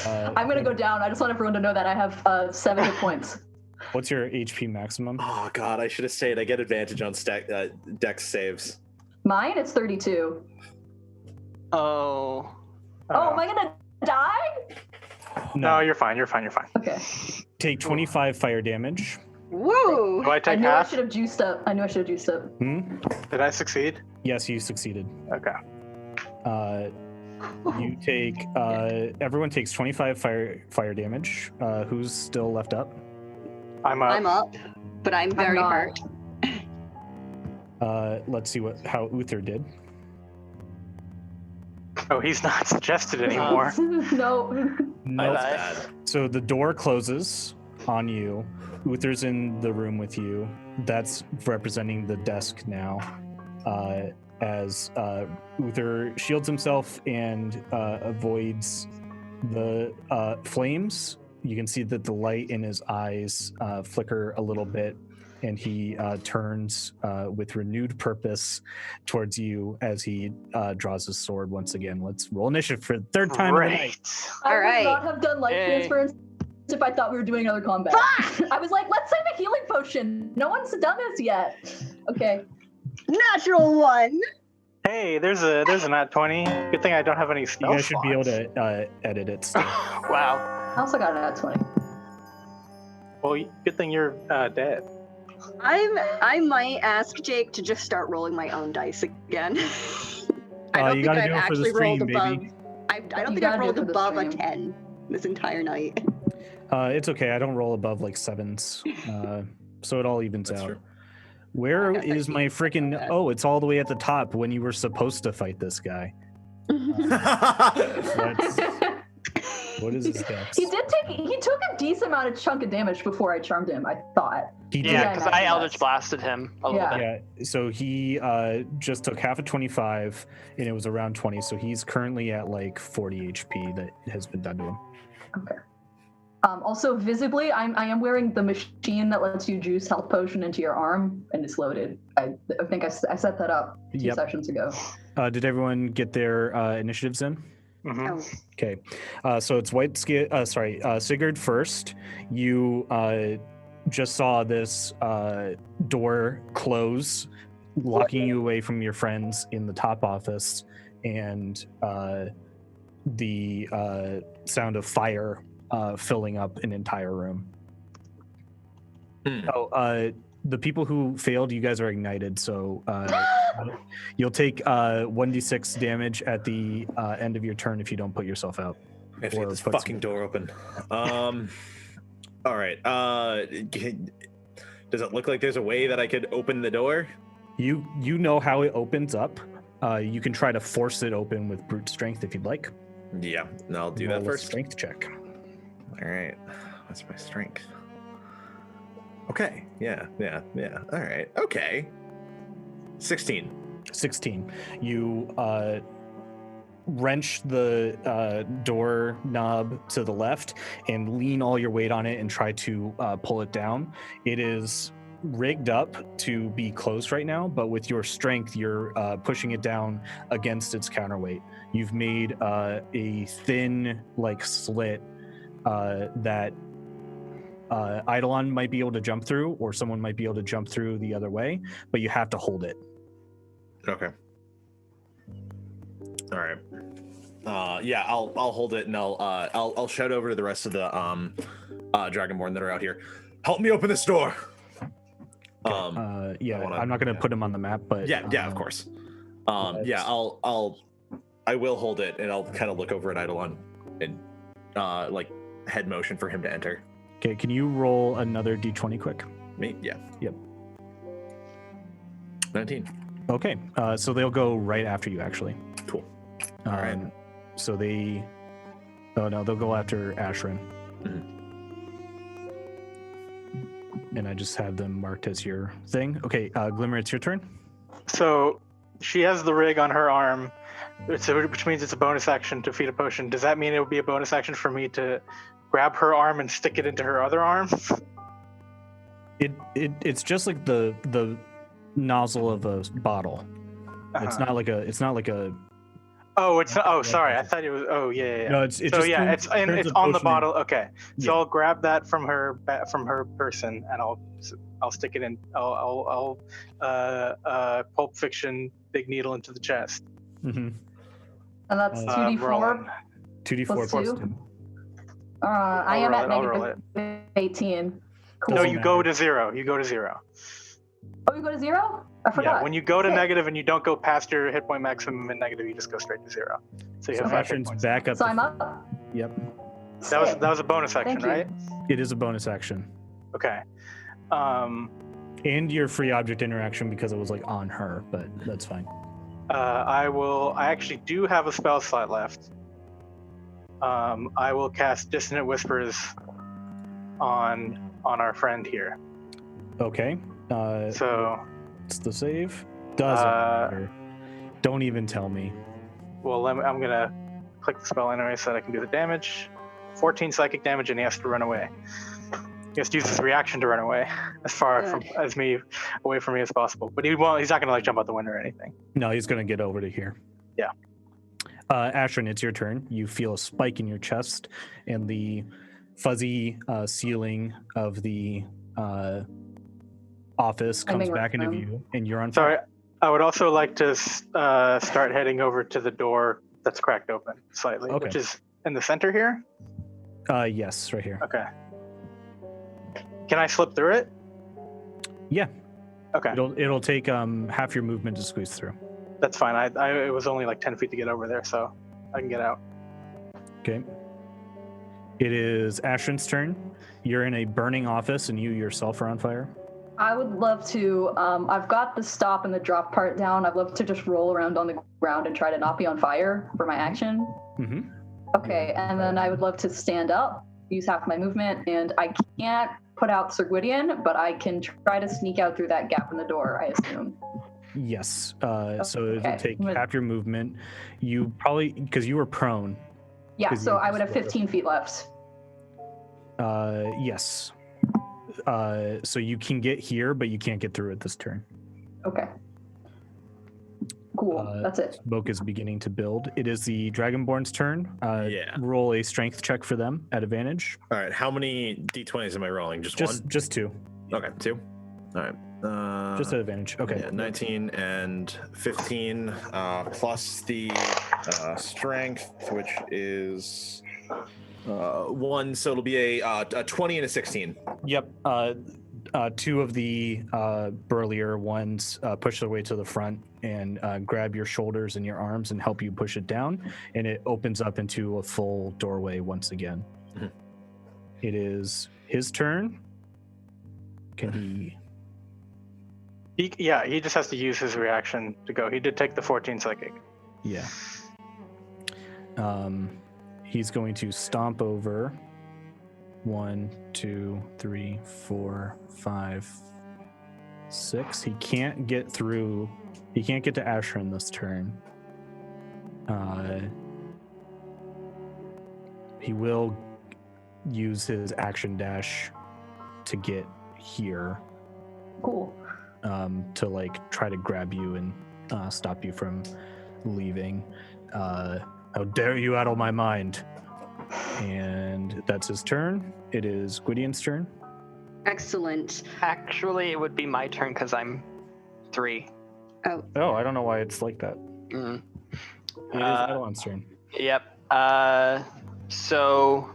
I'm gonna go down. I just want everyone to know that I have 7 hit points. What's your HP maximum? Oh god, I should have stayed. I get advantage on dex saves. Mine, it's 32. Oh. Oh, am I gonna die? No, you're fine. Okay. Take 25 fire damage. Woo! Do I I take knew I half? should have juiced up. Hmm? Did I succeed? Yes, you succeeded. Okay. You take everyone takes 25 fire damage. Who's still left up? I'm up. I'm up, but I'm very not. hurt. Let's see how Uther did. Oh, he's not suggested anymore. No. No. Bye-bye. Bad. So the door closes on you. Uther's in the room with you. That's representing the desk now. As Uther shields himself and avoids the flames, you can see that the light in his eyes flicker a little bit, and he turns with renewed purpose towards you as he draws his sword once again. Let's roll initiative for the third time of the night. Great. I All right. would not have done life Yay. transference if I thought we were doing another combat. I was like, let's save a healing potion. No one's done this yet. Okay. Natural one. Hey, there's a nat 20. Good thing I don't have any You spell guys should be able slots. to edit it still. Wow. I also got an at 20. Well, good thing you're dead. I might ask Jake to just start rolling my own dice again. I don't you think gotta I've do it for the actually rolled stream, above. baby. I don't You think gotta I've do it rolled for the above a stream. 10 this entire night. It's okay. I don't roll above like 7s, so it all evens That's out. true. Where I guess I is my can't freaking? that. Oh, it's all the way at the top when you were supposed to fight this guy. What is his dex? He took a decent amount of chunk of damage before I charmed him, I thought. He did. Yeah, Yeah, because I I imagine Eldritch that's- blasted him a little Yeah. bit. Yeah, so he just took half of 25, and it was around 20. So he's currently at like 40 HP that has been done to him. Also, visibly, I am wearing the machine that lets you juice health potion into your arm, and it's loaded. I think I set that up 2 Yep. sessions ago. Did everyone get their initiatives in? Mhm. Oh, Okay, so it's Sigurd first. You just saw this door close, locking you away from your friends in the top office, and the sound of fire filling up an entire room. The people who failed, you guys are ignited, so you'll take 1d6 damage at the end of your turn if you don't put yourself out. I have to Or get this put fucking some- door open. All right. Does it look like there's a way that I could open the door? You know how it opens up. You can try to force it open with brute strength if you'd like. Yeah, no, I'll do Roll that a first. strength check. All right. What's my strength? Okay. Yeah. All right. Okay. 16. 16. You wrench the door knob to the left and lean all your weight on it and try to pull it down. It is rigged up to be closed right now, but with your strength, you're pushing it down against its counterweight. You've made a thin like slit that Eidolon might be able to jump through, or someone might be able to jump through the other way, but you have to hold it. Okay. All right. Yeah, I'll hold it and I'll shout over to the rest of the Dragonborn that are out here. Help me open this door. Yeah, I wanna- I'm not going to yeah. put him on the map, but Yeah, of course. Yeah, I will hold it and I'll kind of look over at Eidolon and like head motion for him to enter. Okay, can you roll another d20 quick? Me? Yeah. Yep. 19. Okay, so they'll go right after you, actually. Cool. All right. So they... Oh, no, they'll go after Ashrin. And I just have them marked as your thing. Okay, Glimmer, it's your turn. So she has the rig on her arm, which means it's a bonus action to feed a potion. Does that mean it would be a bonus action for me to grab her arm and stick it into her other arm? It's just like the nozzle of a bottle. It's Uh-huh. not like a Oh, it's not. Oh, sorry. I thought it was. Oh, yeah. No, it's So just yeah, turns it's a on the potion bottle. Okay. So Yeah. I'll grab that from her person, and I'll stick it in. I'll Pulp Fiction big needle into the chest. Mm-hmm. And that's rolling. 2d4 2d4 plus plus 2. 2. I am at I'll roll it. negative 18. Cool. No, Doesn't you go matter. to 0. You go to 0. Oh, you go to 0? I forgot. Yeah, when you go to Sick. negative and you don't go past your hit point maximum and negative, you just go straight to 0. So you So have 5 hit Ashran's points. back up. So to I'm up. Yep. That was a bonus action, Thank you. right? It is a bonus action. Okay. And your free object interaction because it was like on her, but that's fine. I actually do have a spell slot left. I will cast Dissonant Whispers on our friend here. Okay. So, It's the save. Doesn't matter. Don't even tell me. well, I'm gonna click the spell anyway so that I can do the damage. 14 psychic damage, and he has to run away. He has to use his reaction to run away as far away from me as possible. But he's not gonna like jump out the window or anything. No, he's gonna get over to here. Yeah. Ashran, it's your turn. You feel a spike in your chest, and the fuzzy ceiling of the office comes Living back into room. view, and you're on Sorry, fire. I would also like to start heading over to the door that's cracked open slightly, Okay. which is in the center here. Yes, right here. Okay. Can I slip through it? Yeah. Okay, It'll take half your movement to squeeze through. that's fine. It was only like 10 feet to get over there, so I can get out. Okay. It is Ashran's turn. You're in a burning office, and you yourself are on fire. I would love to. I've got the stop and the drop part down. I'd love to just roll around on the ground and try to not be on fire for my action. Mm-hmm. Okay, and then I would love to stand up, use half my movement, and I can't put out Sir Gwydion, but I can try to sneak out through that gap in the door, I assume. Yes. So it'll Okay. take half your movement. You probably, because you were prone. Yeah, 'Cause so you I would have just- 15 feet left. Yes. So you can get here, but you can't get through it this turn. Okay. Cool, that's it. Smoke is beginning to build. It is the Dragonborn's turn. Yeah. Roll a strength check for them at advantage. All right. How many d20s am I rolling? Just one? Just 2. Okay, 2. All right. Just at advantage. Okay. Yeah, 19 and 15 plus the strength, which is 1, so it'll be a 20 and a 16. Yep. 2 of the burlier ones push their way to the front and grab your shoulders and your arms and help you push it down, and it opens up into a full doorway once again. Mhm. It is his turn. Can he? He just has to use his reaction to go. He did take the 14 psychic. Yeah. He's going to stomp over 1, 2, 3, 4, 5, 6. He can't get through. He can't get to Ashran this turn. He will use his action dash to get here. Cool. To like try to grab you and stop you from leaving. How dare you out of my mind? And that's his turn. It is Gwydion's turn. Excellent. Actually, it would be my turn because I'm 3. Oh, I don't know why it's like that. Mm. It is Eidolon's turn. Yep. So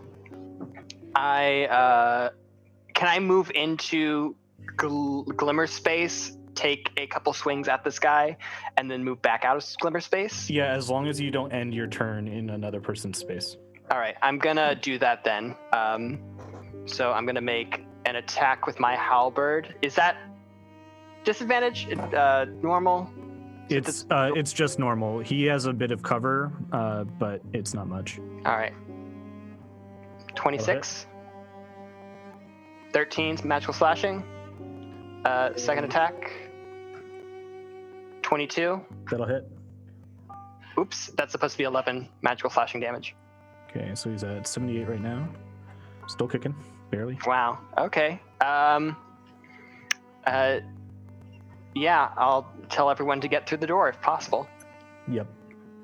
can I move into glimmer space, take a couple swings at this guy, and then move back out of glimmer space? Yeah, as long as you don't end your turn in another person's space. All right, I'm gonna do that then. So I'm gonna make an attack with my halberd. Is that disadvantage? Normal? It's just normal. He has a bit of cover, but it's not much. All right. 26. 13 magical slashing. Second attack. 22. That'll hit. Oops, that's supposed to be 11 magical slashing damage. Okay, so he's at 78 right now. Still kicking, barely. Wow. Okay. Yeah, I'll tell everyone to get through the door if possible. Yep.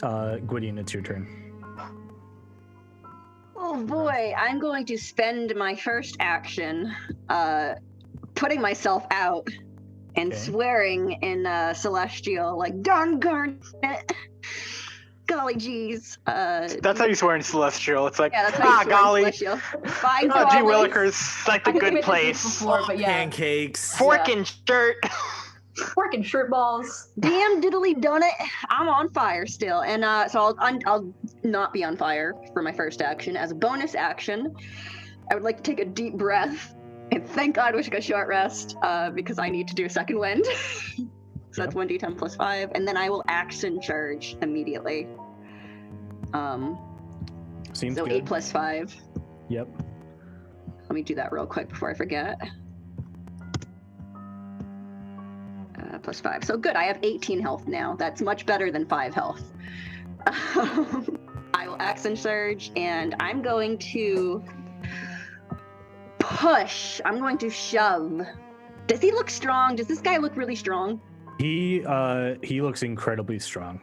Gwydion, it's your turn. Oh boy, I'm going to spend my first action putting myself out and Okay. swearing in Celestial, like, darn garnet. Golly jeez. That's how you swear in Celestial. It's like, Yeah, that's how you swear in golly. Celestial. By Oh, gee golly. willikers. It's like I the think we good mentioned place. this before, but yeah, Pancakes. Fork Yeah. and shirt. working shirt balls. Damn diddly done it. I'm on fire still. And so I'll not be on fire for my first action. As a bonus action, I would like to take a deep breath. And thank God we took a short rest because I need to do a second wind. So that's 1d10 plus 5. And then I will action charge immediately. Seems So good. 8 plus 5. Yep. Let me do that real quick before I forget. Plus 5. So good, I have 18 health now. That's much better than 5 health. I will action surge, and I'm going to push. I'm going to shove. Does he look strong? Does this guy look really strong? He looks incredibly strong.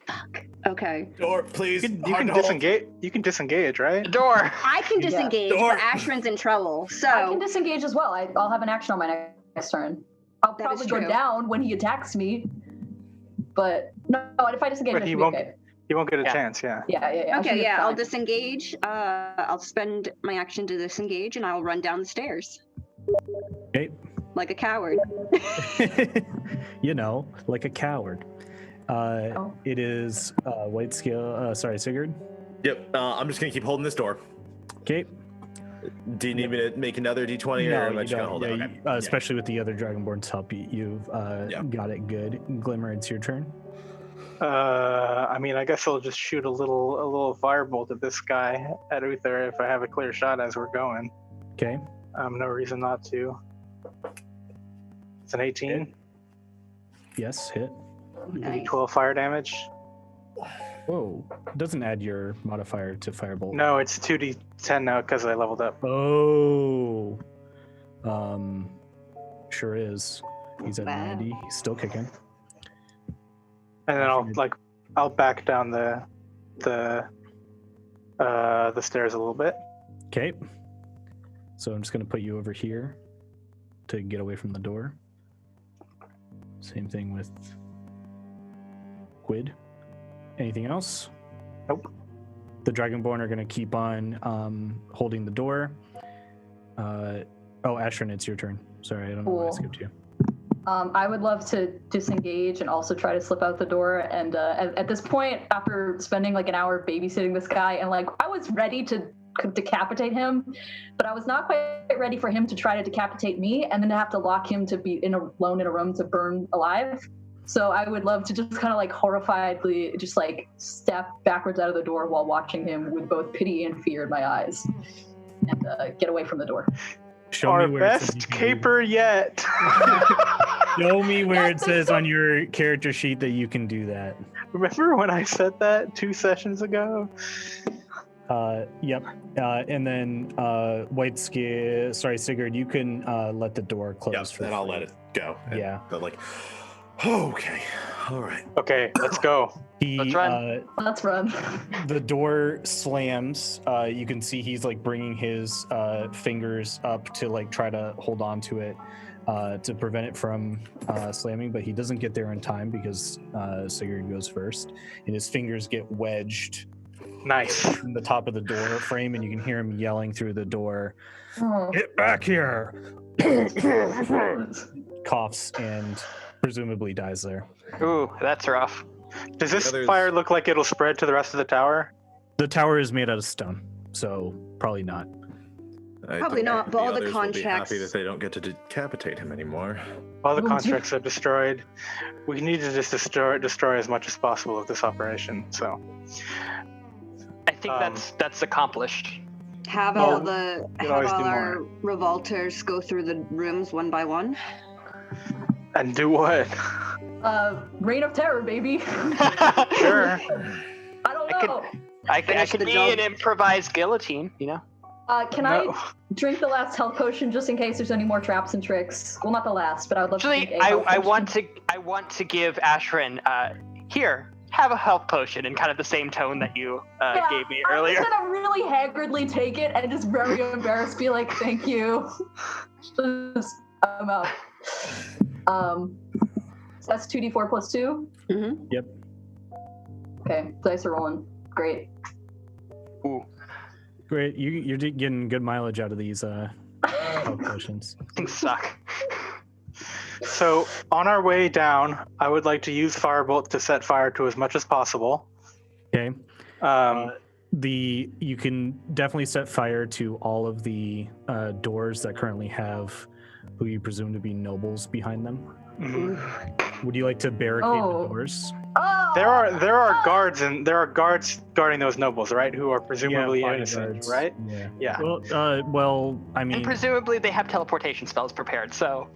Fuck. Okay. Door, please. You Hard can to hold. disengage. You can disengage, right? The door. I can Yeah. disengage, Door. but Ashran's in trouble. So I can disengage as well. I'll have an action on my next turn. I'll That is probably go true. down when he attacks me. But no, if I disengage, But I he should be won't- okay. You won't get a Yeah. chance, yeah. Yeah. I should okay, be yeah, I'll fine. disengage. I'll spend my action to disengage, and I'll run down the stairs Okay. like a coward. You know, like a coward. Oh. It is white scale. Sorry, Sigurd. Yep. I'm just gonna keep holding this door. Okay. Do you need me to make another D20 or No, am I you just gonna don't. hold Yeah, it? you- Okay. especially with the other Dragonborn's help, you've Yeah. got it good. Glimmer, it's your turn. I mean, I guess I'll just shoot a little firebolt at this guy at Uther if I have a clear shot as we're going. Okay. No reason not to. It's an 18. Yes, hit. Nice. 12 fire damage. Whoa. Doesn't add your modifier to firebolt. No, it's 2d10 now because I leveled up. Oh. Sure is. He's at Wow. 90. He's still kicking. And then I'll back down the stairs a little bit. Okay. So I'm just gonna put you over here to get away from the door. Same thing with Quid. Anything else? Nope. The Dragonborn are gonna keep on holding the door. Ashrin, it's your turn. Sorry, I don't know why I Cool. skipped you. I would love to disengage and also try to slip out the door. And at this point, after spending like an hour babysitting this guy, and like I was ready to decapitate him, but I was not quite ready for him to try to decapitate me, and then to have to lock him to be alone in a room to burn alive. So I would love to just kind of like horrifiedly just like step backwards out of the door while watching him with both pity and fear in my eyes, and get away from the door. Show Our me where it says you best can do- caper yet. Show me where it Yes, says on your character sheet that you can do that. Remember when I said that 2 sessions ago? Yep. And then Sigurd, you can let the door close. Yep, for then I'll free. let it go. And Yeah. But like, okay, all right. Okay, let's go. Let's run. Let's run. The door slams. You can see he's like bringing his fingers up to like try to hold on to it to prevent it from slamming, but he doesn't get there in time because Sigurd goes first, and his fingers get wedged Nice. in the top of the door frame, and you can hear him yelling through the door, Oh. "Get back here!" Coughs and presumably dies there. Ooh, that's rough. Does this Others- fire look like it'll spread to the rest of the tower? The tower is made out of stone, so probably not. I Probably think not, but all the others will be contracts- happy that they don't get to decapitate him anymore. All the Oh, contracts are destroyed. We need to just destroy as much as possible of this operation. So I think that's accomplished. Have Well, all the you can have always all do our more. revolters go through the rooms one by one. and do what? Reign of Terror, baby. Sure. I don't I could- know. I Finish could the be job. an improvised guillotine, you know? Can No. I drink the last health potion just in case there's any more traps and tricks? Well, not the last, but I would love to Actually, drink a health I potion. want to give Ashrin here. have a health potion in kind of the same tone that you gave me earlier. I'm just gonna really haggardly take it and just very embarrassed be like, thank you. I'm out. So that's 2d4 plus 2? Mm-hmm. Yep. Okay, dice are rolling. Great. Ooh. Great. You're getting good mileage out of these health potions. Things suck. So on our way down, I would like to use Firebolt to set fire to as much as possible. Okay. Um, You can definitely set fire to all of the doors that currently have who you presume to be nobles behind them. mhm. Would you like to barricade the doors? Oh! There are guards guarding those nobles, right? Who are presumably innocent, bodyguards. right? Yeah. Yeah. Well, I mean, And presumably they have teleportation spells prepared, so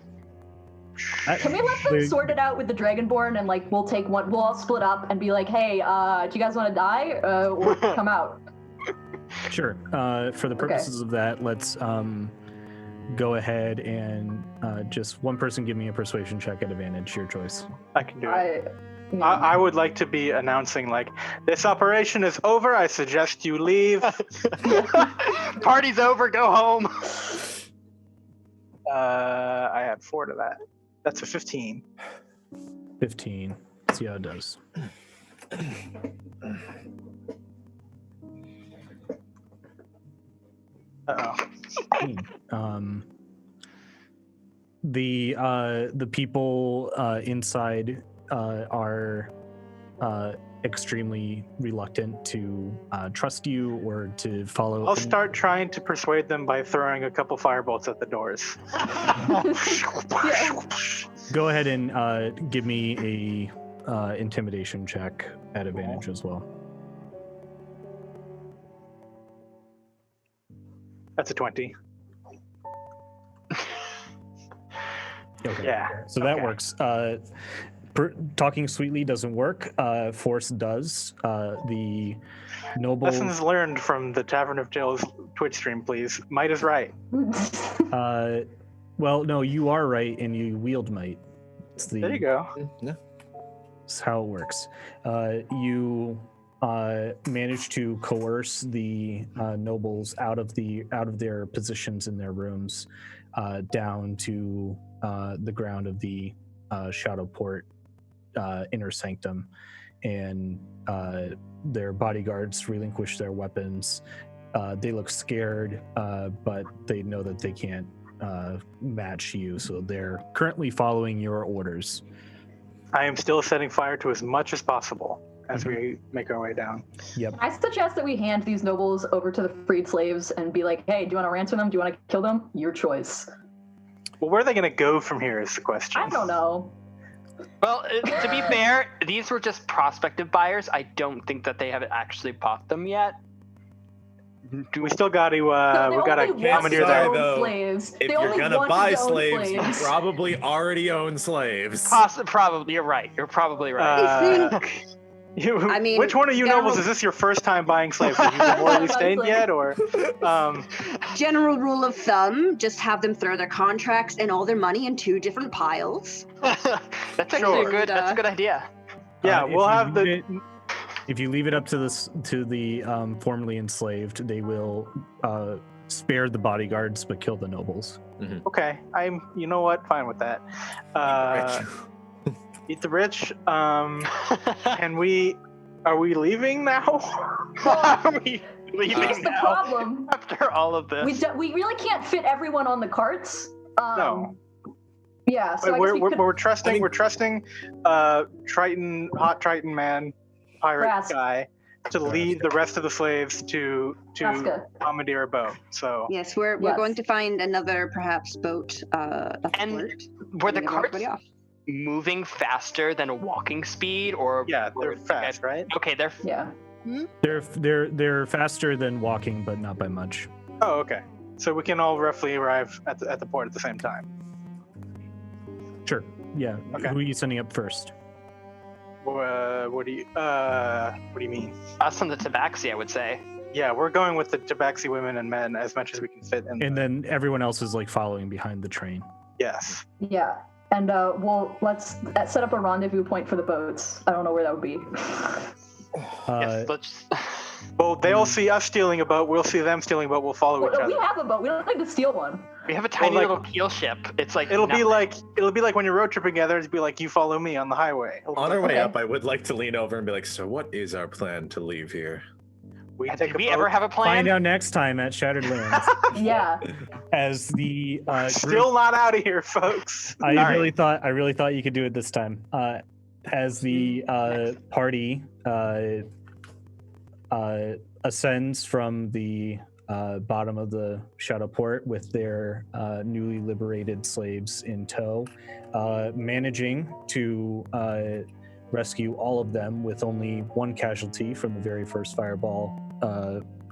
Can we let them sort it out with the Dragonborn and like we'll take one, we'll all split up and be like, hey, do you guys want to die or come out? Sure. For the purposes of that, let's go ahead and just one person give me a persuasion check at advantage, your choice. I can do it. I would like to be announcing like, this operation is over. I suggest you leave. party's over, go home. I have 4 to that. That's a 15. 15. See how it does. Uh-oh. The people inside are extremely reluctant to trust you or to follow. I'll start trying to persuade them by throwing a couple firebolts at the doors. Go ahead and give me a intimidation check at advantage as well. That's a 20. Okay. Yeah. So that works. Talking sweetly doesn't work. Force does. The noble. Lessons learned from the Tavern of Tales Twitch stream, please. Might is right. Well, no, you are right, and you wield might. There you go. Yeah. That's how it works. You manage to coerce the nobles out of their positions in their rooms, down to the ground of the Shadowcourt inner sanctum, and their bodyguards relinquish their weapons. They look scared, but they know that they can't match you, so they're currently following your orders. I am still setting fire to as much as possible as we make our way down. Yep. I suggest that we hand these nobles over to the freed slaves and be like, hey, do you want to ransom them? Do you want to kill them? Your choice. Well, where are they going to go from here is the question. I don't know. Well, to be fair, these were just prospective buyers. I don't think that they have actually bought them yet. We still got to, we No, got to they only commandeer want to that. own though. slaves. If They you're only gonna want buy to own slaves, you probably already own slaves. Probably, you're right. You're probably right. I think I mean, which one of you general- nobles is this your first time buying slaves? Have you been morally stained yet, or? general rule of thumb: just have them throw their contracts and all their money in 2 different piles. That's actually a good. That's a good idea. Yeah, If we'll you have leave if you leave it up to the formerly enslaved, they will spare the bodyguards but kill the nobles. Okay, you know what? Fine with that. Eat the rich. Are we leaving now? Are we leaving Here's the now problem. after all of this? We really can't fit everyone on the carts. No. Yeah, so But I guess we're trusting. We're trusting. Triton, hot Triton man, pirate Rask. guy, to lead the rest of the slaves to Raska. commandeer a boat. So Yes, we're Yes. going to find another perhaps boat. And afterward, were the and get carts everybody off. moving faster than a walking speed, or yeah, they're fast, right? Okay, they're Yeah. They're faster than walking, but not by much. Oh, okay. So we can all roughly arrive at the port at the same time. Sure. Yeah. Okay. Who are you sending up first? What do you mean? us on the Tabaxi, I would say. Yeah, we're going with the Tabaxi women and men as much as we can fit in. And then everyone else is like following behind the train. Yes. Yeah. And let's set up a rendezvous point for the boats. I don't know where that would be. Yes, let's. Well, they'll see us stealing a boat. We'll see them stealing a boat. We'll follow each Well, other. we have a boat. We don't need to steal one. We have a tiny like- little keel ship. It's like It'll be like when you're road tripping together. It'll be like you follow me on the highway. It'll be On our like, way Okay. up, I would like to lean over and be like, "So, what is our plan to leave here?" we take Did a we boat. ever have a plan? Find out next time at Shattered Lands. Yeah. As the Still not out of here, folks. I All really thought you could do it this time. As the party ascends from the bottom of the Shadowcourt with their newly liberated slaves in tow, managing to rescue all of them with only one casualty from the very first fireball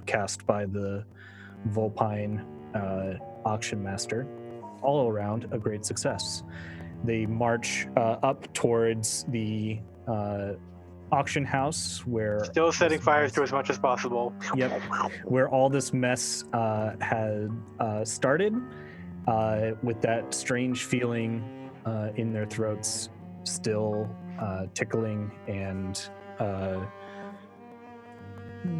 cast by the Vulpine auction master. All around a great success. They march up towards the auction house where Still setting fires to as much as possible. Yep, where all this mess had started, with that strange feeling in their throats still tickling and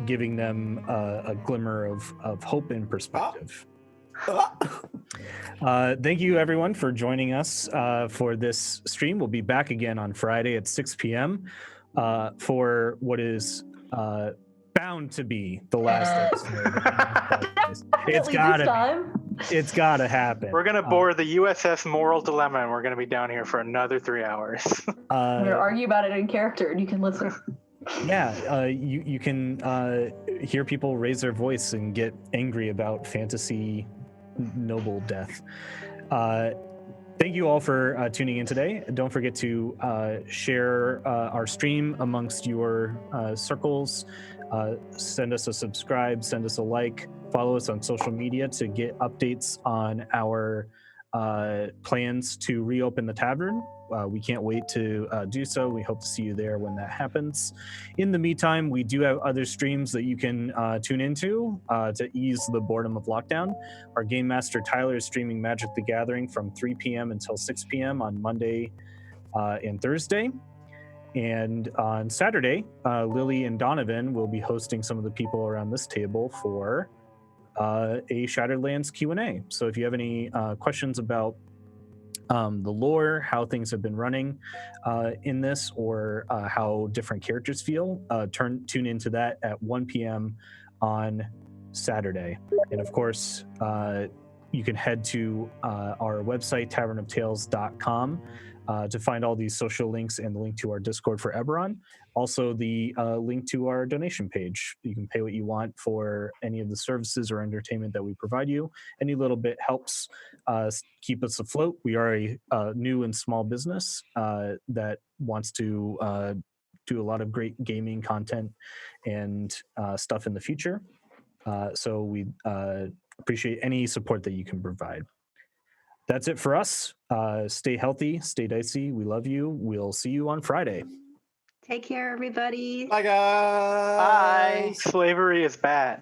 giving them a glimmer of hope and perspective. Thank you everyone for joining us for this stream. We'll be back again on Friday at 6 p.m. For what is bound to be the last episode. It's gotta happen. We're gonna board the USS Moral Dilemma, and we're gonna be down here for another 3 hours. We're gonna argue about it in character, and you can listen. Yeah, you can hear people raise their voice and get angry about fantasy noble death. Thank you all for tuning in today. Don't forget to share our stream amongst your circles. Send us a subscribe, send us a like, follow us on social media to get updates on our plans to reopen the tavern. We can't wait to do so. We hope to see you there when that happens. In the meantime, we do have other streams that you can tune into to ease the boredom of lockdown. Our Game Master Tyler is streaming Magic the Gathering from 3 p.m. until 6 p.m. on Monday and Thursday. And on Saturday, Lily and Donovan will be hosting some of the people around this table for a Shattered Lands Q&A. So if you have any questions about the lore, how things have been running in this, or how different characters feel, tune into that at 1 p.m. on Saturday. And of course, you can head to our website, tavernoftales.com, to find all these social links and the link to our Discord for Eberron. Also, the link to our donation page. You can pay what you want for any of the services or entertainment that we provide you. Any little bit helps keep us afloat. We are a new and small business that wants to do a lot of great gaming content and stuff in the future. So we appreciate any support that you can provide. That's it for us. Stay healthy, stay dicey. We love you. We'll see you on Friday. Take care, everybody. Bye, guys. Bye. Slavery is bad.